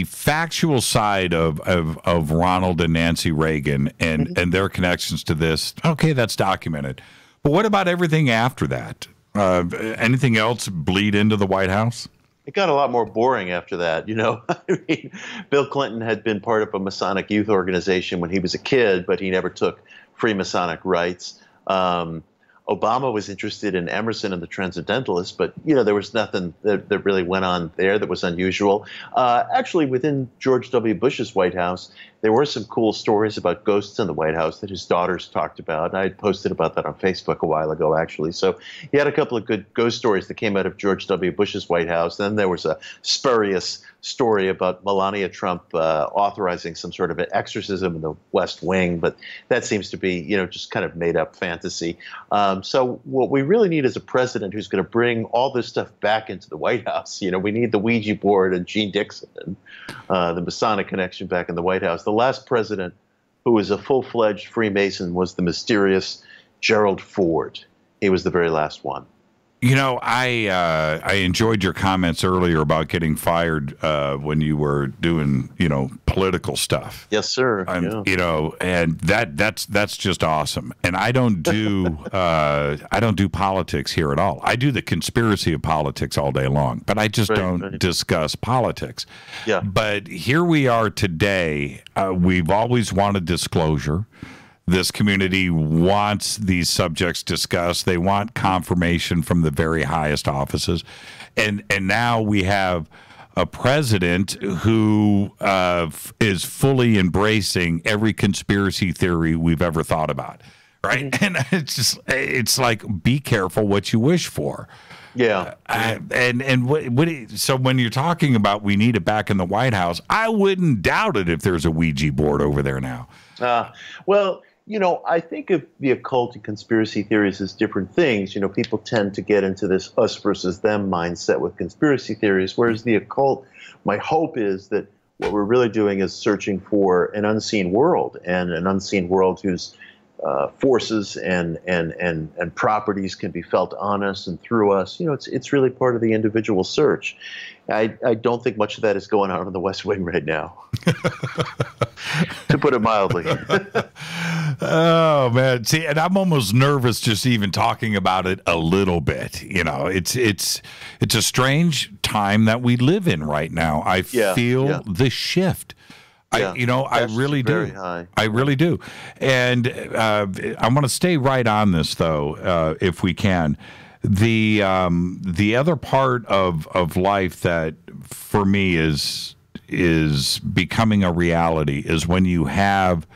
factual side of Ronald and Nancy Reagan and their connections to this, okay, that's documented. But what about everything after that? Anything else bleed into the White House? It got a lot more boring after that, you know. I mean, Bill Clinton had been part of a Masonic youth organization when he was a kid, but he never took free Masonic rights. Obama was interested in Emerson and the Transcendentalists, but, you know, there was nothing that really went on there that was unusual. Actually, within George W. Bush's White House, there were some cool stories about ghosts in the White House that his daughters talked about. I had posted about that on Facebook a while ago, actually. So he had a couple of good ghost stories that came out of George W. Bush's White House. Then there was a spurious story about Melania Trump authorizing some sort of an exorcism in the West Wing, but that seems to be, you know, just kind of made up fantasy. So what we really need is a president who's going to bring all this stuff back into the White House. You know, we need the Ouija board and Gene Dixon and the Masonic connection back in the White House. The last president who was a full-fledged Freemason was the mysterious Gerald Ford. He was the very last one. You know, I enjoyed your comments earlier about getting fired when you were doing, you know, political stuff. Yes, sir. Yeah. You know, and that's just awesome. And I don't do politics here at all. I do the conspiracy of politics all day long, but I just don't discuss politics. Yeah. But here we are today. We've always wanted disclosure. This community wants these subjects discussed. They want confirmation from the very highest offices. And now we have a president who is fully embracing every conspiracy theory we've ever thought about, right? And it's like, be careful what you wish for. Yeah. So when you're talking about we need it back in the White House, I wouldn't doubt it if there's a Ouija board over there now. Well, you know, I think of the occult and conspiracy theories as different things. You know, people tend to get into this us versus them mindset with conspiracy theories, whereas the occult, my hope is that what we're really doing is searching for an unseen world, and an unseen world whose forces and properties can be felt on us and through us. You know, it's really part of the individual search. I don't think much of that is going on in the West Wing right now, to put it mildly. Oh man, see, and I'm almost nervous just even talking about it a little bit. You know, it's a strange time that we live in right now. I feel the shift. I really do. I really do. And I want to stay right on this, though, if we can. The other part of life that for me is becoming a reality is when you have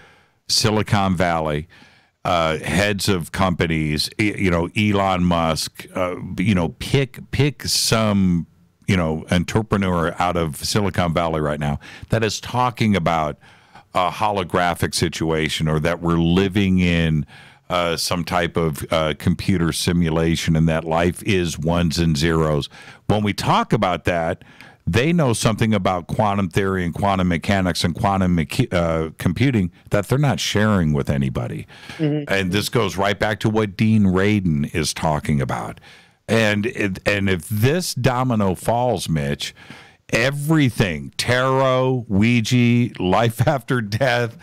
Silicon Valley heads of companies, you know, Elon Musk, you know, pick some, you know, entrepreneur out of Silicon Valley right now that is talking about a holographic situation, or that we're living in some type of computer simulation and that life is ones and zeros. When we talk about that, they know something about quantum theory and quantum mechanics and quantum computing that they're not sharing with anybody. Mm-hmm. And this goes right back to what Dean Radin is talking about. And if this domino falls, Mitch, everything, tarot, Ouija, life after death,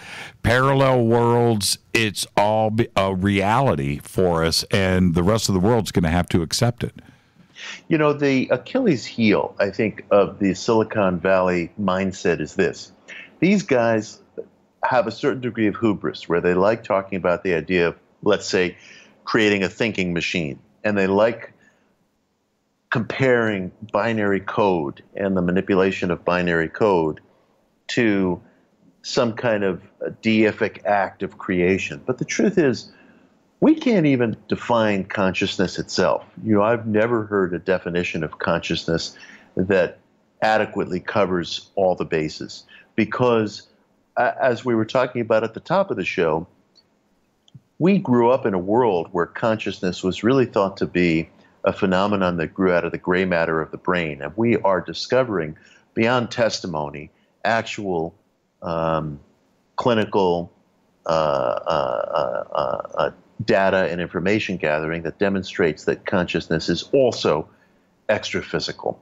parallel worlds, it's all a reality for us, and the rest of the world's going to have to accept it. You know, the Achilles heel, I think, of the Silicon Valley mindset is this. These guys have a certain degree of hubris where they like talking about the idea of, let's say, creating a thinking machine. And they like comparing binary code and the manipulation of binary code to some kind of deific act of creation. But the truth is, we can't even define consciousness itself. You know, I've never heard a definition of consciousness that adequately covers all the bases. Because, as we were talking about at the top of the show, we grew up in a world where consciousness was really thought to be a phenomenon that grew out of the gray matter of the brain. And we are discovering, beyond testimony, actual clinical data and information gathering that demonstrates that consciousness is also extraphysical.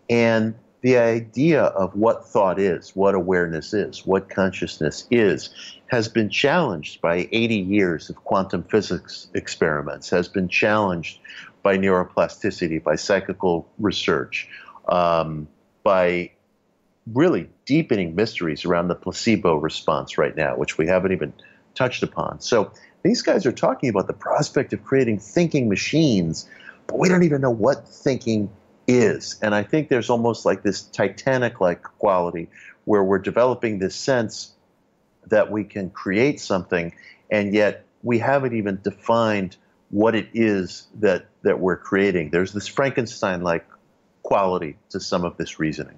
And the idea of what thought is, what awareness is, what consciousness is, has been challenged by 80 years of quantum physics experiments, has been challenged by neuroplasticity, by psychical research, by really deepening mysteries around the placebo response right now, which we haven't even touched upon. So these guys are talking about the prospect of creating thinking machines, but we don't even know what thinking is. And I think there's almost like this Titanic-like quality where we're developing this sense that we can create something, and yet we haven't even defined what it is that we're creating. There's this Frankenstein-like quality to some of this reasoning.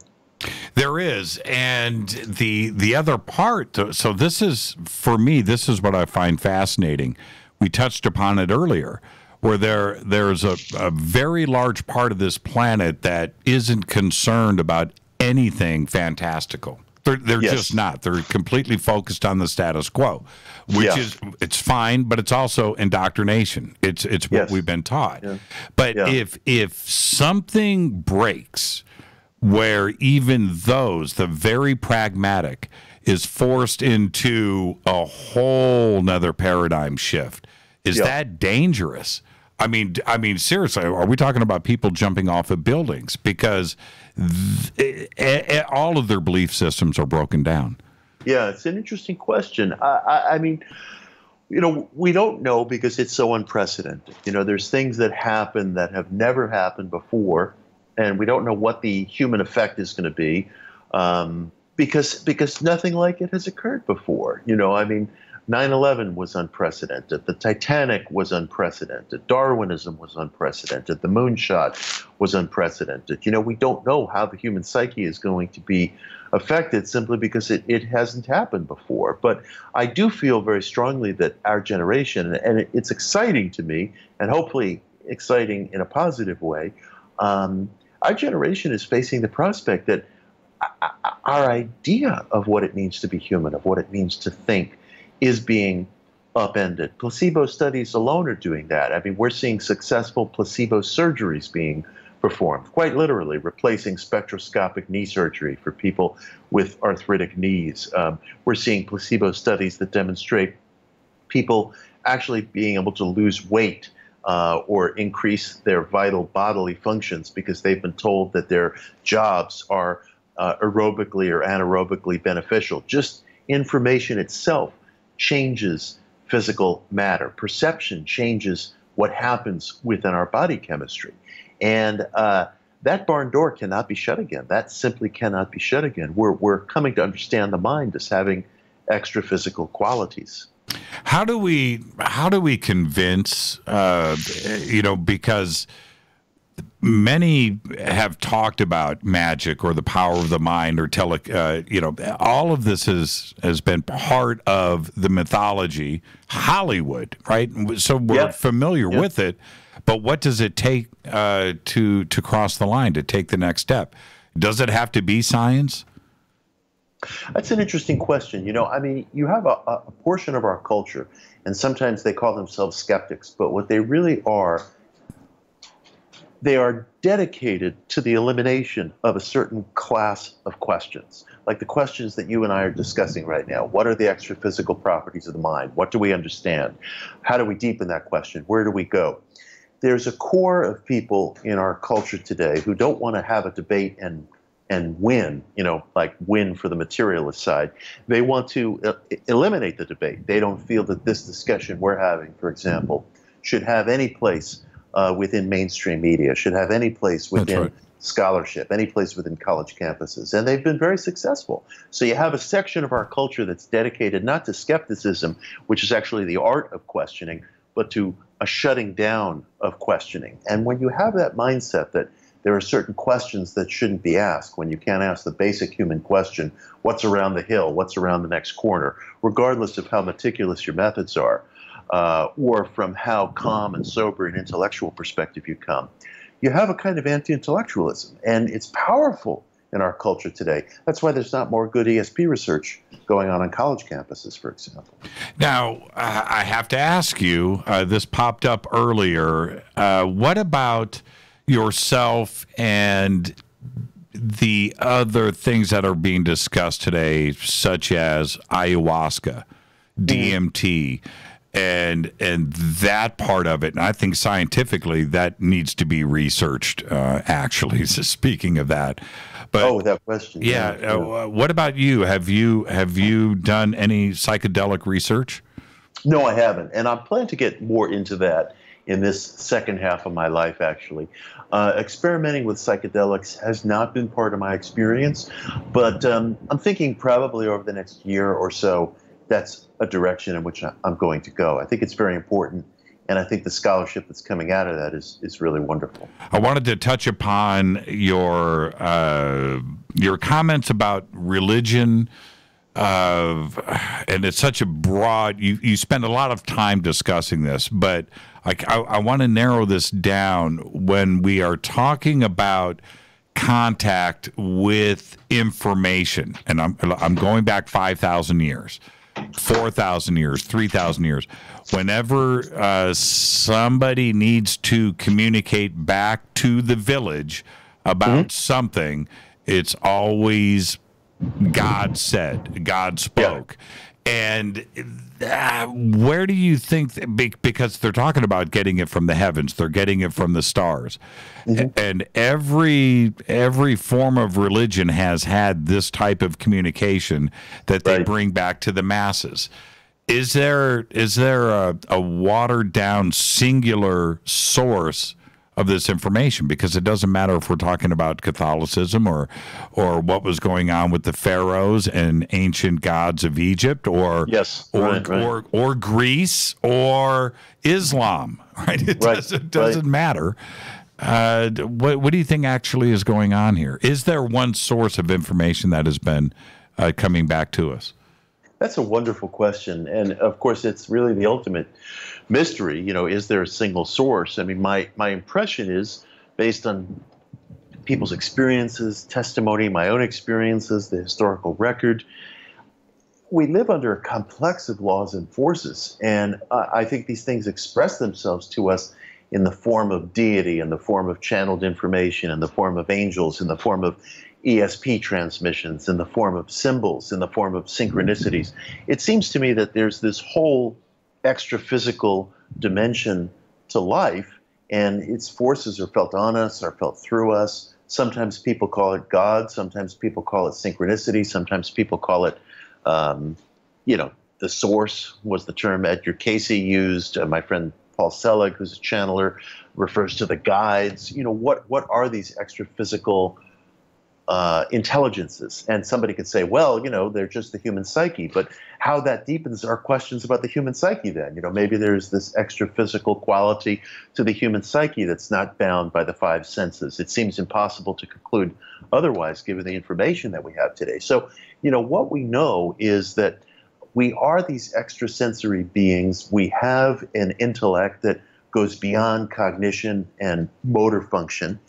There is, and the other part, so this is, for me, this is what I find fascinating. We touched upon it earlier, where there's a very large part of this planet that isn't concerned about anything fantastical. They're yes. just not. They're completely focused on the status quo, which is, it's fine, but it's also indoctrination. It's what yes. we've been taught. Yeah. But if something breaks, where even those, the very pragmatic, is forced into a whole nother paradigm shift, is that dangerous? I mean, seriously, are we talking about people jumping off of buildings because all of their belief systems are broken down? Yeah, it's an interesting question. I mean, you know, we don't know because it's so unprecedented. You know, there's things that happen that have never happened before, and we don't know what the human effect is going to be because nothing like it has occurred before. You know, I mean, 9/11 was unprecedented. The Titanic was unprecedented. Darwinism was unprecedented. The moonshot was unprecedented. You know, we don't know how the human psyche is going to be affected simply because it hasn't happened before. But I do feel very strongly that our generation, and it's exciting to me, and hopefully exciting in a positive way, our generation is facing the prospect that our idea of what it means to be human, of what it means to think, is being upended. Placebo studies alone are doing that. I mean, we're seeing successful placebo surgeries being performed, quite literally, replacing spectroscopic knee surgery for people with arthritic knees. We're seeing placebo studies that demonstrate people actually being able to lose weight or increase their vital bodily functions because they've been told that their jobs are aerobically or anaerobically beneficial. Just information itself changes physical matter. Perception changes what happens within our body chemistry. And that barn door cannot be shut again. That simply cannot be shut again. We're coming to understand the mind as having extra physical qualities. How do we convince, you know, because many have talked about magic or the power of the mind or you know, all of this has been part of the mythology, Hollywood, right? So we're familiar with it, but what does it take to cross the line, to take the next step? Does it have to be science? That's an interesting question. You know, I mean, you have a portion of our culture, and sometimes they call themselves skeptics, but what they really are they are dedicated to the elimination of a certain class of questions, like the questions that you and I are discussing right now. What are the extra-physical properties of the mind? What do we understand? How do we deepen that question? Where do we go? There's a core of people in our culture today who don't want to have a debate and win, like win for the materialist side. They want to eliminate the debate. They don't feel that this discussion we're having, for example, should have any place within mainstream media, should have any place within scholarship, any place within college campuses. And they've been very successful. So you have a section of our culture that's dedicated not to skepticism, which is actually the art of questioning, but to a shutting down of questioning. And when you have that mindset that there are certain questions that shouldn't be asked, when you can't ask the basic human question, what's around the hill, what's around the next corner, regardless of how meticulous your methods are, or from how calm and sober and intellectual perspective you come, you have a kind of anti-intellectualism. And it's powerful in our culture today. That's why there's not more good ESP research going on college campuses, for example. Now, I have to ask you, this popped up earlier, what about yourself and the other things that are being discussed today, such as ayahuasca, DMT, and that part of it? And I think scientifically that needs to be researched, actually, so speaking of that. But, without question. Yeah. What about you? Have you done any psychedelic research? No, I haven't. And I'm planning to get more into that in this second half of my life, actually. Experimenting with psychedelics has not been part of my experience, but I'm thinking probably over the next year or so, that's a direction in which I'm going to go. I think it's very important, and I think the scholarship that's coming out of that is really wonderful. I wanted to touch upon your comments about religion, and it's such a broad, you spend a lot of time discussing this, but I want to narrow this down. When we are talking about contact with information, and I'm going back 5,000 years, 4,000 years, 3,000 years, whenever somebody needs to communicate back to the village about something, it's always God said, God spoke. Yeah. And where do you think, because they're talking about getting it from the heavens, they're getting it from the stars, and every form of religion has had this type of communication that they bring back to the masses. Is there a watered down singular source of this information? Because it doesn't matter if we're talking about Catholicism or what was going on with the pharaohs and ancient gods of Egypt, or Greece or Islam, right? It doesn't matter. What do you think actually is going on here? Is there one source of information that has been coming back to us? That's a wonderful question. And of course, it's really the ultimate mystery. Is there a single source? I mean, my impression is, based on people's experiences, testimony, my own experiences, the historical record, we live under a complex of laws and forces. And I think these things express themselves to us in the form of deity, in the form of channeled information, in the form of angels, in the form of ESP transmissions, in the form of symbols, in the form of synchronicities. It seems to me that there's this whole extra-physical dimension to life, and its forces are felt on us, are felt through us. Sometimes people call it God, sometimes people call it synchronicity, sometimes people call it, the source was the term Edgar Casey used. My friend Paul Selig, who's a channeler, refers to the guides. What are these extra-physical intelligences? And somebody could say, well, they're just the human psyche. But how that deepens our questions about the human psyche then. Maybe there's this extra physical quality to the human psyche that's not bound by the five senses. It seems impossible to conclude otherwise given the information that we have today. So, what we know is that we are these extrasensory beings. We have an intellect that goes beyond cognition and motor function.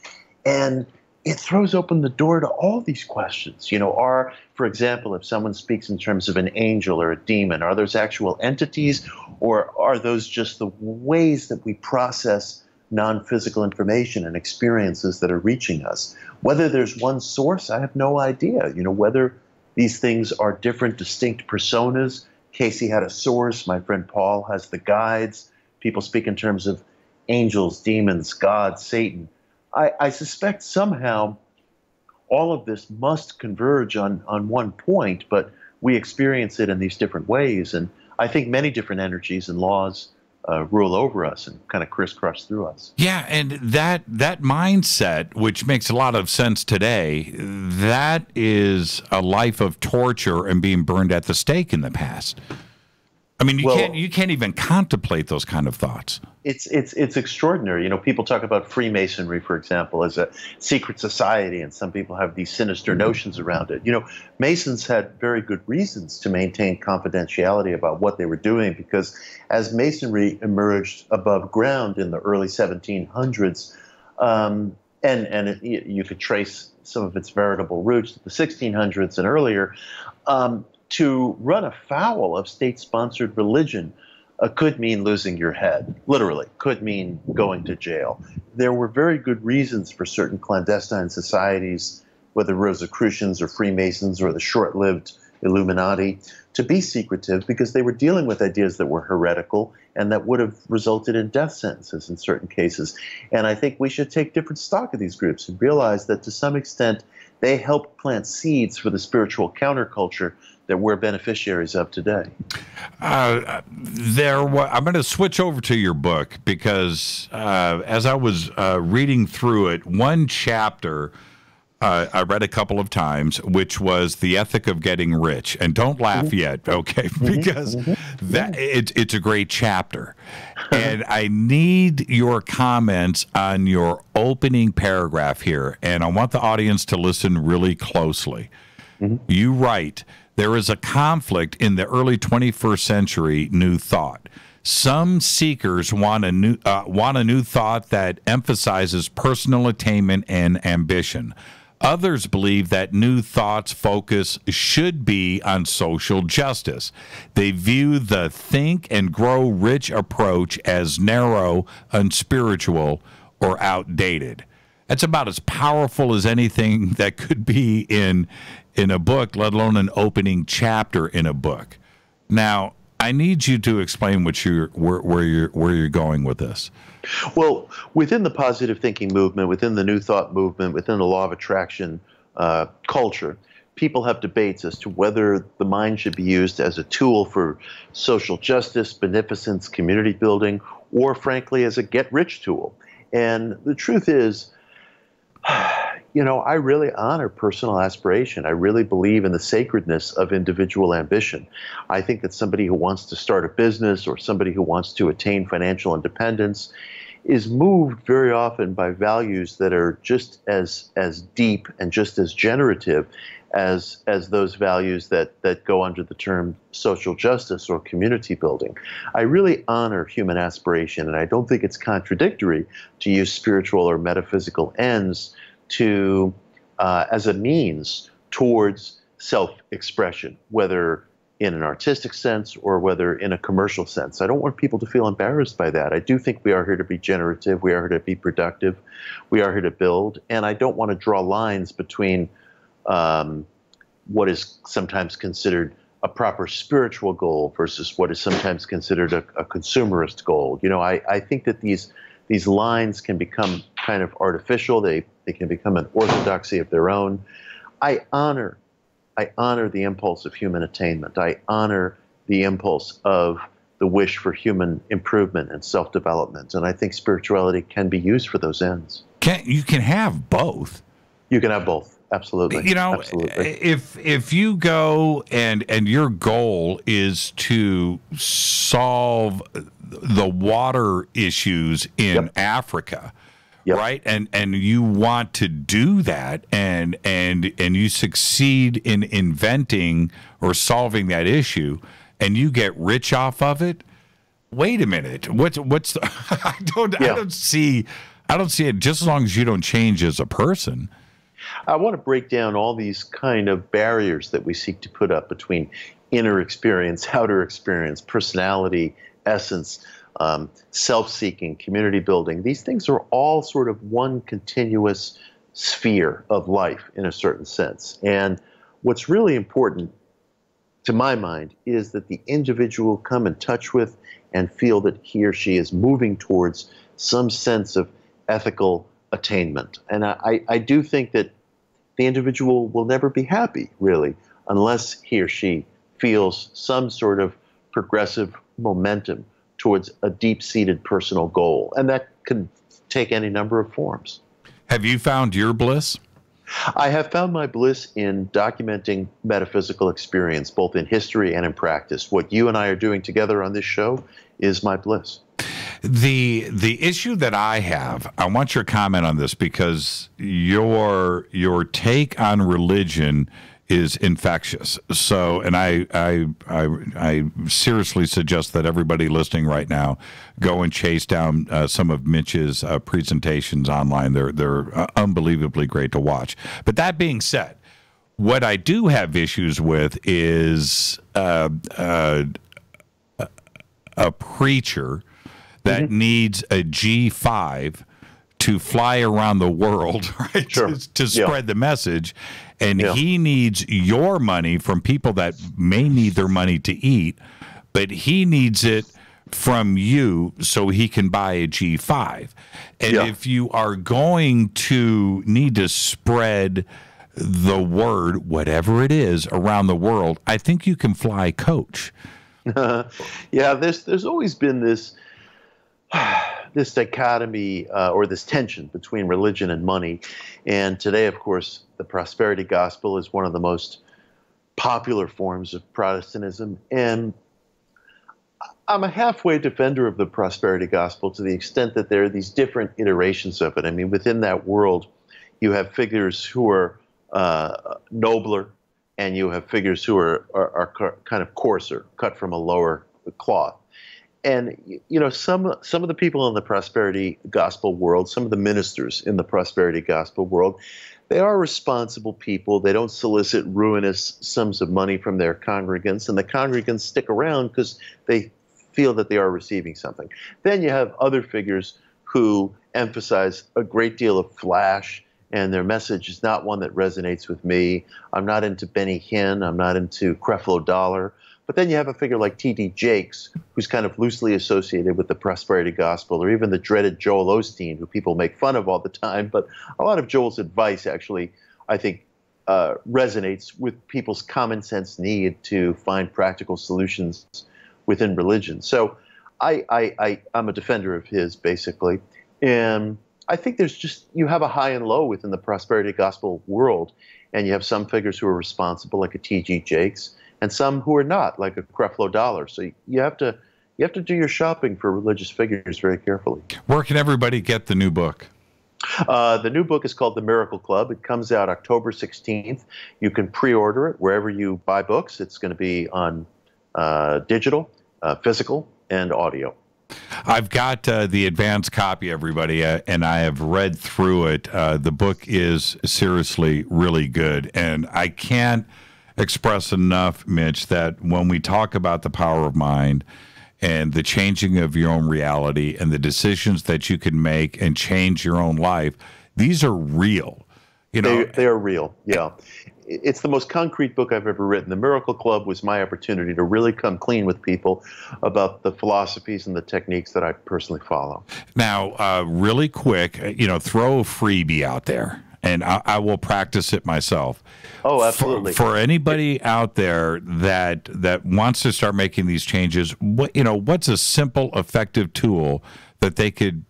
And it throws open the door to all these questions. For example, if someone speaks in terms of an angel or a demon, are those actual entities, or are those just the ways that we process non-physical information and experiences that are reaching us. Whether there's one source, I have no idea. Whether these things are different, distinct personas. Casey had a source. My friend Paul has the guides. People speak in terms of angels, demons, God, Satan. I suspect somehow all of this must converge on one point, but we experience it in these different ways. And I think many different energies and laws rule over us and kind of crisscross through us. Yeah, and that mindset, which makes a lot of sense today, that is a life of torture and being burned at the stake in the past. I mean, you can't even contemplate those kind of thoughts. It's extraordinary. People talk about Freemasonry, for example, as a secret society, and some people have these sinister notions around it. Masons had very good reasons to maintain confidentiality about what they were doing, because as Masonry emerged above ground in the early 1700s, you could trace some of its veritable roots to the 1600s and earlier, to run afoul of state-sponsored religion could mean losing your head, literally, could mean going to jail. There were very good reasons for certain clandestine societies, whether Rosicrucians or Freemasons or the short-lived Illuminati, to be secretive because they were dealing with ideas that were heretical and that would have resulted in death sentences in certain cases. And I think we should take different stock of these groups and realize that to some extent they helped plant seeds for the spiritual counterculture that we're beneficiaries of today. I'm going to switch over to your book because as I was reading through it, one chapter I read a couple of times, which was The Ethic of Getting Rich. And don't laugh yet, okay? Because it's a great chapter. And I need your comments on your opening paragraph here. And I want the audience to listen really closely. You write, there is a conflict in the early 21st century new thought. Some seekers want a new thought that emphasizes personal attainment and ambition. Others believe that new thought's focus should be on social justice. They view the think and grow rich approach as narrow, unspiritual, or outdated. That's about as powerful as anything that could be in a book, let alone an opening chapter in a book. Now, I need you to explain where you're going with this. Well, within the positive thinking movement, within the new thought movement, within the law of attraction culture, people have debates as to whether the mind should be used as a tool for social justice, beneficence, community building, or frankly as a get-rich tool. And the truth is, I really honor personal aspiration. I really believe in the sacredness of individual ambition. I think that somebody who wants to start a business or somebody who wants to attain financial independence is moved very often by values that are just as deep and just as generative as those values that go under the term social justice or community building. I really honor human aspiration, and I don't think it's contradictory to use spiritual or metaphysical ends to as a means towards self-expression, whether in an artistic sense or whether in a commercial sense. I don't want people to feel embarrassed by that. I do think we are here to be generative, we are here to be productive, we are here to build, and I don't want to draw lines between what is sometimes considered a proper spiritual goal versus what is sometimes considered a consumerist goal. I think that these lines can become kind of artificial. They can become an orthodoxy of their own. I honor the impulse of human attainment. I honor the impulse of the wish for human improvement and self-development. And I think spirituality can be used for those ends. You can have both. You can have both. Absolutely. Absolutely. If you go and your goal is to solve the water issues in Africa, right? And you want to do that, and you succeed in inventing or solving that issue, and you get rich off of it. Wait a minute. What's the, I don't see it. Just as long as you don't change as a person. I want to break down all these kind of barriers that we seek to put up between inner experience, outer experience, personality, essence, self-seeking, community building. These things are all sort of one continuous sphere of life in a certain sense. And what's really important, to my mind, is that the individual come in touch with and feel that he or she is moving towards some sense of ethical attainment. And I do think that the individual will never be happy, really, unless he or she feels some sort of progressive momentum towards a deep-seated personal goal. And that can take any number of forms. Have you found your bliss? I have found my bliss in documenting metaphysical experience, both in history and in practice. What you and I are doing together on this show is my bliss. The issue that I have, I want your comment on this, because your take on religion is infectious. So, and I seriously suggest that everybody listening right now go and chase down some of Mitch's presentations online. They're unbelievably great to watch. But that being said, what I do have issues with is a preacher that needs a G5 to fly around the world, right? To spread the message. And he needs your money from people that may need their money to eat, but he needs it from you so he can buy a G5. And if you are going to need to spread the word, whatever it is, around the world, I think you can fly coach. There's always been this dichotomy or this tension between religion and money. And today, of course, the prosperity gospel is one of the most popular forms of Protestantism. And I'm a halfway defender of the prosperity gospel to the extent that there are these different iterations of it. I mean, within that world, you have figures who are nobler, and you have figures who are kind of coarser, cut from a lower cloth. And, you know, some of the people in the prosperity gospel world, some of the ministers in the prosperity gospel world, they are responsible people. They don't solicit ruinous sums of money from their congregants, and the congregants stick around because they feel that they are receiving something. Then you have other figures who emphasize a great deal of flash, and their message is not one that resonates with me. I'm not into Benny Hinn. I'm not into Creflo Dollar. But then you have a figure like T.D. Jakes, who's kind of loosely associated with the prosperity gospel, or even the dreaded Joel Osteen, who people make fun of all the time. But a lot of Joel's advice actually, I think, resonates with people's common sense need to find practical solutions within religion. So I'm a defender of his, basically. And I think you have a high and low within the prosperity gospel world. And you have some figures who are responsible, like a T.G. Jakes, and some who are not, like a Creflo Dollar. So you have to do your shopping for religious figures very carefully. Where can everybody get the new book? The new book is called The Miracle Club. It comes out October 16th. You can pre-order it wherever you buy books. It's going to be on digital, physical, and audio. I've got the advanced copy, everybody, and I have read through it. The book is seriously really good, and I can't express enough, Mitch, that when we talk about the power of mind and the changing of your own reality and the decisions that you can make and change your own life, these are real. You know, they are real. Yeah. It's the most concrete book I've ever written. The Miracle Club was my opportunity to really come clean with people about the philosophies and the techniques that I personally follow. Now, really quick, throw a freebie out there, and I will practice it myself. Oh, absolutely. For anybody out there that wants to start making these changes, what's a simple, effective tool that they could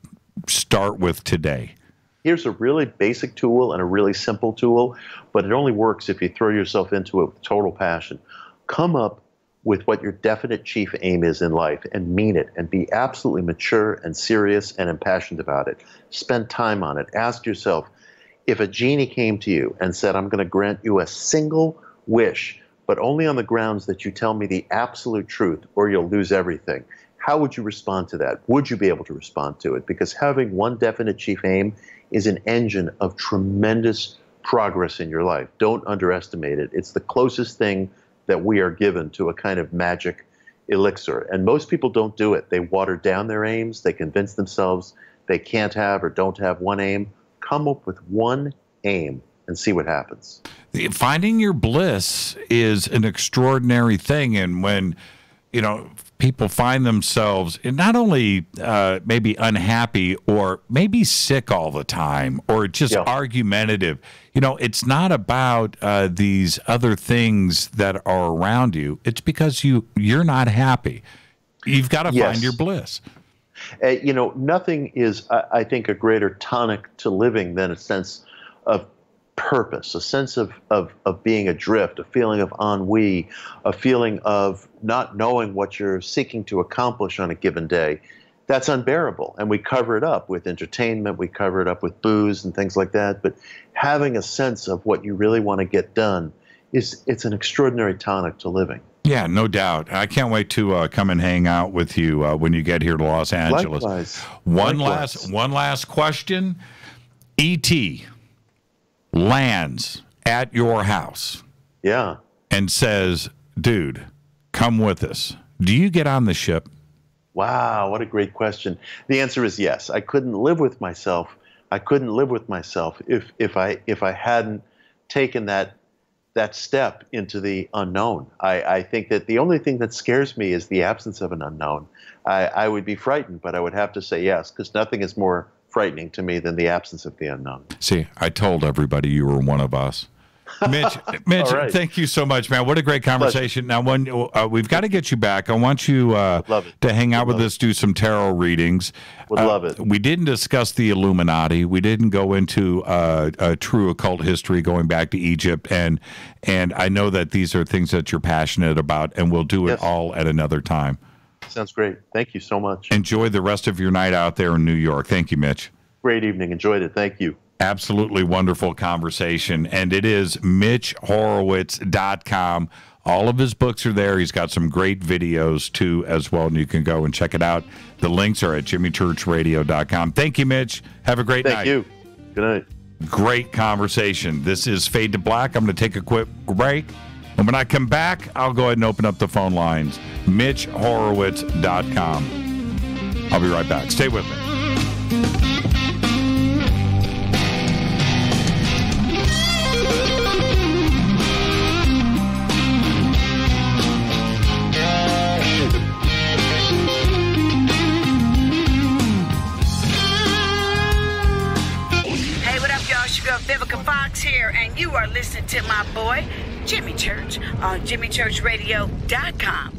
start with today? Here's a really basic tool and a really simple tool, but it only works if you throw yourself into it with total passion. Come up with what your definite chief aim is in life and mean it, and be absolutely mature and serious and impassioned about it. Spend time on it. Ask yourself, if a genie came to you and said, I'm going to grant you a single wish, but only on the grounds that you tell me the absolute truth or you'll lose everything, how would you respond to that? Would you be able to respond to it? Because having one definite chief aim is an engine of tremendous progress in your life. Don't underestimate it. It's the closest thing that we are given to a kind of magic elixir. And most people don't do it. They water down their aims. They convince themselves they can't have or don't have one aim. Come up with one aim and see what happens. Finding your bliss is an extraordinary thing. And when, you know, people find themselves not only maybe unhappy or maybe sick all the time or just argumentative, you know, it's not about these other things that are around you. It's because you're not happy. You've got to find your bliss. You know, nothing is, I think, a greater tonic to living than a sense of purpose, a sense of being adrift, a feeling of ennui, a feeling of not knowing what you're seeking to accomplish on a given day. That's unbearable. And we cover it up with entertainment, we cover it up with booze and things like that. But having a sense of what you really want to get done it's an extraordinary tonic to living. Yeah, no doubt. I can't wait to come and hang out with you when you get here to Los Angeles. Likewise. One last question. E.T. lands at your house. Yeah. And says, dude, come with us. Do you get on the ship? Wow, what a great question. The answer is yes. I couldn't live with myself. If I hadn't taken that step into the unknown. I think that the only thing that scares me is the absence of an unknown. I would be frightened, but I would have to say yes, because nothing is more frightening to me than the absence of the unknown. See, I told everybody you were one of us. Mitch, right. Thank you so much, man. What a great conversation. Now, we've got to get you back. I want you to hang out with us, do some tarot readings. Would love it. We didn't discuss the Illuminati. We didn't go into a true occult history going back to Egypt. And I know that these are things that you're passionate about, and we'll do it all at another time. Sounds great. Thank you so much. Enjoy the rest of your night out there in New York. Thank you, Mitch. Great evening. Enjoyed it. Thank you. Absolutely wonderful conversation. And it is MitchHorowitz.com. All of his books are there. He's got some great videos, too, as well, and you can go and check it out. The links are at jimmychurchradio.com. Thank you, Mitch. Have a great night. Thank you. Good night. Great conversation. This is Fade to Black. I'm going to take a quick break. And when I come back, I'll go ahead and open up the phone lines. MitchHorowitz.com. I'll be right back. Stay with me. Vivica Fox here, and you are listening to my boy, Jimmy Church, on jimmychurchradio.com.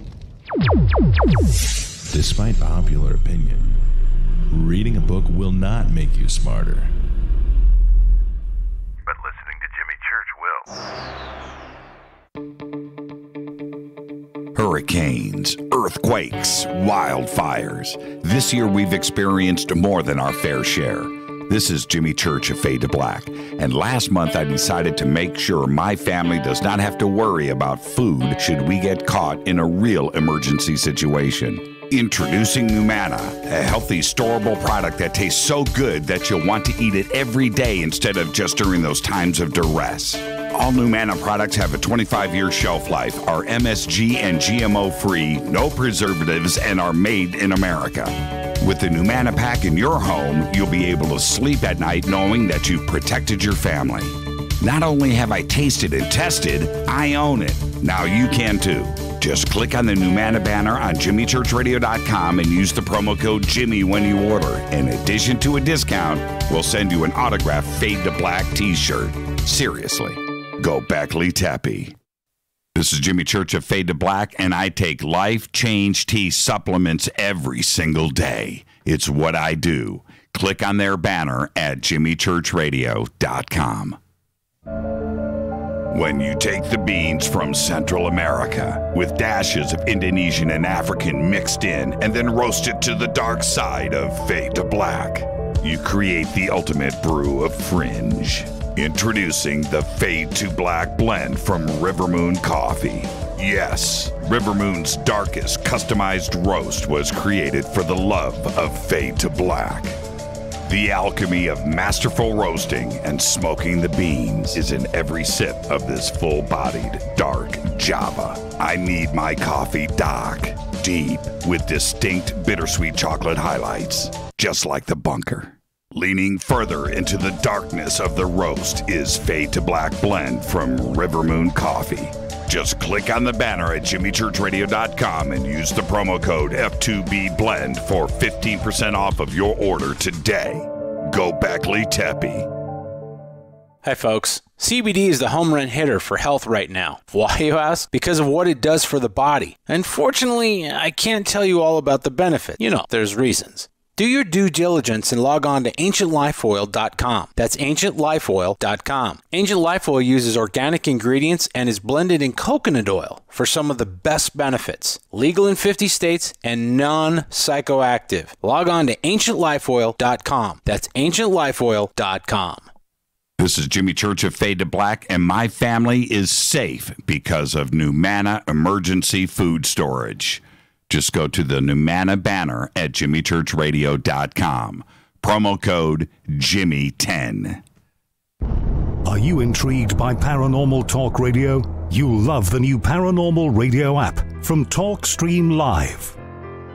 Despite popular opinion, reading a book will not make you smarter. But listening to Jimmy Church will. Hurricanes, earthquakes, wildfires. This year we've experienced more than our fair share. This is Jimmy Church of Fade to Black, and last month I decided to make sure my family does not have to worry about food should we get caught in a real emergency situation. Introducing Numana, a healthy, storable product that tastes so good that you'll want to eat it every day instead of just during those times of duress. All Numana products have a 25-year shelf life, are MSG and GMO-free, no preservatives, and are made in America. With the Numana pack in your home, you'll be able to sleep at night knowing that you've protected your family. Not only have I tasted and tested, I own it. Now you can too. Just click on the Numana banner on jimmychurchradio.com and use the promo code Jimmy when you order. In addition to a discount, we'll send you an autographed Fade to Black t-shirt. Seriously, go Beckley Tappy. This is Jimmy Church of Fade to Black, and I take Life Change Tea supplements every single day. It's what I do. Click on their banner at jimmychurchradio.com. When you take the beans from Central America with dashes of Indonesian and African mixed in and then roast it to the dark side of Fade to Black, you create the ultimate brew of fringe. Introducing the Fade to Black blend from Rivermoon Coffee. Yes, Rivermoon's darkest customized roast was created for the love of Fade to Black. The alchemy of masterful roasting and smoking the beans is in every sip of this full-bodied dark Java. I need my coffee dark, deep, with distinct bittersweet chocolate highlights, just like the bunker. Leaning further into the darkness of the roast is Fade to Black Blend from River Moon Coffee. Just click on the banner at jimmychurchradio.com and use the promo code F2BBLEND for 15% off of your order today. Go Beckley Teppy. Hi, folks. CBD is the home run hitter for health right now. Why, you ask? Because of what it does for the body. Unfortunately, I can't tell you all about the benefit. You know, there's reasons. Do your due diligence and log on to ancientlifeoil.com. That's ancientlifeoil.com. Ancient Life Oil uses organic ingredients and is blended in coconut oil for some of the best benefits. Legal in 50 states and non-psychoactive. Log on to ancientlifeoil.com. That's ancientlifeoil.com. This is Jimmy Church of Fade to Black, and my family is safe because of Numana Emergency Food Storage. Just go to the Numana banner at jimmychurchradio.com. Promo code Jimmy10. Are you intrigued by paranormal talk radio? You'll love the new paranormal radio app from TalkStream Live.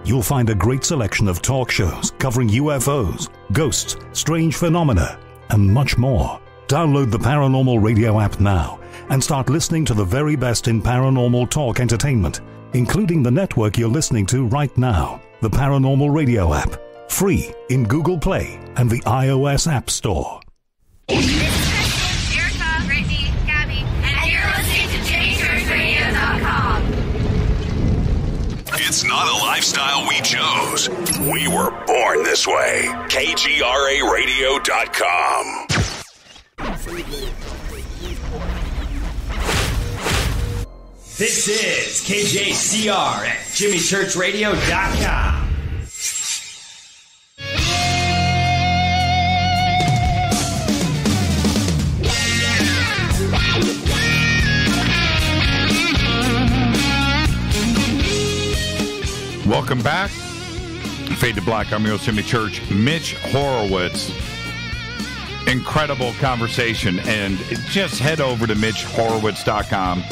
You'll find a great selection of talk shows covering UFOs, ghosts, strange phenomena, and much more. Download the Paranormal Radio app now and start listening to the very best in paranormal talk entertainment, including the network you're listening to right now, the Paranormal Radio app, free in Google Play and the iOS App Store. This is Kristen, Erica, Brittany, Gabby, and you're listening to JimmyChurchRadio.com. It's not a lifestyle we chose. We were born this way. KGRARadio.com. This is KJCR at JimmyChurchRadio.com. Welcome back. Fade to Black. I'm your host, Jimmy Church. Mitch Horowitz. Incredible conversation. And just head over to MitchHorowitz.com.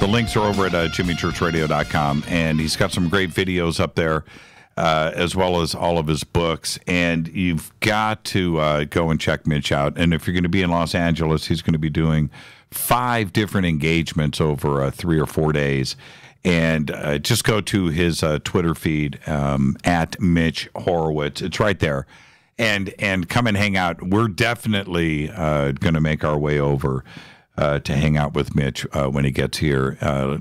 The links are over at JimmyChurchRadio.com. And he's got some great videos up there, as well as all of his books. And you've got to go and check Mitch out. And if you're going to be in Los Angeles, he's going to be doing 5 different engagements over 3 or 4 days. And just go to his Twitter feed at Mitch Horowitz. It's right there. And come and hang out. We're definitely going to make our way over to hang out with Mitch when he gets here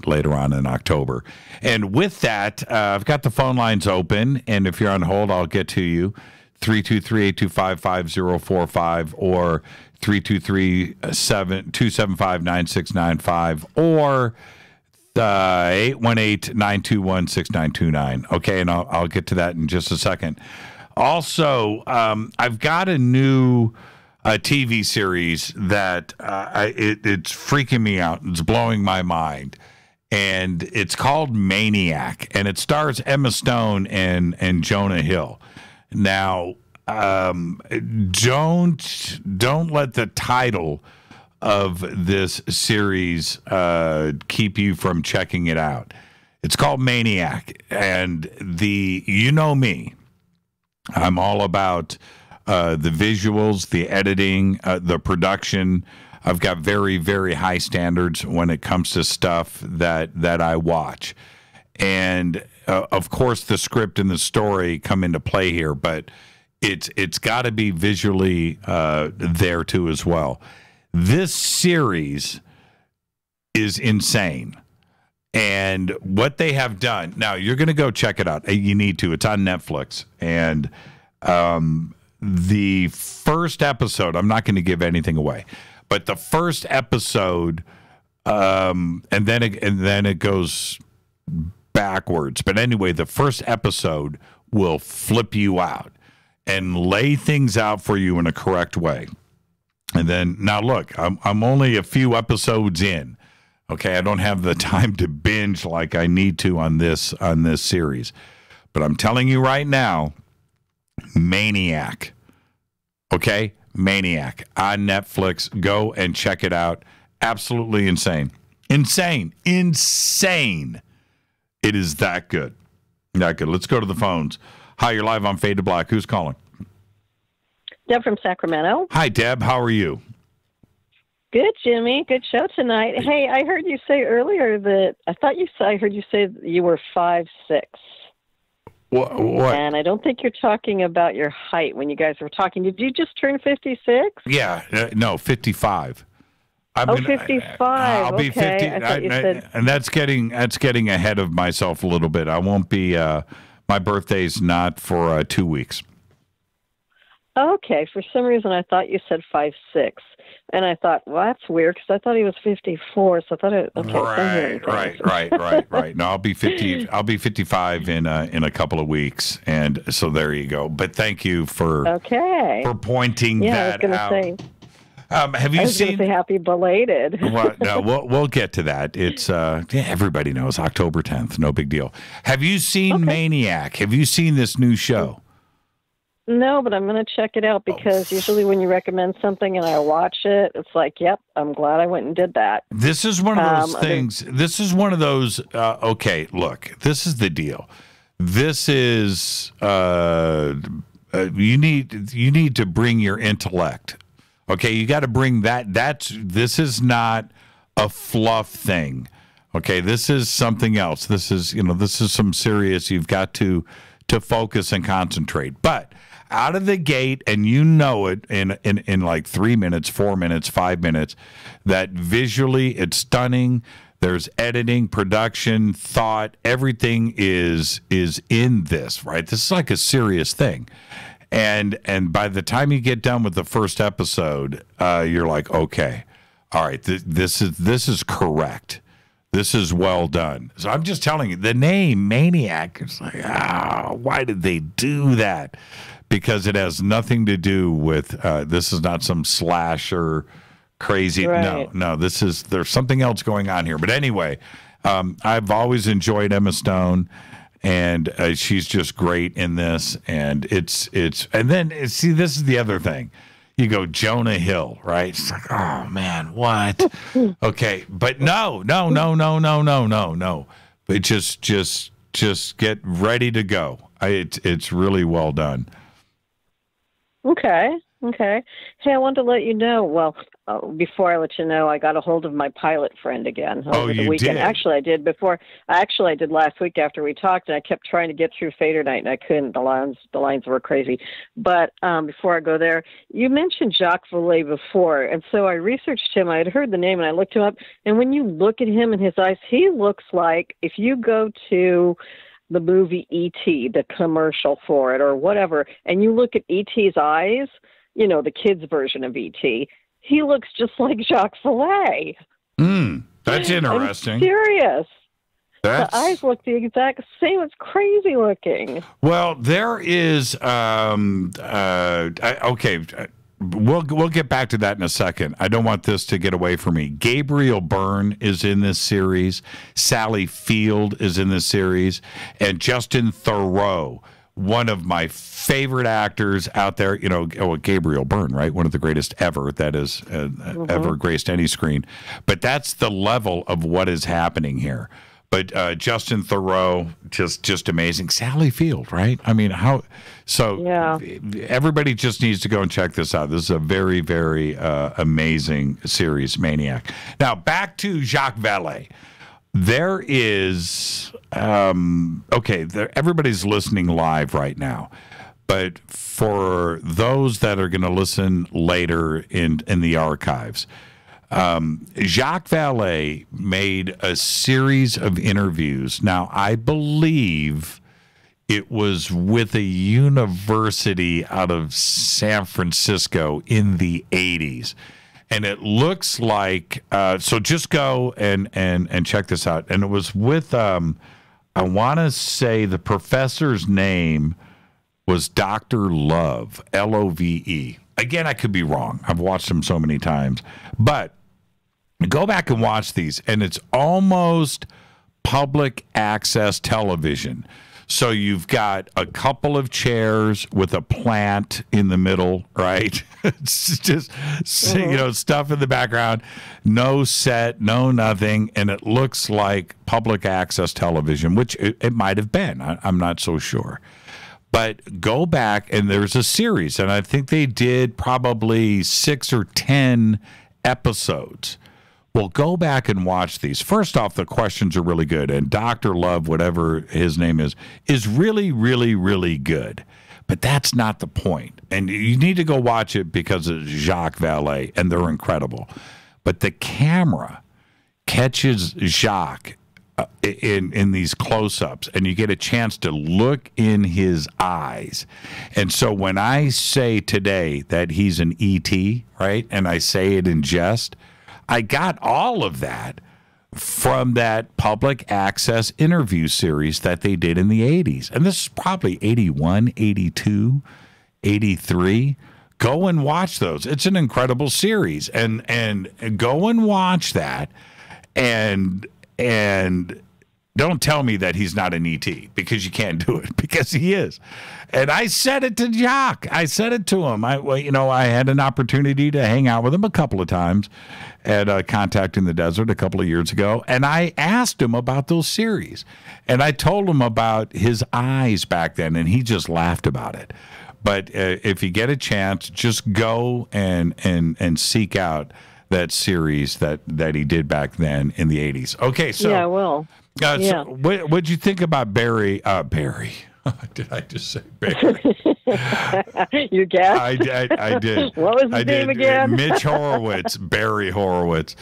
later on in October. And with that, I've got the phone lines open. And if you're on hold, I'll get to you. 323-825-5045 or 323-275-9695 or 818-921-6929. Okay, and I'll get to that in just a second. Also, I've got a new TV series that it's freaking me out. It's blowing my mind. And it's called Maniac, and it stars Emma Stone and Jonah Hill. Now, don't let the title of this series keep you from checking it out. It's called Maniac, and you know me. I'm all about the visuals, the editing, the production. I've got very, very high standards when it comes to stuff that I watch. And of course, the script and the story come into play here, but it's got to be visually there too as well. This series is insane. And what they have done, now you're going to go check it out. You need to. It's on Netflix. And the first episode, I'm not going to give anything away, but the first episode, and then it goes backwards. But anyway, the first episode will flip you out and lay things out for you in a correct way. And then, now look, I'm only a few episodes in. Okay, I don't have the time to binge like I need to on this series. But I'm telling you right now, Maniac, Okay? Maniac on Netflix. Go and check it out. Absolutely insane. Insane. It is that good. That good. Let's go to the phones. Hi, you're live on Fade to Black. Who's calling? Deb from Sacramento. Hi, Deb. How are you? Good, Jimmy. Good show tonight. Hey, I heard you say earlier that I heard you say that you were 5'6". What? And I don't think you're talking about your height when you guys were talking. Did you just turn 56? Yeah. No, 55. 55. I'll be 50. I thought you said... And that's getting ahead of myself a little bit. I won't be. My birthday's not for 2 weeks. Okay. For some reason, I thought you said 5'6". And I thought, well, that's weird because I thought he was 54. So I thought it. Okay, right. No, I'll be 50. I'll be 55 in a couple of weeks, and so there you go. But thank you for pointing that out. Have you seen? Say happy belated. Well, no, we'll get to that. It's everybody knows October 10th. No big deal. Have you seen Maniac? Have you seen this new show? No, but I'm going to check it out because usually when you recommend something and I watch it, it's like, yep, I'm glad I went and did that. This is one of those things. This is one of those. Okay, look, this is the deal. This is you need to bring your intellect. Okay, you got to bring that. This is not a fluff thing. Okay, this is something else. This is some serious. You've got to focus and concentrate. But out of the gate, and you know it in like 3 minutes, 4 minutes, 5 minutes, that visually it's stunning. There's editing, production, thought. Everything is in this, right? This is like a serious thing. And by the time you get done with the first episode, you're like, okay, all right, this is correct. This is well done. So I'm just telling you, the name Maniac, it's like, why did they do that? Because it has nothing to do with, this is not some slasher crazy. Right. No, there's something else going on here. But anyway, I've always enjoyed Emma Stone, and she's just great in this. And and then, see, this is the other thing. You go Jonah Hill, right? It's like, oh man, what? Okay, but no. But just get ready to go. It's really well done. Okay. Hey, I wanted to let you know. Well, before I let you know, I got a hold of my pilot friend again over the weekend. Did? Actually, I did before. I did last week after we talked, and I kept trying to get through FADERNIGHT, and I couldn't. The lines were crazy. But before I go there, you mentioned Jacques Vallée before, and so I researched him. I had heard the name, and I looked him up. And when you look at him and his eyes, he looks like if you go to the movie E.T., the commercial for it or whatever, and you look at E.T.'s eyes, you know, the kids' version of E.T., he looks just like Jacques Vallée. That's interesting. I'm serious. The eyes look the exact same. It's crazy looking. Well, there is, we'll get back to that in a second. I don't want this to get away from me. Gabriel Byrne is in this series. Sally Field is in this series. And Justin Theroux, one of my favorite actors out there. You know, Gabriel Byrne, right? One of the greatest ever that has ever graced any screen. But that's the level of what is happening here. But Justin Theroux, just amazing. Sally Field, right? I mean, everybody just needs to go and check this out. This is a very, very amazing series, Maniac. Now, back to Jacques Vallée. There is, everybody's listening live right now. But for those that are going to listen later in the archives, Jacques Vallée made a series of interviews. Now, I believe it was with a university out of San Francisco in the 80s. And it looks like, so just go and check this out. And it was with, I want to say the professor's name was Dr. Love, Love. Again, I could be wrong. I've watched them so many times. But go back and watch these, and it's almost public access television. So you've got a couple of chairs with a plant in the middle, right? It's just, stuff in the background, no set, no nothing, and it looks like public access television, which it might have been. I'm not so sure. But go back, and there's a series, and I think they did probably 6 or 10 episodes. Well, go back and watch these. First off, the questions are really good, and Dr. Love, whatever his name is really, really, really good. But that's not the point. And you need to go watch it because of Jacques Vallée, and they're incredible. But the camera catches Jacques in these close-ups, and you get a chance to look in his eyes. And so when I say today that he's an E.T., right, and I say it in jest, I got all of that from that public access interview series that they did in the 80s. And this is probably 81, 82, 83. Go and watch those. It's an incredible series. And go and watch that. And don't tell me that he's not an ET, because you can't do it, because he is. And I said it to Jacques. I said it to him. I had an opportunity to hang out with him a couple of times at Contact in the Desert a couple of years ago, and I asked him about those series. And I told him about his eyes back then, and he just laughed about it. But if you get a chance, just go and seek out that series that he did back then in the 80s. Okay, so yeah, I will. So what'd you think about Barry? Did I just say Barry? You guessed? I did. What was his name again? Mitch Horowitz. Barry Horowitz.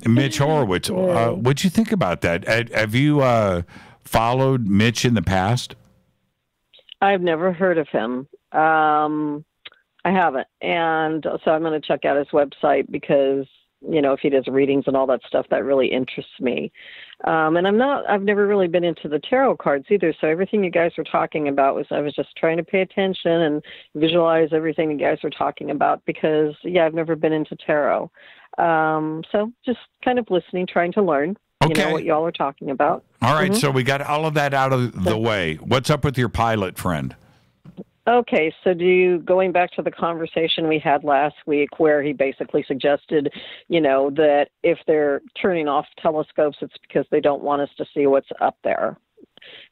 Mitch Horowitz. What'd you think about that? Have you followed Mitch in the past? I've never heard of him. I haven't. And so I'm going to check out his website because, if he does readings and all that stuff, that really interests me. And I've never really been into the tarot cards either. So everything you guys were talking about I was just trying to pay attention and visualize everything you guys were talking about because, I've never been into tarot. So just kind of listening, trying to learn, what y'all are talking about. All right. So we got all of that out of the way. What's up with your pilot friend? Okay, so going back to the conversation we had last week where he basically suggested, that if they're turning off telescopes, it's because they don't want us to see what's up there.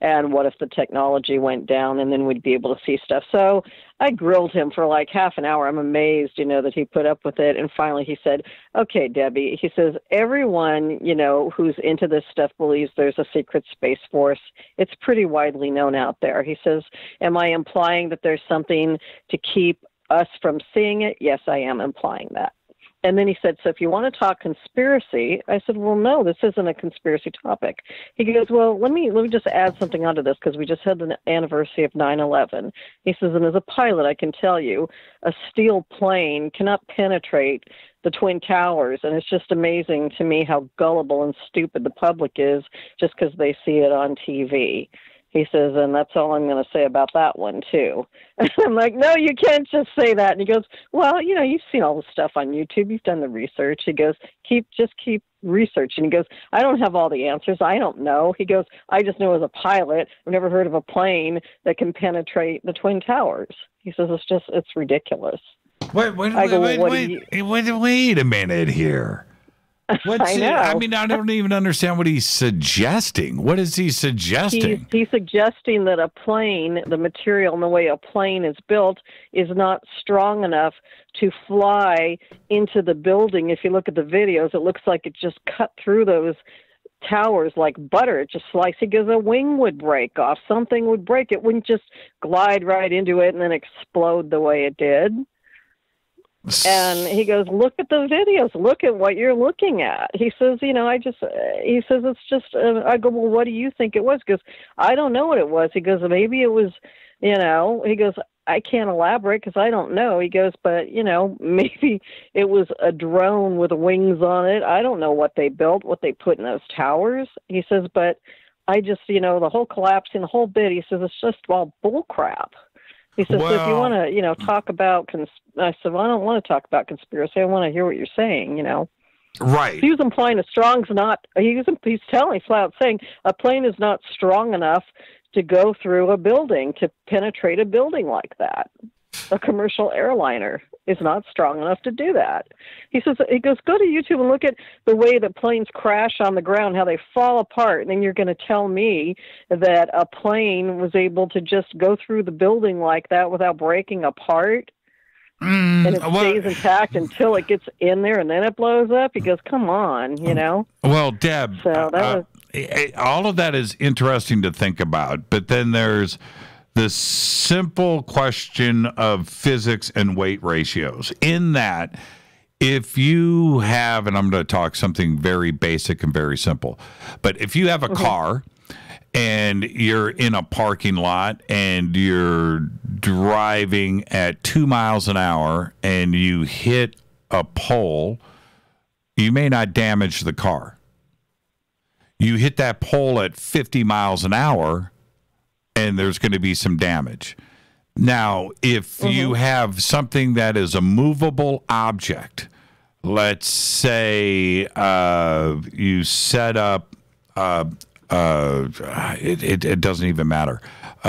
And what if the technology went down and then we'd be able to see stuff? So I grilled him for like half an hour. I'm amazed, that he put up with it. And finally he said, okay, Debbie, he says, everyone, who's into this stuff believes there's a secret space force. It's pretty widely known out there. He says, am I implying that there's something to keep us from seeing it? Yes, I am implying that. And then he said, so if you want to talk conspiracy, I said, well, no, this isn't a conspiracy topic. He goes, well, let me just add something onto this because we just had the anniversary of 9/11. He says, and as a pilot, I can tell you a steel plane cannot penetrate the Twin Towers. And it's just amazing to me how gullible and stupid the public is just because they see it on TV. He says, and that's all I'm going to say about that one, too. I'm like, no, you can't just say that. And he goes, well, you've seen all the stuff on YouTube. You've done the research. He goes, just keep researching. He goes, I don't have all the answers. I don't know. He goes, I just know as a pilot, I've never heard of a plane that can penetrate the Twin Towers. He says, it's ridiculous. Wait a minute here. I know. I don't even understand what he's suggesting. What is he suggesting? He's suggesting that a plane, the material and the way a plane is built, is not strong enough to fly into the building. If you look at the videos, it looks like it just cut through those towers like butter. It just sliced. He goes, a wing would break off. Something would break. It wouldn't just glide right into it and then explode the way it did. And he goes, look at the videos. Look at what you're looking at. He says, he says, it's just, I go, well, what do you think it was? He goes, I don't know what it was. He goes, maybe it was, he goes, I can't elaborate because I don't know. He goes, but, maybe it was a drone with wings on it. I don't know what they built, what they put in those towers. He says, but I just, the whole collapsing, the whole bit, he says, it's just all bull crap. He says, so if you want to, talk about, I said, well, I don't want to talk about conspiracy. I want to hear what you're saying, Right. He was implying he's telling flat out saying a plane is not strong enough to go through a building, to penetrate a building like that. A commercial airliner is not strong enough to do that. He goes, go to YouTube and look at the way that planes crash on the ground, how they fall apart. And then you're going to tell me that a plane was able to just go through the building like that without breaking apart? And it stays intact until it gets in there and then it blows up? He goes, come on, you know? Well, Deb, so that all of that is interesting to think about, but then there's the simple question of physics and weight ratios. In that, if you have, and I'm going to talk something very basic and very simple, but if you have a car and you're in a parking lot and you're driving at 2 miles an hour and you hit a pole, you may not damage the car. You hit that pole at 50 miles an hour and there's going to be some damage. Now, if you have something that is a movable object, let's say you set up, it doesn't even matter,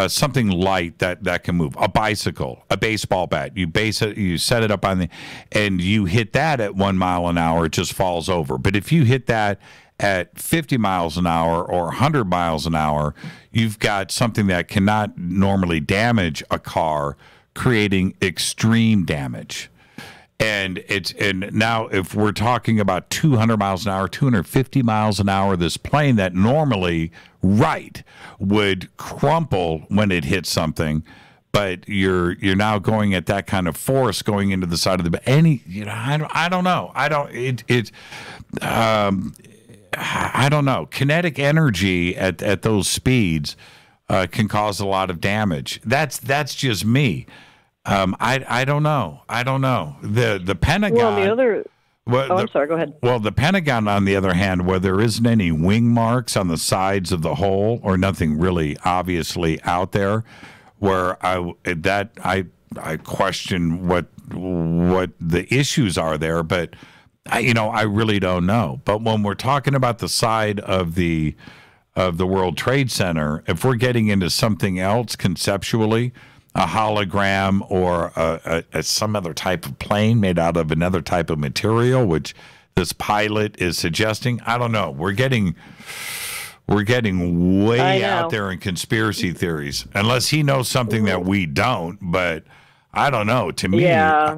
something light that can move, a bicycle, a baseball bat, you set it up and you hit that at 1 mile an hour, it just falls over. But if you hit that at 50 miles an hour or 100 miles an hour, you've got something that cannot normally damage a car, creating extreme damage. And now if we're talking about 200 miles an hour, 250 miles an hour, this plane that normally would crumple when it hits something, but you're now going at that kind of force going into the side of the I don't know. I don't know. Kinetic energy at those speeds can cause a lot of damage. That's just me. I don't know. The Pentagon. I'm sorry. Go ahead. Well, the Pentagon, on the other hand, where there isn't any wing marks on the sides of the hole or nothing really obviously out there, where I question what the issues are there, but. I really don't know. But when we're talking about the side of the World Trade Center, if we're getting into something else conceptually, a hologram or some other type of plane made out of another type of material, which this pilot is suggesting, I don't know. We're getting way out there in conspiracy theories, unless he knows something that we don't, but I don't know. To me, yeah.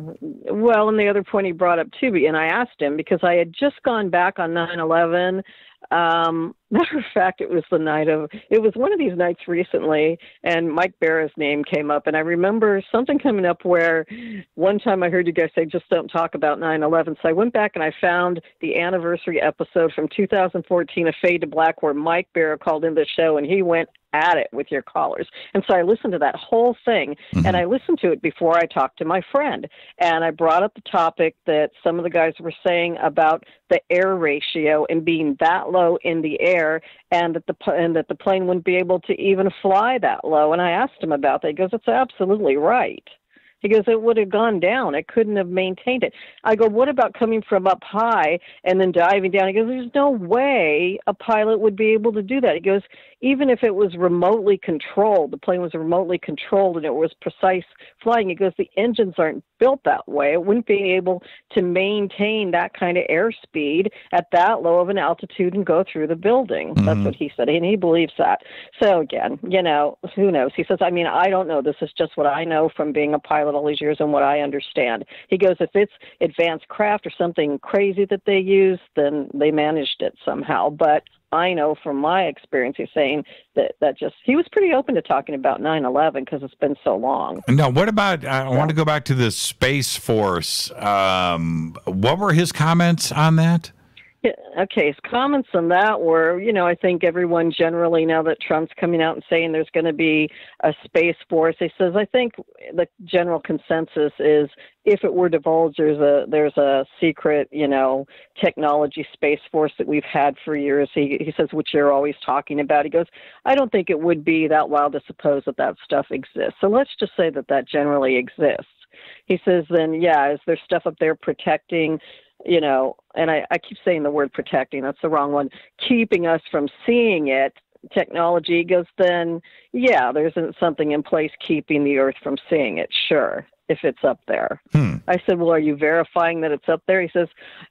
Well, and the other point he brought up too, and I asked him because I had just gone back on 9/11. Matter of fact, it was one of these nights recently, and Mike Barra's name came up, and I remember something coming up where one time I heard you guys say, just don't talk about 9/11. So I went back and I found the anniversary episode from 2014 of Fade to Black where Mike Barra called in the show, and he went at it with your callers. And so I listened to that whole thing, and I listened to it before I talked to my friend. And I brought up the topic that some of the guys were saying about the air ratio and being that low in the air, and that the plane wouldn't be able to even fly that low. And I asked him about that. He goes, "That's absolutely right." He goes, "It would have gone down. It couldn't have maintained it." I go, "What about coming from up high and then diving down?" He goes, "There's no way a pilot would be able to do that." He goes, "Even if it was remotely controlled, the plane was remotely controlled and it was precise flying," he goes, "the engines aren't built that way. It wouldn't be able to maintain that kind of airspeed at that low of an altitude and go through the building." That's what he said, and he believes that. So again, who knows? He says, I don't know. This is just what I know from being a pilot all these years and what I understand. He goes, if it's advanced craft or something crazy that they use, then they managed it somehow. But I know from my experience, he's saying that he was pretty open to talking about 9/11 because it's been so long. Now, what about, I want to go back to the Space Force. What were his comments on that? Okay, his comments on that were, I think everyone generally, now that Trump's coming out and saying there's going to be a Space Force, he says, I think the general consensus is if it were divulged, there's a secret, technology Space Force that we've had for years. He says, which you're always talking about. He goes, I don't think it would be that wild to suppose that stuff exists. So let's just say that generally exists. He says, then, is there stuff up there protecting, and I keep saying the word protecting, that's the wrong one, keeping us from seeing it, technology. He goes, then, yeah, there's something in place keeping the Earth from seeing it, sure, if it's up there. I said, well, are you verifying that it's up there? He says,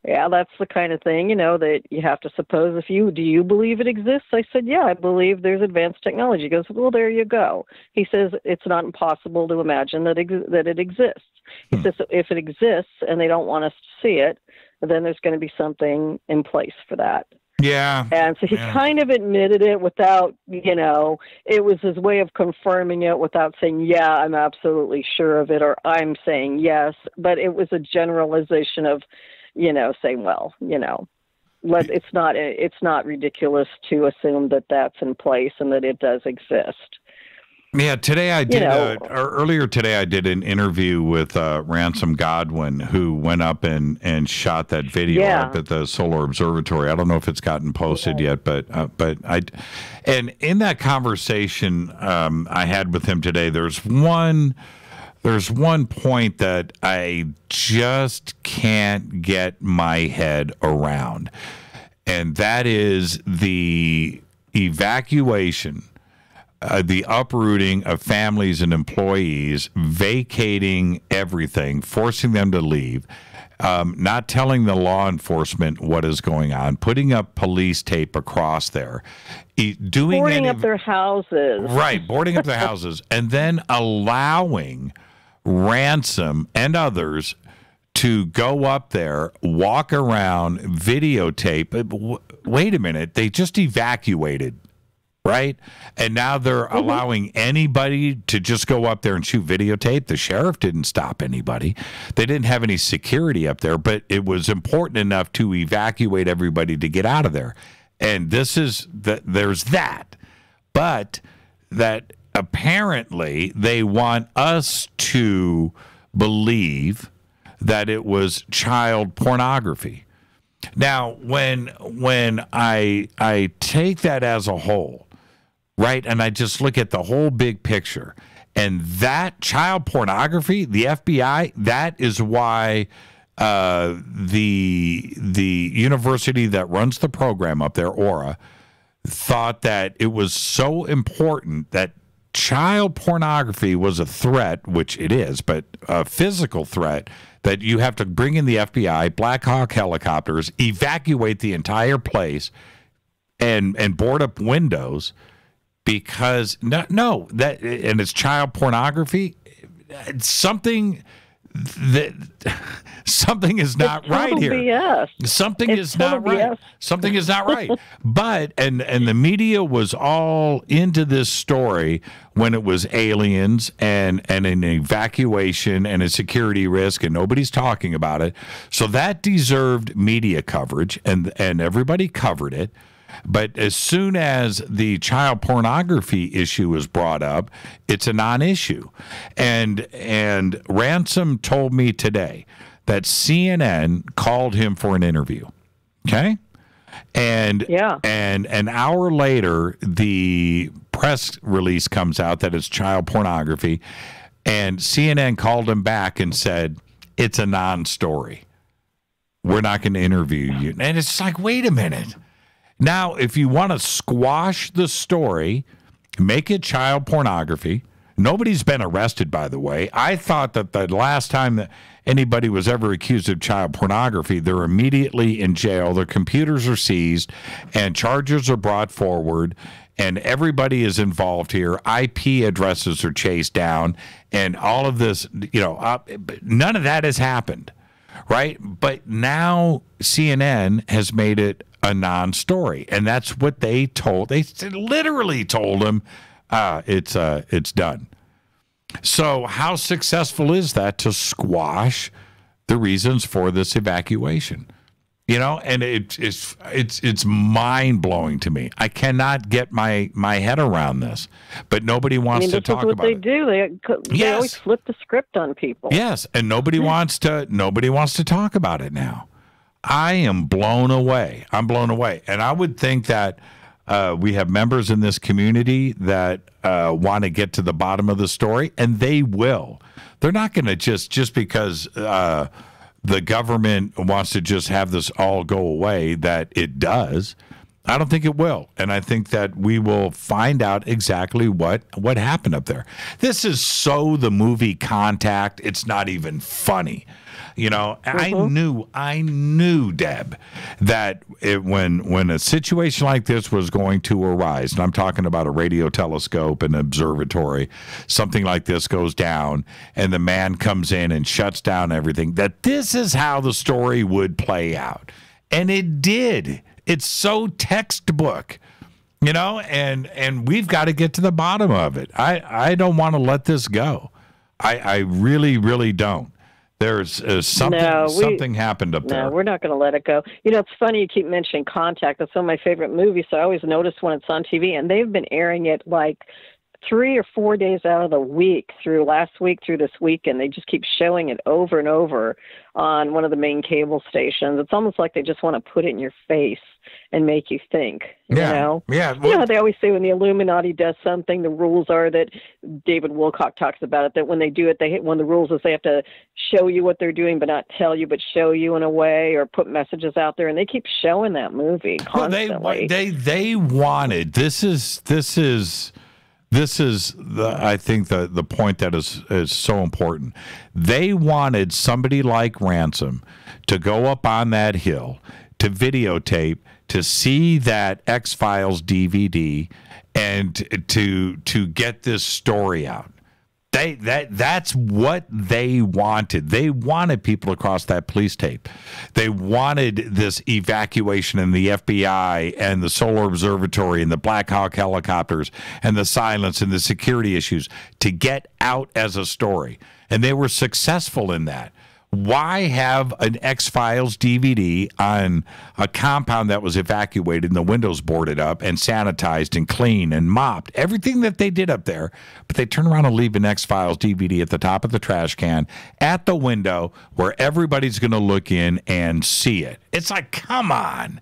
yeah, that's the kind of thing, that you have to suppose. Do you believe it exists? I said, yeah, I believe there's advanced technology. He goes, well, there you go. He says, it's not impossible to imagine that it exists. He says, so if it exists and they don't want us to see it, then there's going to be something in place for that. Yeah. And so he kind of admitted it without, it was his way of confirming it without saying, yeah, I'm absolutely sure of it, or I'm saying yes. But it was a generalization of, saying, well, it's not ridiculous to assume that that's in place and that it does exist. Yeah, today I did, earlier today I did an interview with Ransom Godwin, who went up and shot that video up at the Solar Observatory. I don't know if it's gotten posted yet, but and in that conversation I had with him today, there's one point that I just can't get my head around, and that is the evacuation. The uprooting of families and employees, vacating everything, forcing them to leave, not telling the law enforcement what is going on, putting up police tape across there, boarding up their houses. Right, boarding up their houses, and then allowing Ransom and others to go up there, walk around, videotape. Wait a minute, they just evacuated. Right? And now they're allowing anybody to just go up there and shoot videotape. The sheriff didn't stop anybody. They didn't have any security up there, but it was important enough to evacuate everybody to get out of there. And there's that. But that apparently they want us to believe that it was child pornography. Now, when I take that as a whole, right, and I just look at the whole big picture, and that child pornography, the FBI, that is why the university that runs the program up there, Aura, thought that it was so important that child pornography was a threat, which it is, but a physical threat, that you have to bring in the FBI, Black Hawk helicopters, evacuate the entire place, and board up windows, because and it's child pornography. Something is not right here. BS. Something is not right. Something is not right. But and the media was all into this story when it was aliens and an evacuation and a security risk, and nobody's talking about it. So that deserved media coverage, and everybody covered it. But as soon as the child pornography issue was brought up, it's a non-issue. And Ransom told me today that CNN called him for an interview. Okay? And an hour later, the press release comes out that it's child pornography, and CNN called him back and said, it's a non-story. We're not going to interview you. And it's like, wait a minute. Now, if you want to squash the story, make it child pornography. Nobody's been arrested, by the way. I thought that the last time that anybody was ever accused of child pornography, they're immediately in jail, their computers are seized, and charges are brought forward, and everybody is involved here. IP addresses are chased down, and all of this, none of that has happened, right? But now CNN has made it a non-story, and that's what they told. They literally told him, it's done. So how successful is that to squash the reasons for this evacuation? And it's mind-blowing to me. I cannot get my head around this, but nobody wants to talk about it. This is what they do. They always flip the script on people. Yes, and nobody wants to talk about it now. I am blown away. I'm blown away. And I would think that we have members in this community that want to get to the bottom of the story, and they will. They're not going to just because the government wants to just have this all go away, that it does. I don't think it will. And I think that we will find out exactly what happened up there. This is so the movie Contact. It's not even funny. You know, I knew, Deb, that when a situation like this was going to arise, and I'm talking about a radio telescope, an observatory, something like this goes down, and the man comes in and shuts down everything, that this is how the story would play out. And it did. It's so textbook, you know, and we've got to get to the bottom of it. I don't want to let this go. I really, really don't. There's something happened up there. No, we're not going to let it go. You know, it's funny you keep mentioning Contact. That's one of my favorite movies, so I always notice when it's on TV, and they've been airing it like 3 or 4 days out of the week through last week through this weekend. They just keep showing it over and over on one of the main cable stations. It's almost like they just want to put it in your face and make you think, you know? Yeah. You know, they always say when the Illuminati does something, the rules are that David Wilcock talks about it, that when they do it, one of the rules is they have to show you what they're doing, but not tell you, but show you in a way, or put messages out there. And they keep showing that movie constantly. Well, they wanted, this is I think the point that is so important. They wanted somebody like Ransom to go up on that hill, to videotape, to see that X-Files DVD, and to get this story out. That's what they wanted. They wanted people across that police tape. They wanted this evacuation in the FBI and the Solar Observatory and the Black Hawk helicopters and the silence and the security issues to get out as a story. And they were successful in that. Why have an X-Files DVD on a compound that was evacuated and the windows boarded up and sanitized and cleaned and mopped? Everything that they did up there, but they turn around and leave an X-Files DVD at the top of the trash can at the window where everybody's going to look in and see it. It's like, come on.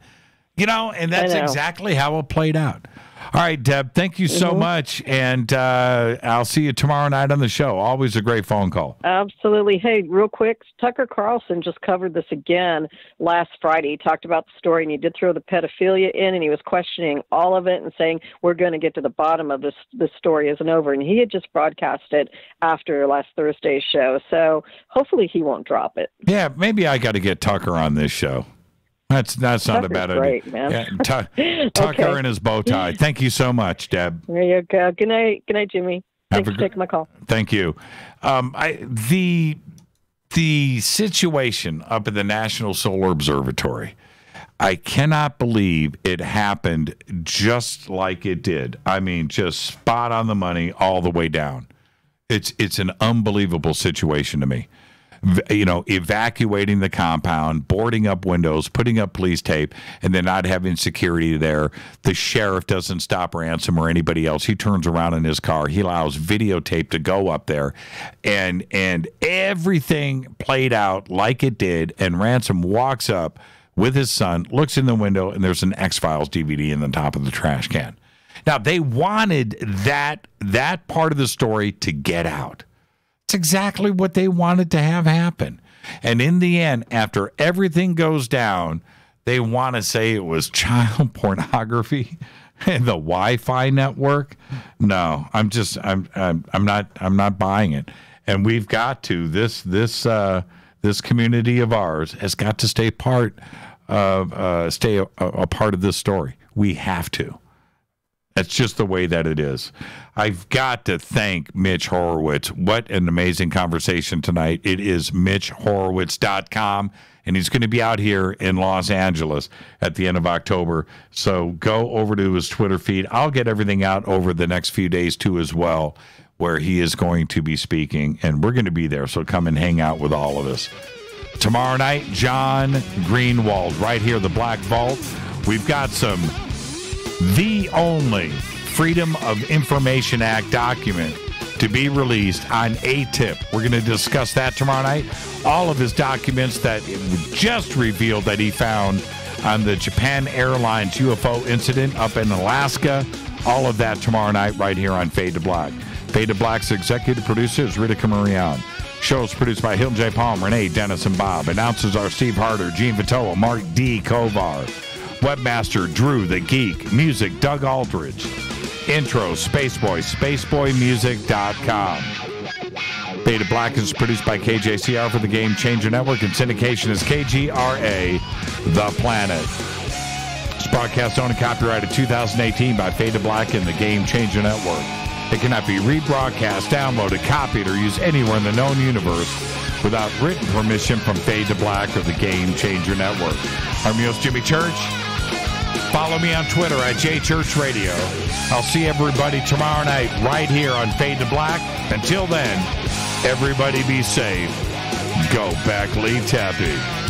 You know, and that's exactly how it played out. All right, Deb, thank you so much, and I'll see you tomorrow night on the show. Always a great phone call. Absolutely. Hey, real quick, Tucker Carlson just covered this again last Friday. He talked about the story, and he did throw the pedophilia in, and he was questioning all of it and saying, we're going to get to the bottom of this. This story isn't over. And he had just broadcast it after last Thursday's show, so hopefully he won't drop it. Yeah, maybe I got to get Tucker on this show. That's not Tucker's a bad great, idea. Man. Yeah, Tucker and his bow tie. Thank you so much, Deb. There you go. Good night. Good night, Jimmy. Thanks for taking my call. Thank you. The situation up at the National Solar Observatory, I cannot believe it happened just like it did. I mean, just spot on the money all the way down. It's an unbelievable situation to me. You know, evacuating the compound, boarding up windows, putting up police tape, and then not having security there. The sheriff doesn't stop Ransom or anybody else. He turns around in his car. He allows videotape to go up there, and everything played out like it did. And Ransom walks up with his son, looks in the window, and there's an X-Files DVD in the top of the trash can. Now, they wanted that part of the story to get out. It's exactly what they wanted to have happen. And in the end, after everything goes down, they want to say it was child pornography and the Wi-Fi network. No, I'm not buying it. And we've got to this community of ours has got to stay a part of this story. We have to. That's just the way that it is. I've got to thank Mitch Horowitz. What an amazing conversation tonight. It is MitchHorowitz.com, and he's going to be out here in Los Angeles at the end of October. So go over to his Twitter feed. I'll get everything out over the next few days, too, as well, where he is going to be speaking, and we're going to be there. So come and hang out with all of us. Tomorrow night, John Greenwald, right here, the Black Vault. We've got the only Freedom of Information Act document to be released on ATIP. We're going to discuss that tomorrow night. All of his documents that just revealed that he found on the Japan Airlines UFO incident up in Alaska. All of that tomorrow night right here on Fade to Black. Fade to Black's executive producer is Rita Camarion. Show is produced by Hilton J. Palm, Renee, Dennis, and Bob. Announcers are Steve Harder, Gene Vitoa, Mark D. Kovar. Webmaster Drew the Geek. Music Doug Aldridge. Intro Spaceboy, spaceboymusic.com. Fade to Black is produced by KJCR for the Game Changer Network, and syndication is KGRA The Planet. This broadcast owned and copyrighted 2018 by Fade to Black and the Game Changer Network. It cannot be rebroadcast, downloaded, copied, or used anywhere in the known universe without written permission from Fade to Black or the Game Changer Network. I'm your host, Jimmy Church. Follow me on Twitter at JChurchRadio. I'll see everybody tomorrow night right here on Fade to Black. Until then, everybody be safe. Go back, Lee Tappy.